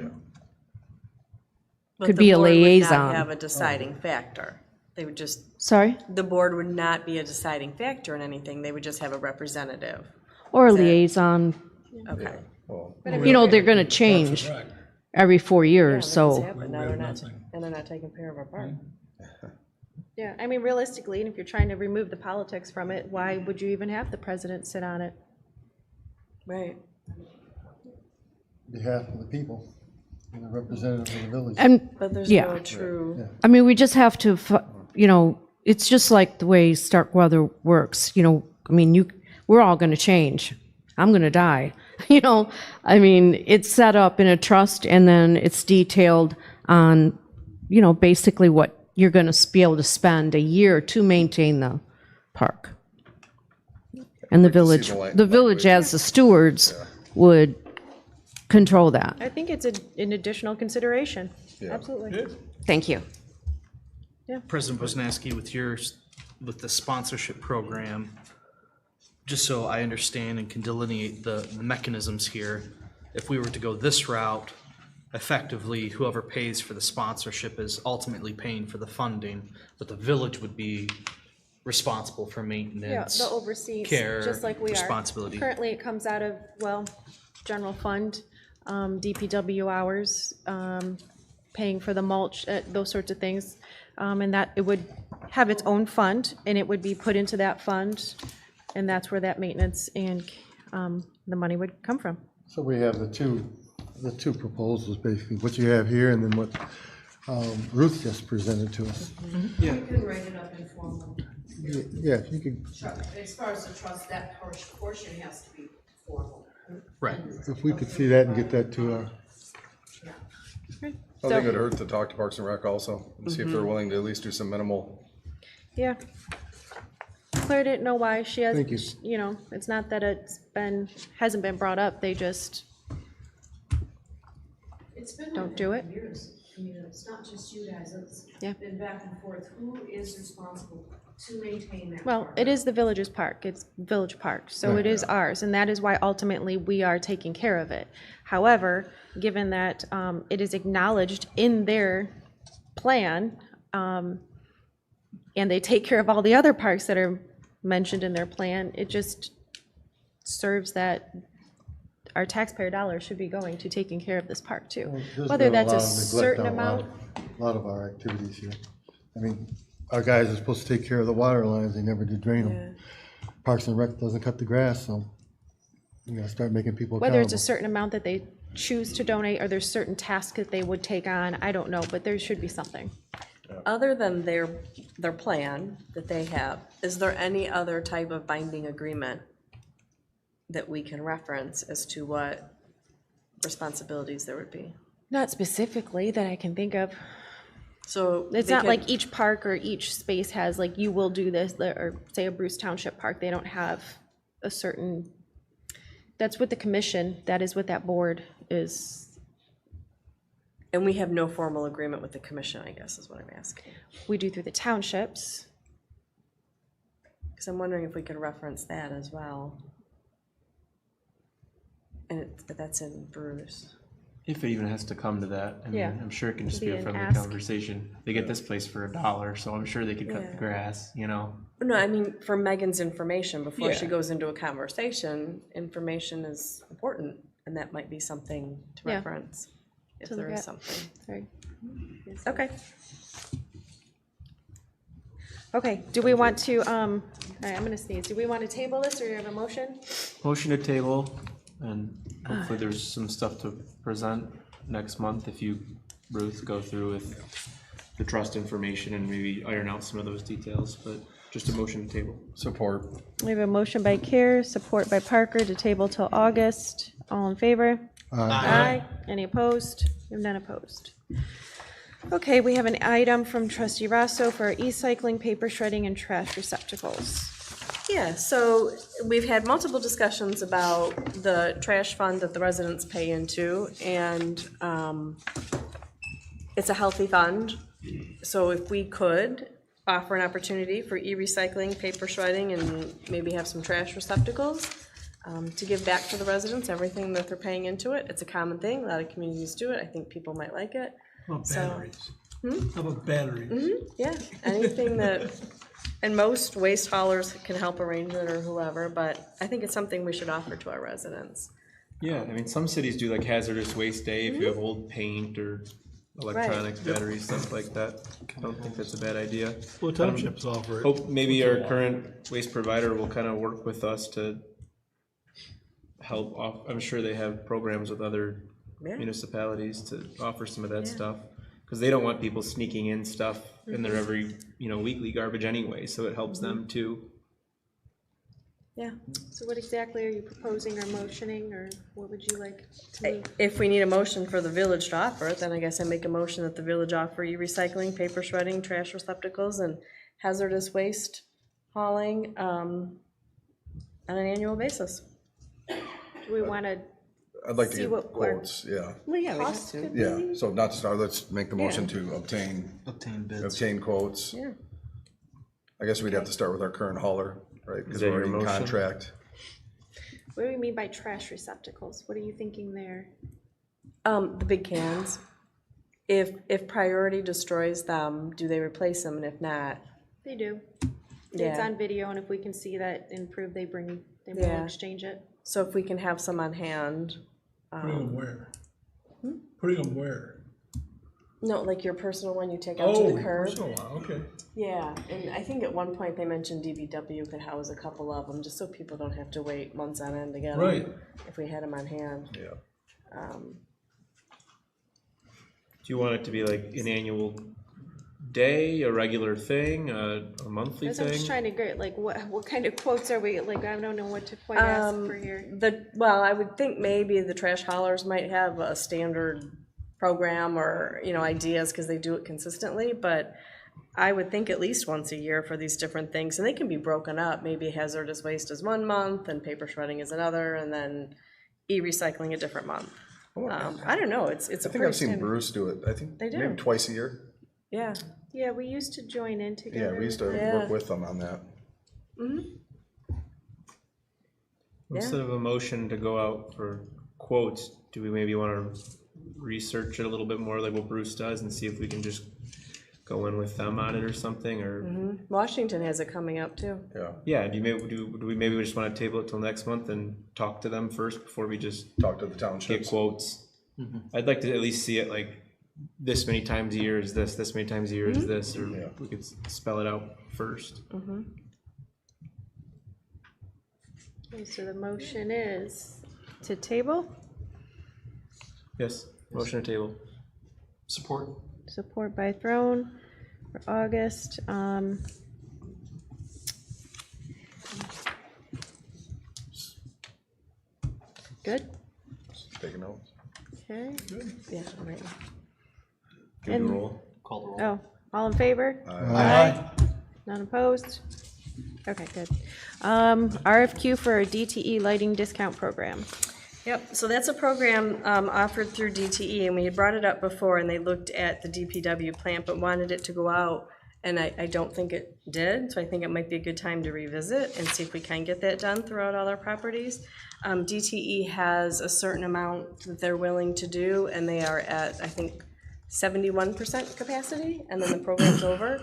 But Could the be a board would not liaison. have a deciding factor. They would just, Sorry? the board would not be a deciding factor in anything. They would just have a representative. Or a Is that- liaison. Okay. You know, they're gonna change every 4 years, so. Now they're not, and they're not taking care of our park. Yeah, I mean, realistically, and if you're trying to remove the politics from it, why would you even have the president sit on it? Right. Behalf of the people, and the representative of the village. And, But there's yeah. no true. I mean, we just have to, you know, it's just like the way Starkweather works, you know, I mean, we're all gonna change. I'm gonna die, you know? I mean, it's set up in a trust and then it's detailed on, you know, basically what you're gonna be able to spend a year to maintain the park. And the village as the stewards would control that. I think it's an additional consideration. Absolutely. Thank you. President Wisniewski, with the sponsorship program, just so I understand and can delineate the mechanisms here, if we were to go this route, effectively, whoever pays for the sponsorship is ultimately paying for the funding, but the village would be responsible for Yeah, maintenance, the overseas, care, just like we are. responsibility. Currently, it comes out of, well, general fund, DPW hours, paying for the mulch, those sorts of things. And that it would have its own fund, and it would be put into that fund, and that's where that maintenance and the money would come from. So we have the two proposals, basically, what you have here and then what Ruth just presented to us. You can write it up informally. Yeah, if you could, As far as the trust, that portion has to be formal. Right. if we could see that and get that to our. I think it'd hurt to talk to Parks and Rec also, and see if they're willing to at least do some minimal. Yeah. Claire didn't know why. She has, Thank you. you know, it's not that hasn't been brought up. They just It's been don't like do that it. for years. I mean, it's not just you guys, it's Yeah. been back and forth. Who is responsible to maintain that? Well, park? it is the village's park. It's Village Park, so it is ours, and that is why ultimately we are taking care of it. However, given that it is acknowledged in their plan, and they take care of all the other parks that are mentioned in their plan, it just serves that our taxpayer dollars should be going to taking care of this park too. There's Whether been that's a lot of neglect certain on amount. A lot of our activities here. I mean, our guys are supposed to take care of the water lines, they never do drain them. Parks and Rec doesn't cut the grass, so you gotta start making people accountable. Whether it's a certain amount that they choose to donate, or there's certain tasks that they would take on, I don't know, but there should be something. Other than their plan that they have, is there any other type of binding agreement that we can reference as to what responsibilities there would be? Not specifically that I can think of. So It's they not could- like each park or each space has like, you will do this, or say a Bruce Township Park, they don't have a certain, that's what the commission, that is what that board is. And we have no formal agreement with the commission, I guess, is what I'm asking. We do through the townships. Because I'm wondering if we could reference that as well. And that's in Bruce. If it even has to come to that, I mean, Yeah. I'm sure it can just be Be a an friendly ask. conversation. They get this place for $1, so I'm sure they could cut the Yeah. grass, you know? No, I mean, for Megan's information, before she Yeah. goes into a conversation, information is important, and that might be something to Yeah. reference, if To there look is at. something. Right. Okay. Okay, do we want to, all right, I'm gonna sneeze. Do we want to table this, or do you have a motion? Motion to table, and hopefully there's some stuff to present next month if you, Ruth, go through with the trust information and maybe iron out some of those details, but just a motion to table. Support. We have a motion by Care, support by Parker to table till August. All in favor? Aye. Any opposed? We have none opposed. Okay, we have an item from trustee Rosso for e-cycling, paper shredding, and trash receptacles. Yeah, so we've had multiple discussions about the trash fund that the residents pay into, and it's a healthy fund. So if we could offer an opportunity for e-recycling, paper shredding, and maybe have some trash receptacles to give back to the residents, everything that they're paying into it. It's a common thing. A lot of communities do it. I think people might like it. How about So- batteries? How about batteries? Yeah, anything that, and most waste haulers can help arrange it or whoever, but I think it's something we should offer to our residents. Yeah, I mean, some cities do like hazardous waste day if you have old paint or electronics, batteries, stuff like that. I don't think that's a bad idea. Well, townships offer it. Hope maybe Once in a our while. current waste provider will kind of work with us to help off. I'm sure they have programs with other municipalities to offer some of that stuff. Because they don't want people sneaking in stuff in their every, weekly garbage anyway, so it helps them too. Yeah. So what exactly are you proposing or motioning, or what would you like to move? If we need a motion for the village to offer it, then I guess I make a motion that the village offer e-recycling, paper shredding, trash receptacles, and hazardous waste hauling on an annual basis. Do we want to I'd like to see get what quotes, yeah. Well, yeah, we have cost to. could Yeah, be? so not to start, let's make the motion Yeah. to obtain bids. obtain quotes. Yeah. I guess we'd have to start with our current hauler, right? Because that we're your already in motion? contract. What do we mean by trash receptacles? What are you thinking there? The big cans. If Priority destroys them, do they replace them, and if not? They do. It's Yeah. on video, and if we can see that improve, they will Yeah. exchange it. So if we can have some on hand. Putting them where? Putting them where? No, like your personal one you take out to the curb. personal one, okay. Yeah, and I think at one point they mentioned DBW could house a couple of them, just so people don't have to wait months on end to get them. Right. If we had them on hand. Yeah. Do you want it to be like an annual day, a regular thing, a monthly I'm thing? just trying to get, like, what kind of quotes are we, like, I don't know what to quite ask for here. Well, I would think maybe the trash haulers might have a standard program or, ideas, because they do it consistently, but I would think at least once a year for these different things, and they can be broken up. Maybe hazardous waste is 1 month, and paper shredding is another, and then e-recycling a different month. I don't know, it's a I think pretty I've seen standard. Bruce do it. I think They do. maybe twice a year. Yeah. Yeah, we used to join in together. Yeah, we used to Yeah. work with them on that. Instead of a motion to go out for quotes, do we maybe want to research it a little bit more like what Bruce does and see if we can just go in with them on it or something, or? Washington has it coming up too. Yeah. Yeah, do we maybe just want to table it till next month and talk to them first before we just talk to the townships? Get quotes. I'd like to at least see it like this many times a year is this many times a year is this, or we could spell it out first. Okay, so the motion is to table, Yes, motion to table. Support. support by Throne for August. Good, Just taking notes. okay. Yeah, right. Give the And- roll. Call the roll. Oh, all in favor? Aye. None opposed? Okay, good. RFQ for a DTE lighting discount program. Yep, so that's a program offered through DTE, and we had brought it up before, and they looked at the DPW plant, but wanted it to go out, and I don't think it did, so I think it might be a good time to revisit and see if we can get that done throughout all our properties. DTE has a certain amount that they're willing to do, and they are at, I think, 71% capacity, and then the program's over.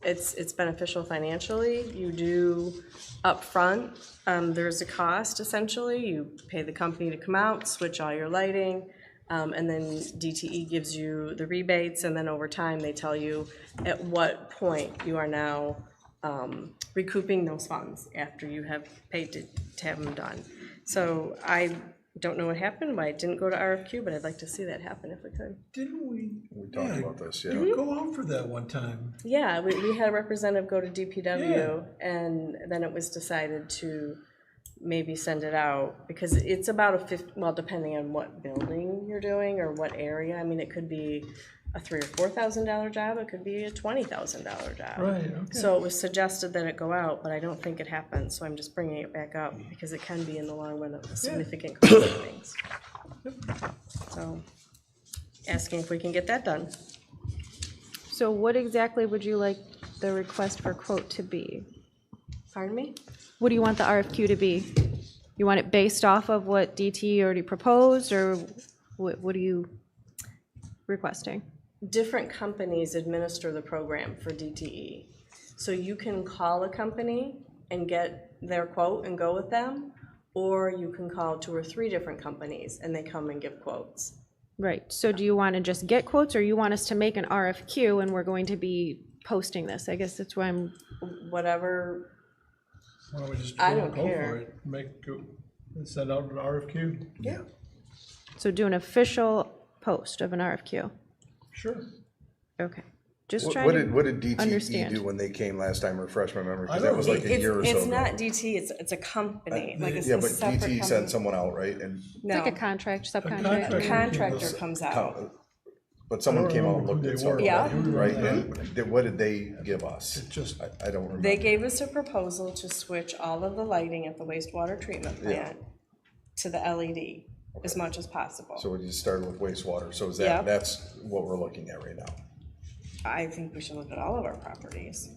It's beneficial financially. You do upfront, there's a cost essentially. You pay the company to come out, switch all your lighting, and then DTE gives you the rebates, and then over time they tell you at what point you are now recouping those funds after you have paid to have them done. So I don't know what happened, why it didn't go to RFQ, but I'd like to see that happen if we could. Didn't we? We talked about this, yeah. Didn't we go out for that one time? Yeah, we had a representative go to DPW, and then it was decided to maybe send it out, because it's about a well, depending on what building you're doing or what area. I mean, it could be a $3,000 or $4,000 job, it could be a $20,000 job. Right, okay. So it was suggested that it go out, but I don't think it happened, so I'm just bringing it back up, because it can be in the long run a significant cost savings. So, asking if we can get that done. So what exactly would you like the request for quote to be? Pardon me? What do you want the RFQ to be? You want it based off of what DTE already proposed, or what are you requesting? Different companies administer the program for DTE. So you can call a company and get their quote and go with them, or you can call 2 or 3 different companies and they come and give quotes. Right, so do you want to just get quotes, or you want us to make an RFQ and we're going to be posting this? I guess that's why I'm, Whatever, Why don't we just I go don't for care. it, send out an RFQ? Yeah. so do an official post of an RFQ. Sure. Okay, just What trying to what did DTE understand. do when they came last time? Refresh my memory, because I that don't was know. like a year or so It's ago. not DT, it's a company, like it's Yeah, a but separate DTE company. sent someone out, right? And It's like a contract, A subcontract. contractor comes out. But someone I don't came out and remember looked who at they something, were. right? Yeah. And what did they give us? I don't remember. They gave us a proposal to switch all of the lighting at the wastewater treatment plant to the LED as much as possible. So we just started with wastewater, so is Yep. that's what we're looking at right now? I think we should look at all of our properties.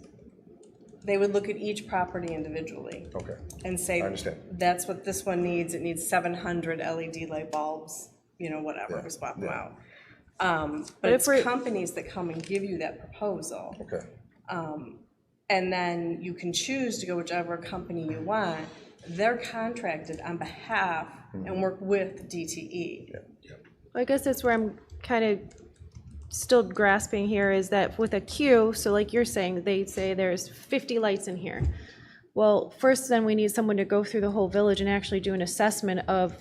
They would look at each property individually. Okay. And say, I understand. that's what this one needs, it needs 700 LED light bulbs, you know, whatever, we swap them out. But it's companies that come and give you that proposal. Okay. And then you can choose to go whichever company you want. They're contracted on behalf and work with DTE. I guess that's where I'm kind of still grasping here, is that with a queue, so like you're saying, they say there's 50 lights in here. Well, first then we need someone to go through the whole village and actually do an assessment of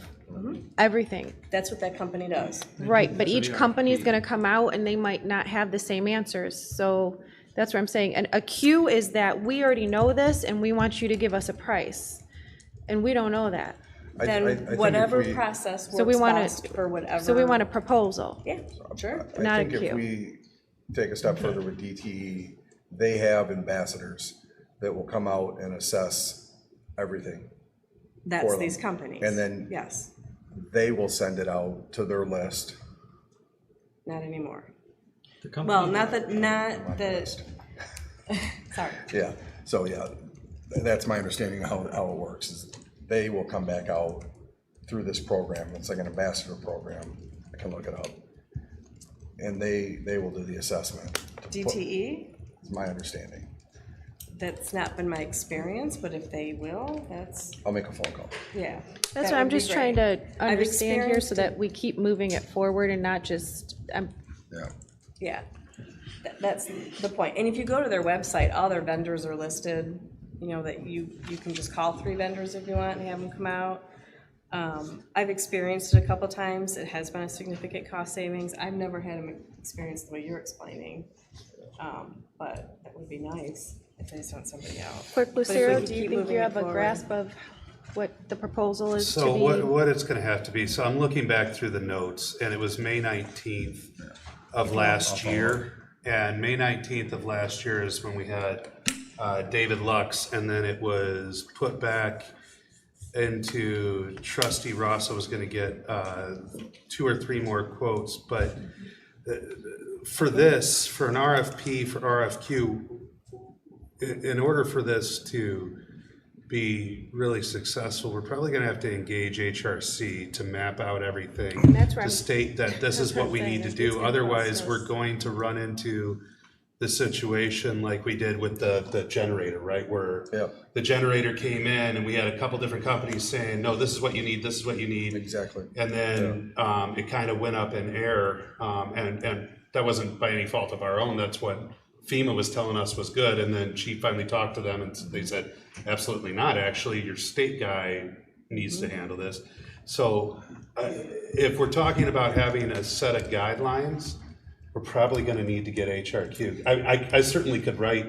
everything. That's what that company does. Right, but each company is gonna come out and they might not have the same answers, so that's what I'm saying. And a queue is that we already know this and we want you to give us a price, and we don't know that. Then I think if whatever we- process So we works want best for whatever. So we want a proposal. Yeah, sure. Not a I think if queue. we take a step further with DTE, they have ambassadors that will come out and assess everything. That's for them. these companies. And then Yes, they will send it out to their list. not anymore. Well, not that, sorry. Yeah, so yeah, that's my understanding of how it works, is they will come back out through this program. It's like an ambassador program. I can look it up. And they will do the assessment. DTE, It's my understanding. that's not been my experience, but if they will, that's, I'll make a phone call. yeah. That's that what I'm would be just trying to great. I've understand here, so experienced that we keep moving it forward and not just, Yeah. Yeah, that's the point. And if you go to their website, all their vendors are listed, you know, that you can just call 3 vendors if you want and have them come out. I've experienced it a couple times. It has been a significant cost savings. I've never had an experience the way you're explaining. But that would be nice if they sent somebody out. Clerk But if we Lucero, can do you keep think moving you it have a forward. grasp of what the proposal is to So be? what it's gonna have to be, so I'm looking back through the notes, and it was May 19th of last year. And May 19th of last year is when we had David Lux, and then it was put back into Trustee Rosso was gonna get 2 or 3 more quotes, but for this, for an RFP, for RFQ, in order for this to be really successful, we're probably gonna have to engage HRC to map out everything. that's where To I'm- state that this is that's what what we I'm need to saying, it's do, gonna otherwise cost we're us. going to run into the situation like we did with the generator, right? Where the generator came in and we had a couple different companies saying, no, this is what you need, this is what you need. Exactly. And then it kind of went up in air, and that wasn't by any fault of our own. That's what FEMA was telling us was good. And then she finally talked to them and they said, absolutely not. Actually, your state guy needs to handle this. So if we're talking about having a set of guidelines, we're probably going to need to get HRQ. I certainly could write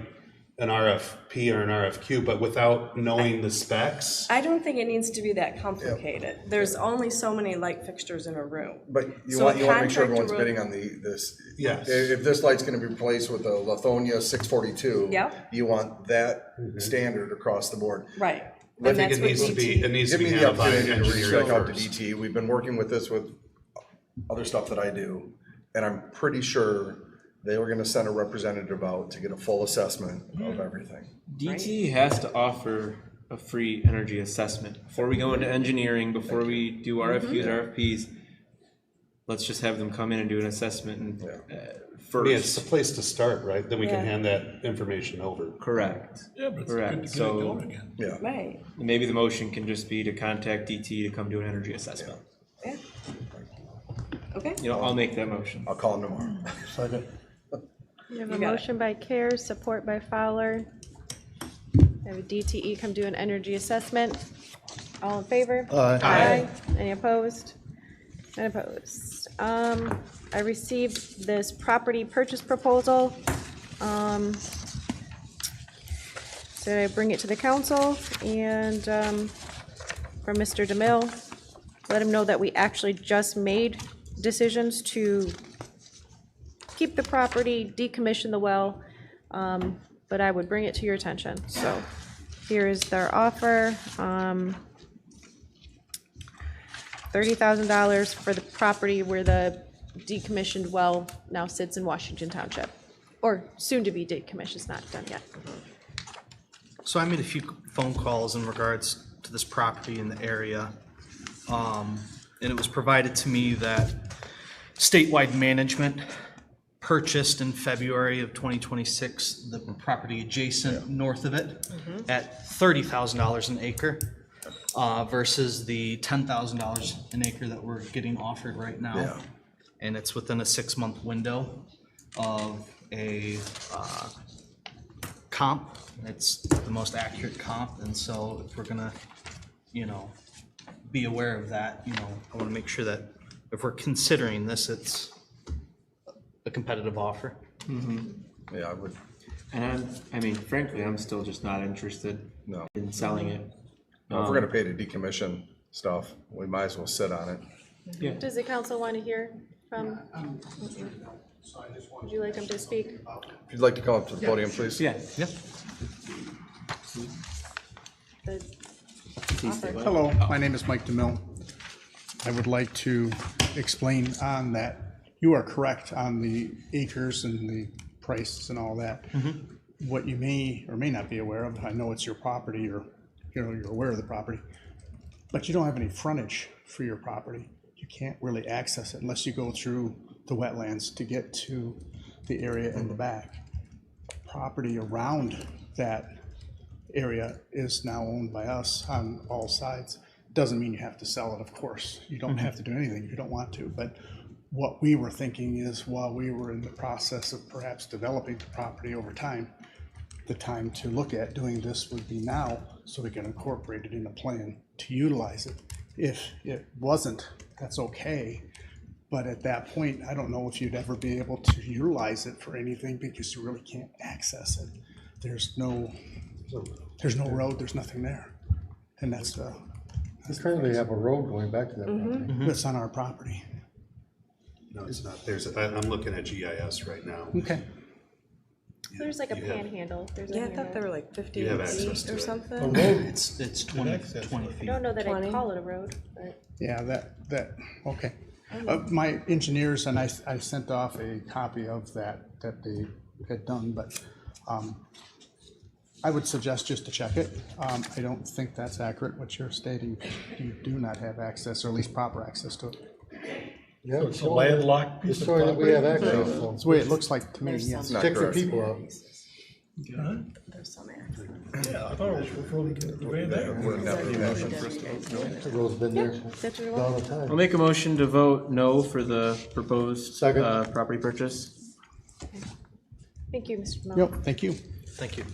an RFP or an RFQ, but without knowing the specs. I don't think it needs to be that complicated. There's only so many light fixtures in a room. But you So want a to make sure everyone's contractor bidding on this. Yes. If this light's gonna be replaced with a Lithonia 642. Yep. You want that standard across the board. Right. I And think that's it what needs to be, DT it needs to Give be me the handled by an opportunity to reach engineer back out to first. DT. We've been working with this with other stuff that I do, and I'm pretty sure they were gonna send a representative out to get a full assessment of everything. DTE has to offer a free energy assessment before we go into engineering, before we do RFQs, RFPs. let's just have them come in and do an assessment and, I mean, it's first. the place to start, right? Then we can Yeah. hand that information over. Correct. Yeah, but it's good Correct. to get it So going again. Yeah. Right. maybe the motion can just be to contact DT to come do an energy assessment. Yeah. Okay. You know, I'll make that motion. I'll call him tomorrow. Second. We have You a got it. motion by Cares, support by Fowler. We have a DTE come do an energy assessment. All in favor? Aye. Aye. Any opposed? None opposed. I received this property purchase proposal. So I bring it to the council and, from Mr. DeMille, let him know that we actually just made decisions to keep the property, decommission the well, but I would bring it to your attention. So here is their offer. $30,000 for the property where the decommissioned well now sits in Washington Township, or soon to be decommissioned, it's not done yet. So I made a few phone calls in regards to this property in the area. And it was provided to me that statewide management purchased in February of 2026 the property adjacent north of it at $30,000 an acre versus the $10,000 an acre that we're getting offered right now. Yeah. And it's within a 6-month window of a comp. It's the most accurate comp, and so if we're gonna, you know, be aware of that, you know, I wanna make sure that if we're considering this, it's a competitive offer. Yeah, I would. And I mean, frankly, I'm still just not interested No. in selling it. If we're gonna pay to decommission stuff, we might as well sit on it. Yeah. Does the council want to hear from? Would you like him to speak? If you'd like to come up to the podium, please. Yeah. Yeah. The offer. Hello, my name is Mike DeMille. I would like to explain on that. You are correct on the acres and the prices and all that. What you may or may not be aware of, I know it's your property, or you're aware of the property, but you don't have any frontage for your property. You can't really access it unless you go through the wetlands to get to the area in the back. Property around that area is now owned by us on all sides. Doesn't mean you have to sell it, of course. You don't have to do anything if you don't want to, but what we were thinking is, while we were in the process of perhaps developing the property over time, the time to look at doing this would be now, so we can incorporate it in a plan to utilize it. If it wasn't, that's okay, but at that point, I don't know if you'd ever be able to utilize it for anything, because you really can't access it. There's no road, there's nothing there, and that's the. You currently have a road going back to that property. That's on our property. No, it's not. I'm looking at GIS right now. Okay. There's like a You have- panhandle. There's a Yeah, I thought handle. they were like 50 You have feet access to or it. something. It's 20 I feet. don't know that 20. I'd call it a road, but. Yeah, okay. My engineers, and I sent off a copy of that they had done, but I would suggest just to check it. I don't think that's accurate, what you're stating. You do not have access, or at least proper access to it. Yeah, So it's a landlocked piece It's of showing that we have property? access, so. That's the way it looks like to me, yes. Not Check the correct. people out. There's some access. Yeah, I thought it was really good the way there. Would never imagine. The road's been there That's what it all was. the I'll time. make a motion to vote no for the proposed Second. property purchase. Thank you, Mr. DeMille. Yep, thank you. Thank you.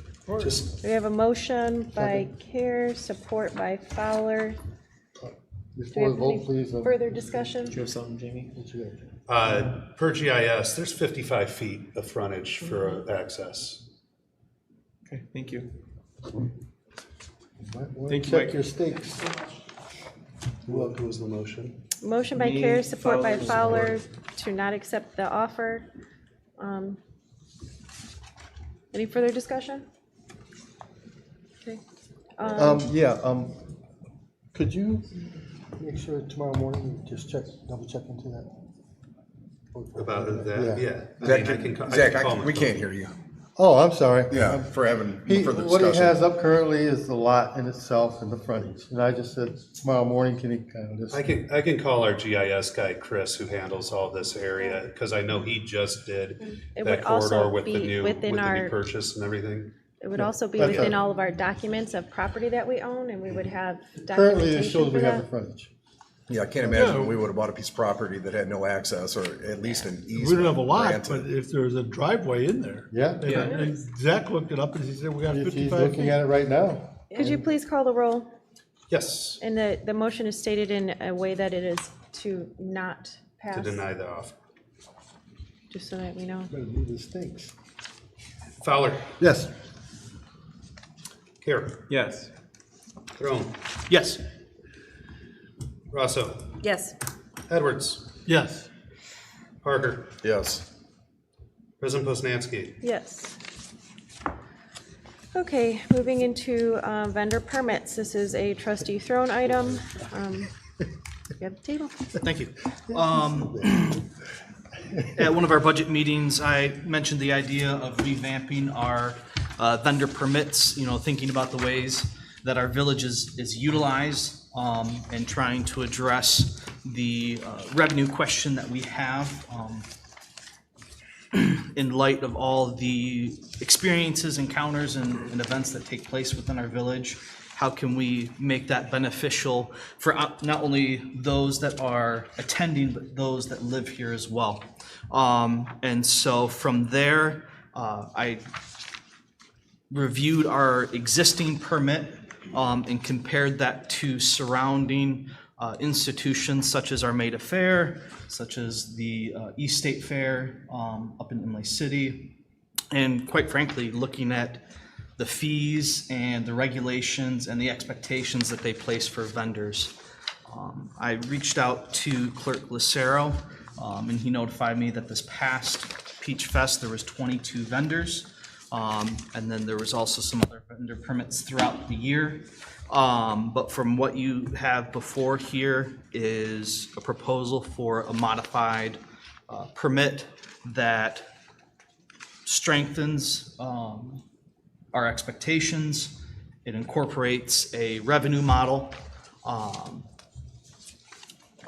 Just, We have a motion by Care, support by Fowler. Do we Before the have vote, any please. further discussion? Do you have something, Jamie? per GIS, there's 55 feet of frontage for access. Okay, thank you. Might wanna Thank you, check Mike. your stakes. Who was the motion? Motion by Me, Care, support by Fowler, Fowler to not accept the offer. Any further discussion? Okay. Could you make sure tomorrow morning you just double check into that? About that? Yeah. I Zach, mean, I can call Zach, him we and can't tell hear you. Oh, I'm sorry. Yeah, for having further What he discussion. has up currently is the lot in itself and the frontage. And I just said tomorrow morning, can he kind of just. I can call our GIS guy, Chris, who handles all this area, because I know he just did It that would also corridor with be the new within our- purchase and everything. It would also be That's within it. all of our documents of property that we own, and we would have Currently, it documentation shows for we have the that. frontage. Yeah, I can't imagine we would have bought a piece of property that had no access or at least an easement. We don't have a lot, granted. but if there's a driveway in there. Yeah. And Zach looked it up and he said, we got If he's 55 looking feet. at it right now. Could you please call the roll? Yes, And the motion is stated in a way that it is to not pass. to deny the offer. Just so that we know. Better do this stinks. Fowler, Yes. Care, Yes. Crone, Yes. Rosso, Yes. Edwards, Yes. Parker, Yes. President Poznanski. Yes. Okay, moving into vendor permits. This is a trustee throne item. You have the table. Thank you. At one of our budget meetings, I mentioned the idea of revamping our vendor permits, thinking about the ways that our village is utilized, and trying to address the revenue question that we have in light of all the experiences, encounters, and events that take place within our village. How can we make that beneficial for not only those that are attending, but those that live here as well? And so from there, I reviewed our existing permit and compared that to surrounding institutions such as our Maida Fair, such as the East State Fair up in Imlay City, and quite frankly, looking at the fees and the regulations and the expectations that they place for vendors. I reached out to Clerk Lucero, and he notified me that this past Peach Fest, there was 22 vendors. And then there was also some other vendor permits throughout the year. But from what you have before here is a proposal for a modified permit that strengthens our expectations. It incorporates a revenue model.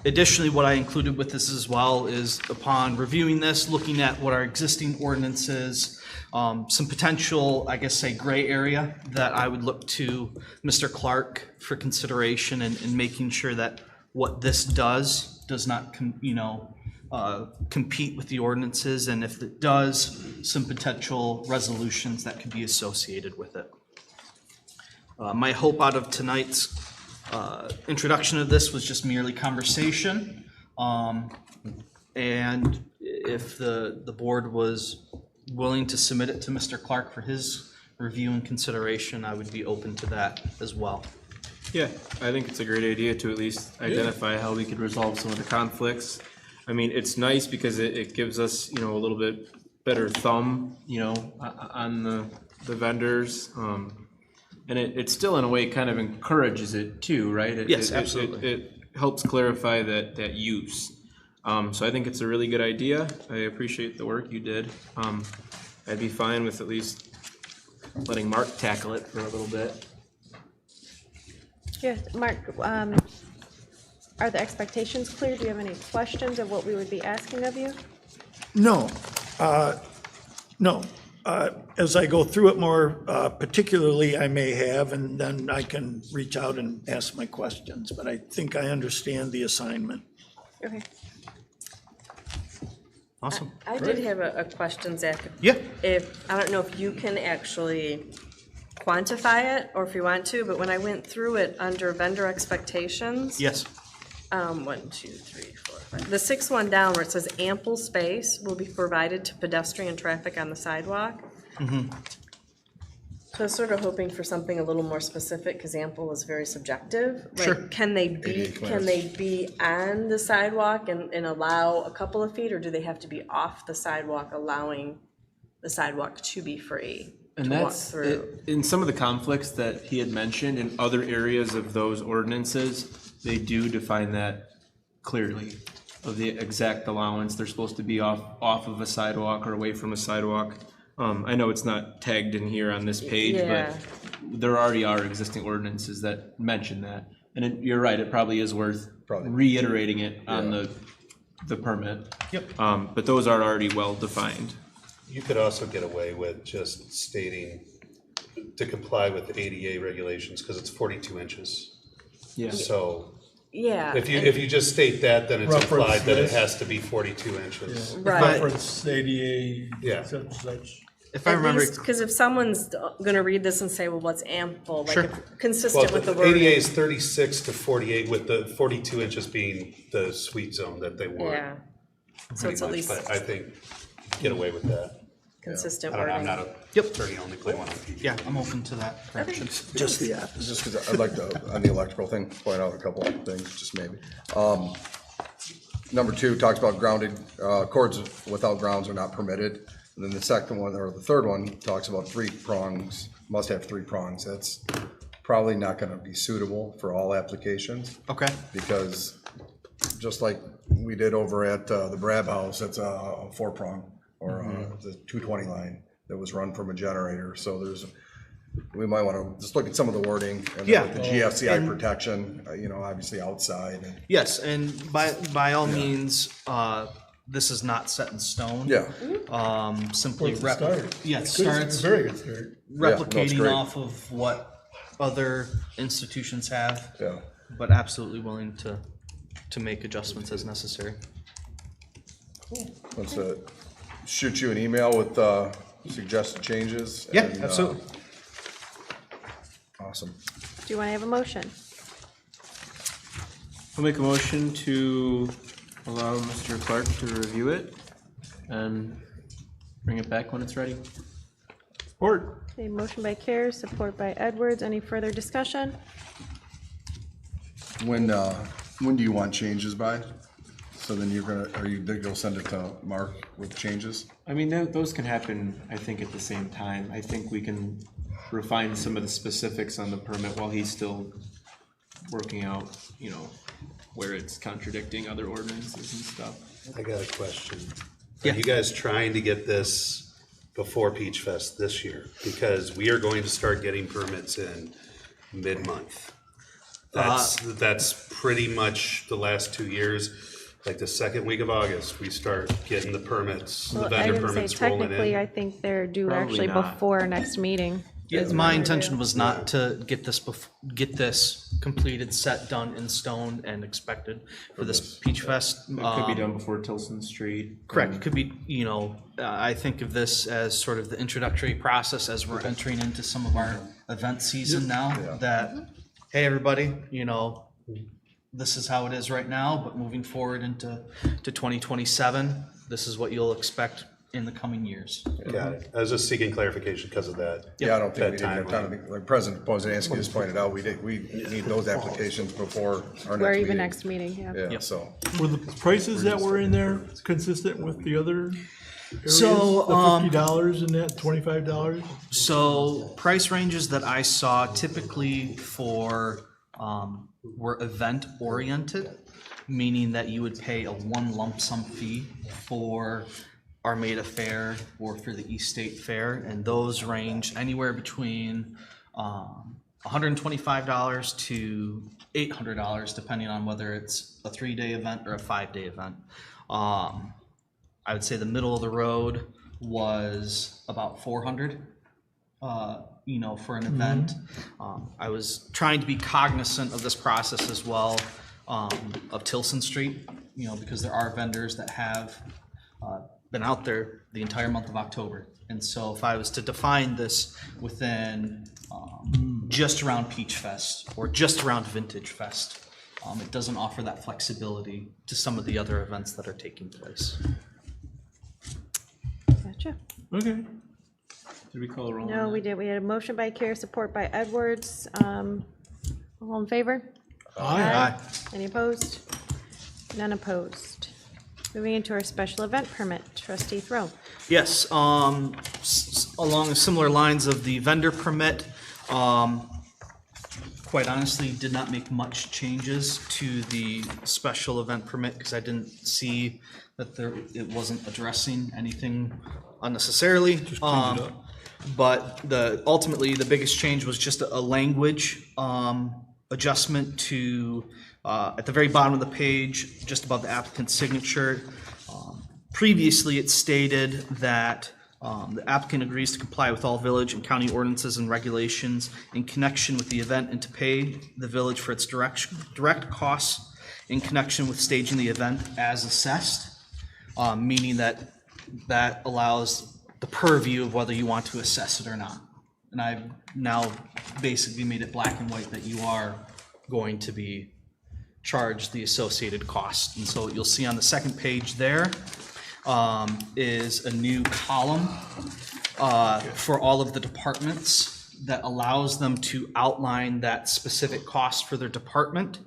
Additionally, what I included with this as well is upon reviewing this, looking at what our existing ordinance is, some potential, I guess, say gray area that I would look to Mr. Clark for consideration and making sure that what this does not, compete with the ordinances, and if it does, some potential resolutions that could be associated with it. My hope out of tonight's introduction of this was just merely conversation. And if the board was willing to submit it to Mr. Clark for his review and consideration, I would be open to that as well. Yeah, I think it's a great idea to at least identify how we could resolve some of the conflicts. I mean, it's nice because it gives us, a little bit better thumb, on the vendors. And it still, in a way, kind of encourages it too, right? Yes, absolutely. It helps clarify that use. So I think it's a really good idea. I appreciate the work you did. I'd be fine with at least letting Mark tackle it for a little bit. Yeah, Mark, are the expectations clear? Do you have any questions of what we would be asking of you? No, no. As I go through it more particularly, I may have, and then I can reach out and ask my questions, but I think I understand the assignment. Okay. Awesome. I did have a question, Zach. Yeah. I don't know if you can actually quantify it or if you want to, but when I went through it under vendor expectations. Yes. 1, 2, 3, 4, 5. The sixth one down where it says ample space will be provided to pedestrian traffic on the sidewalk. Mm-hmm. So I was sort of hoping for something a little more specific because ample is very subjective. Like, Sure. Can they be on the sidewalk and allow a couple of feet, or do they have to be off the sidewalk, allowing the sidewalk to be free And to walk that's through? in some of the conflicts that he had mentioned in other areas of those ordinances, they do define that clearly of the exact allowance. They're supposed to be off of a sidewalk or away from a sidewalk. I know it's not tagged in here on this page, Yeah. but there already are existing ordinances that mention that. And you're right, it probably is worth reiterating it on the permit. Yep. But those are already well defined. You could also get away with just stating to comply with the ADA regulations, because it's 42 inches. Yeah. So Yeah. if you just state that, then it's Reference implied that it this. has to be 42 inches. Right. Reference ADA, Yeah. such and such. If I remember, Because if someone's gonna read this and say, well, what's ample, like Sure. if- consistent Well, with the the wording. ADA is 36 to 48, with the 42 inches being the sweet zone that they want. Yeah. So pretty it's at much, least but I think get away with that. consistent I don't know, I'm wording. not a attorney, I only play one on TV. yeah, I'm open to that correction. Just because I'd like to, on the electrical thing, point out a couple of things, just maybe. Number 2 talks about grounded, cords without grounds are not permitted. And then the second one, or the third one, talks about 3 prongs, must have 3 prongs. That's probably not gonna be suitable for all applications. Okay. Because just like we did over at the Brab House, it's a 4-prong, or the 220 line that was run from a generator. So we might wanna just look at some of the wording. And Yeah. with the GFCI protection, obviously outside. And Yes, and by all means, this is not set in stone. Yeah. Simply Well, it's a start. it It's good. starts It's a very good start. replicating great. off of what other institutions have. Yeah. But absolutely willing to make adjustments as necessary. Let's shoot you an email with suggested changes. Yeah, and, absolutely. Awesome. Do you want to have a motion? I'll make a motion to allow Mr. Clark to review it and bring it back when it's ready. Support. A motion by Care, support by Edwards. Any further discussion? When do you want changes by? So then you'll send it to Mark with changes? I mean, those can happen, I think, at the same time. I think we can refine some of the specifics on the permit while he's still working out, where it's contradicting other ordinances and stuff. I got a question. Yeah. Are you guys trying to get this before Peach Fest this year? Because we are going to start getting permits in mid-month. That's pretty much the last 2 years. Like the second week of August, we start getting the permits, the Well, I vendor didn't say permits rolling technically, I in. think they're due Probably actually not. before our next meeting. Yeah, is my when they're intention due. was not to get this completed, set, done in stone, and expected for this Peach Fest. It could be done before Tilson Street. Correct. It could be, I think of this as sort of the introductory process as we're entering into some of our event season now. That, hey, everybody, this is how it is right now, but moving forward into 2027, this is what you'll expect in the coming years. Got it. I was just seeking clarification because of that. Yeah, I don't think we that didn't have time to like President Poznanski just pointed out, we need those applications before our Or next even meeting. next meeting, yeah. Yeah, so. Were the prices that were in there consistent with the other areas? So, The $50 and that $25? So price ranges that I saw typically were event oriented, meaning that you would pay a one lump sum fee for Armada Fair or for the East State Fair, and those range anywhere between $125 to $800, depending on whether it's a 3-day event or a 5-day event. I would say the middle of the road was about $400. For an event. I was trying to be cognizant of this process as well, of Tilson Street, because there are vendors that have been out there the entire month of October. And so if I was to define this within just around Peach Fest or just around Vintage Fest, it doesn't offer that flexibility to some of the other events that are taking place. Gotcha. Okay. Did we call a roll? No, we did. We had a motion by Care, support by Edwards. All in favor? Aye. Any opposed? None opposed. Moving into our special event permit, Trustee Throw. Yes, along similar lines of the vendor permit, quite honestly did not make much changes to the special event permit because I didn't see that it wasn't addressing anything unnecessarily. But ultimately the biggest change was just a language adjustment to at the very bottom of the page, just above the applicant's signature. Previously, it stated that the applicant agrees to comply with all village and county ordinances and regulations in connection with the event and to pay the village for its direct costs in connection with staging the event as assessed, meaning that allows the purview of whether you want to assess it or not. And I've now basically made it black and white that you are going to be charged the associated cost. And so what you'll see on the second page there is a new column for all of the departments that allows them to outline that specific cost for their department.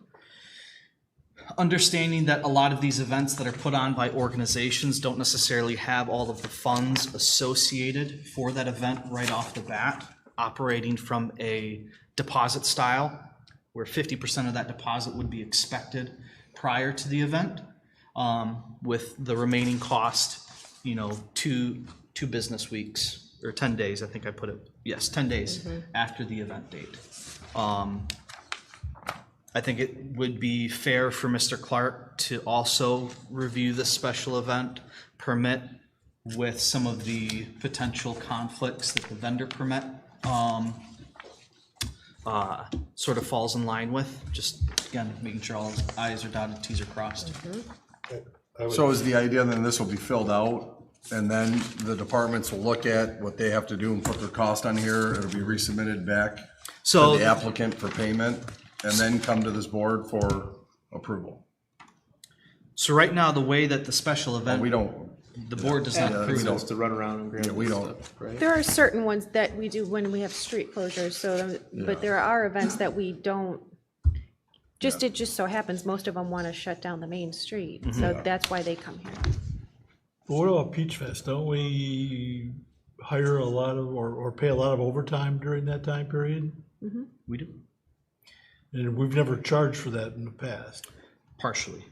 Understanding that a lot of these events that are put on by organizations don't necessarily have all of the funds associated for that event right off the bat, operating from a deposit style where 50% of that deposit would be expected prior to the event, with the remaining cost, 2 business weeks or 10 days, I think I put it, yes, 10 days after the event date. I think it would be fair for Mr. Clark to also review the special event permit with some of the potential conflicts that the vendor permit sort of falls in line with. Just, again, making sure all I's are dotted, T's are crossed. So is the idea then this will be filled out and then the departments will look at what they have to do and put their cost on here? It'll be resubmitted back to the applicant for payment and then come to this board for approval? So right now, the way that the special event, the board does not approve it. To run around and grab we don't. stuff, right? There are certain ones that we do when we have street closures, but there are events that we don't, it just so happens, most of them want to shut down the main street, so that's why they come here. But what about Peach Fest? Don't we hire a lot of, or pay a lot of overtime during that time period? We do. And we've never charged for that in the past. Partially.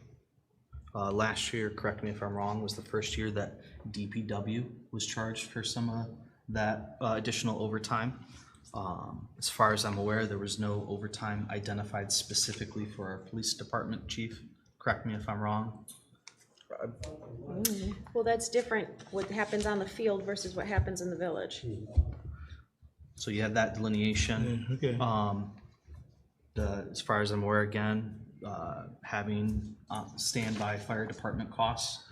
Last year, correct me if I'm wrong, was the first year that DPW was charged for some of that additional overtime. As far as I'm aware, there was no overtime identified specifically for our police department chief. Correct me if I'm wrong. Well, that's different, what happens on the field versus what happens in the village. So you have that delineation. Okay. As far as I'm aware, again, having standby fire department costs,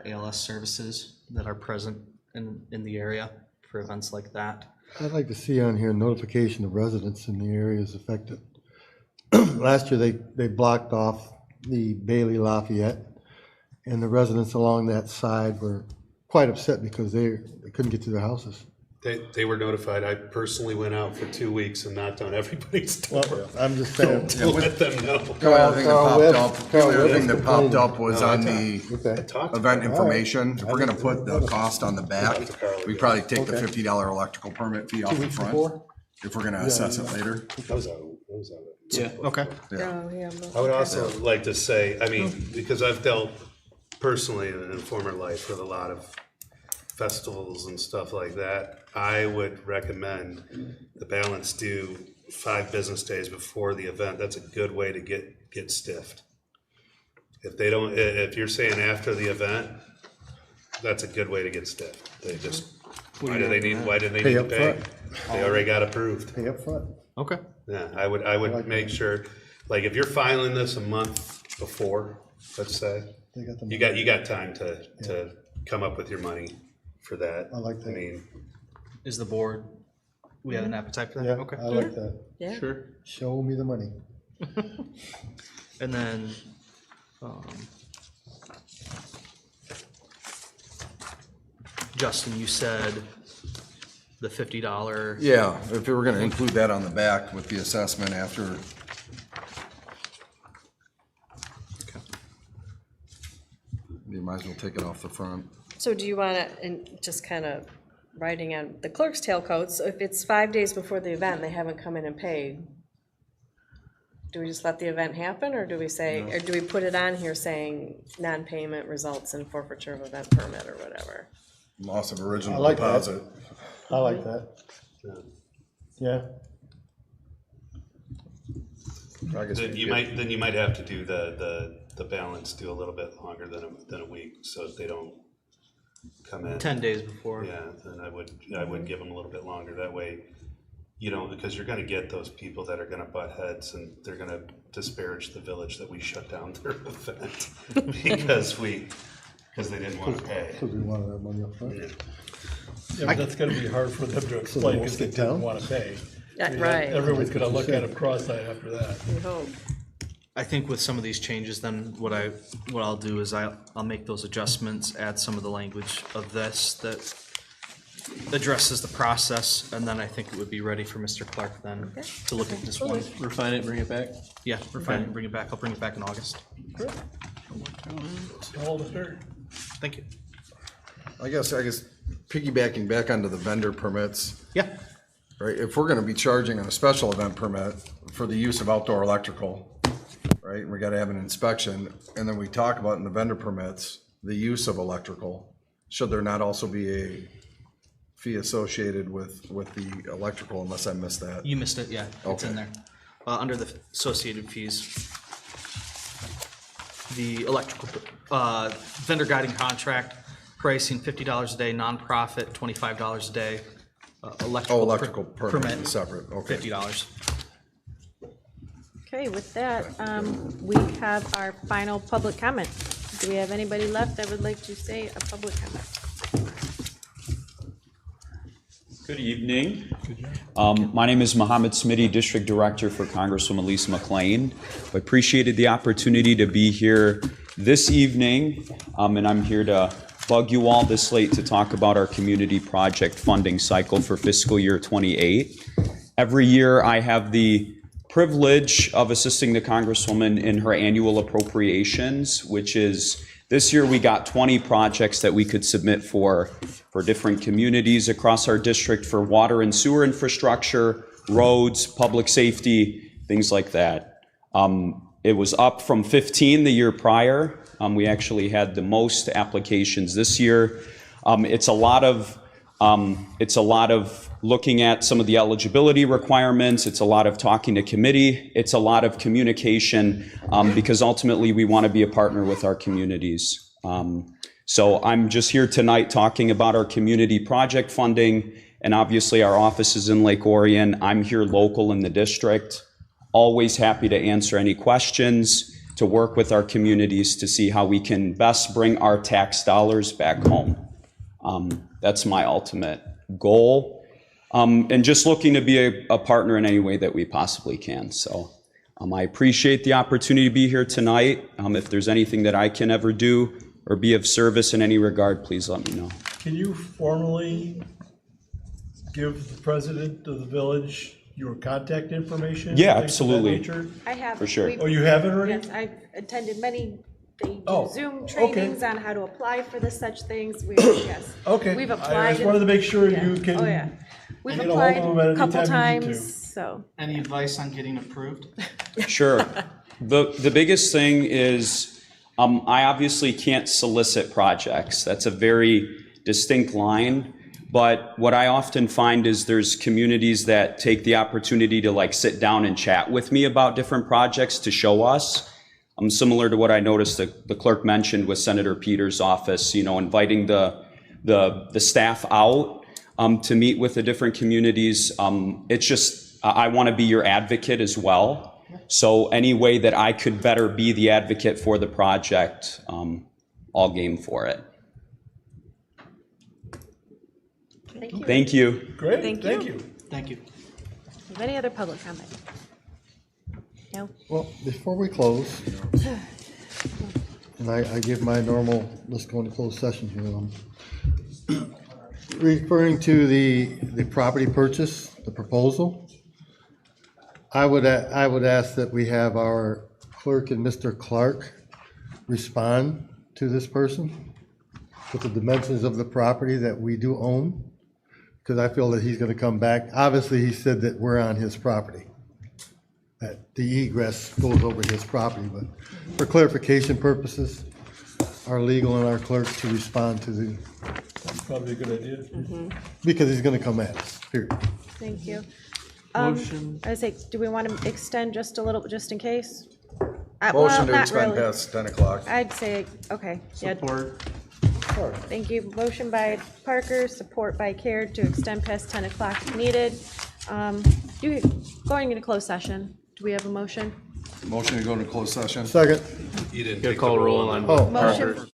ALS services that are present in the area for events like that. I'd like to see on here notification of residents in the areas affected. Last year, they blocked off the Bailey Lafayette, and the residents along that side were quite upset because they couldn't get to their houses. They were notified. I personally went out for 2 weeks and knocked on everybody's door. Well, I'm just saying. To let them know. The other thing that popped up was on the event information. If we're gonna put the cost on the back, we probably take the $50 electrical permit fee off the front. If we're gonna assess it later. That was out. Yeah, okay. I would also like to say, I mean, because I've dealt personally in a former life with a lot of festivals and stuff like that, I would recommend the balance due 5 business days before the event. That's a good way to get stiffed. If you're saying after the event, that's a good way to get stiffed. They just, why do they need to pay? They already got approved. Pay up front. Okay. Yeah, I would make sure, like, if you're filing this a month before, let's say, you got time to come up with your money for that. I like that. I mean, is the board, we have an appetite for that? Yeah, Okay. I like that. Yeah. Sure. Show me the money. And then, Justin, you said the $50. Yeah, if we were gonna include that on the back with the assessment after. You might as well take it off the front. So do you want to, and just kind of writing on the clerk's tailcoat, so if it's 5 days before the event, they haven't come in and paid, do we just let the event happen, or do we say, or do we put it on here saying non-payment results in forfeiture of event permit or whatever? Loss of original I like that. deposit. I like that. Yeah. I guess Then we you could- might have to do the balance do a little bit longer than a week, so if they don't come in 10 days before. Yeah, then I would give them a little bit longer. That way, you know, because you're gonna get those people that are gonna butt heads and they're gonna disparage the village that we shut down their event because they didn't wanna pay. Because we wanted that money up front. Yeah, but that's gonna be hard for them to explain because they didn't wanna pay. I mean, Right. Everyone's gonna look at them cross-eyed after that. We hope. I think with some of these changes, then what I'll do is I'll make those adjustments, add some of the language of this that addresses the process, and then I think it would be ready for Mr. Clark then to look at this one. Refine it, bring it back? Yeah, refine it and bring it back. I'll bring it back in August. All the dirt. Thank you. I guess piggybacking back onto the vendor permits. Yeah. Right, if we're gonna be charging on a special event permit for the use of outdoor electrical, right, and we gotta have an inspection, and then we talk about in the vendor permits, the use of electrical, should there not also be a fee associated with the electrical, unless I missed that? You missed it, yeah. It's in Okay. there. Under the associated fees. The electrical, vendor guiding contract, pricing $50 a day, nonprofit, $25 a day. Electrical permit is separate, okay. $50. Okay, with that, we have our final public comment. Do we have anybody left that would like to say a public comment? Good evening. My name is Mohammed Smitty, District Director for Congresswoman Lisa McLean. I appreciated the opportunity to be here this evening, and I'm here to bug you all this late to talk about our community project funding cycle for fiscal year 28. Every year I have the privilege of assisting the Congresswoman in her annual appropriations, which is this year we got 20 projects that we could submit for different communities across our district for water and sewer infrastructure, roads, public safety, things like that. It was up from 15 the year prior. We actually had the most applications this year. It's a lot of looking at some of the eligibility requirements. It's a lot of talking to committee. It's a lot of communication because ultimately we want to be a partner with our communities. So I'm just here tonight talking about our community project funding, and obviously our office is in Lake Orion. I'm here local in the district. Always happy to answer any questions, to work with our communities to see how we can best bring our tax dollars back home. That's my ultimate goal. And just looking to be a partner in any way that we possibly can. So I appreciate the opportunity to be here tonight. If there's anything that I can ever do or be of service in any regard, please let me know. Can you formally give the president of the village your contact information? Yeah, things of that absolutely. nature? I have. For sure. we've- Oh, you have it already? Yes, I've attended many, they do Oh, Zoom okay. trainings on how to apply for the such things. We, yes. Okay. We've I applied. just wanted to make sure Yeah. you can Oh, yeah. We've get a hold of applied them at a any couple time you need times, so. Any advice on getting approved? Sure. The biggest thing is I obviously can't solicit projects. That's a very distinct line. But what I often find is there's communities that take the opportunity to like sit down and chat with me about different projects to show us. Similar to what I noticed the clerk mentioned with Senator Peters' office, you know, inviting the staff out to meet with the different communities. It's just, I want to be your advocate as well. So any way that I could better be the advocate for the project, all game for it. Thank you. Thank you. Great, Thank thank you. you. Thank you. Any other public comment? No? Well, before we close, and I give my normal, let's go into closed session here. Referring to the property purchase, the proposal, I would ask that we have our clerk and Mr. Clark respond to this person with the dimensions of the property that we do own, because I feel that he's going to come back. Obviously, he said that we're on his property. That the egress goes over his property, but for clarification purposes, our legal and our clerk to respond to the, Probably a good idea. because he's gonna come at us, period. Thank you. Motion. I say, do we want to extend just a little, just in case? Motion to not extend really. past 10 o'clock. I'd say, okay, yeah. Support. Thank you. Motion by Parker, support by Cared to extend past 10 o'clock if needed. Going into closed session, do we have a motion? Motion to go into closed session. Second. You didn't Gotta take the call roll roll on on Oh. Parker. Motion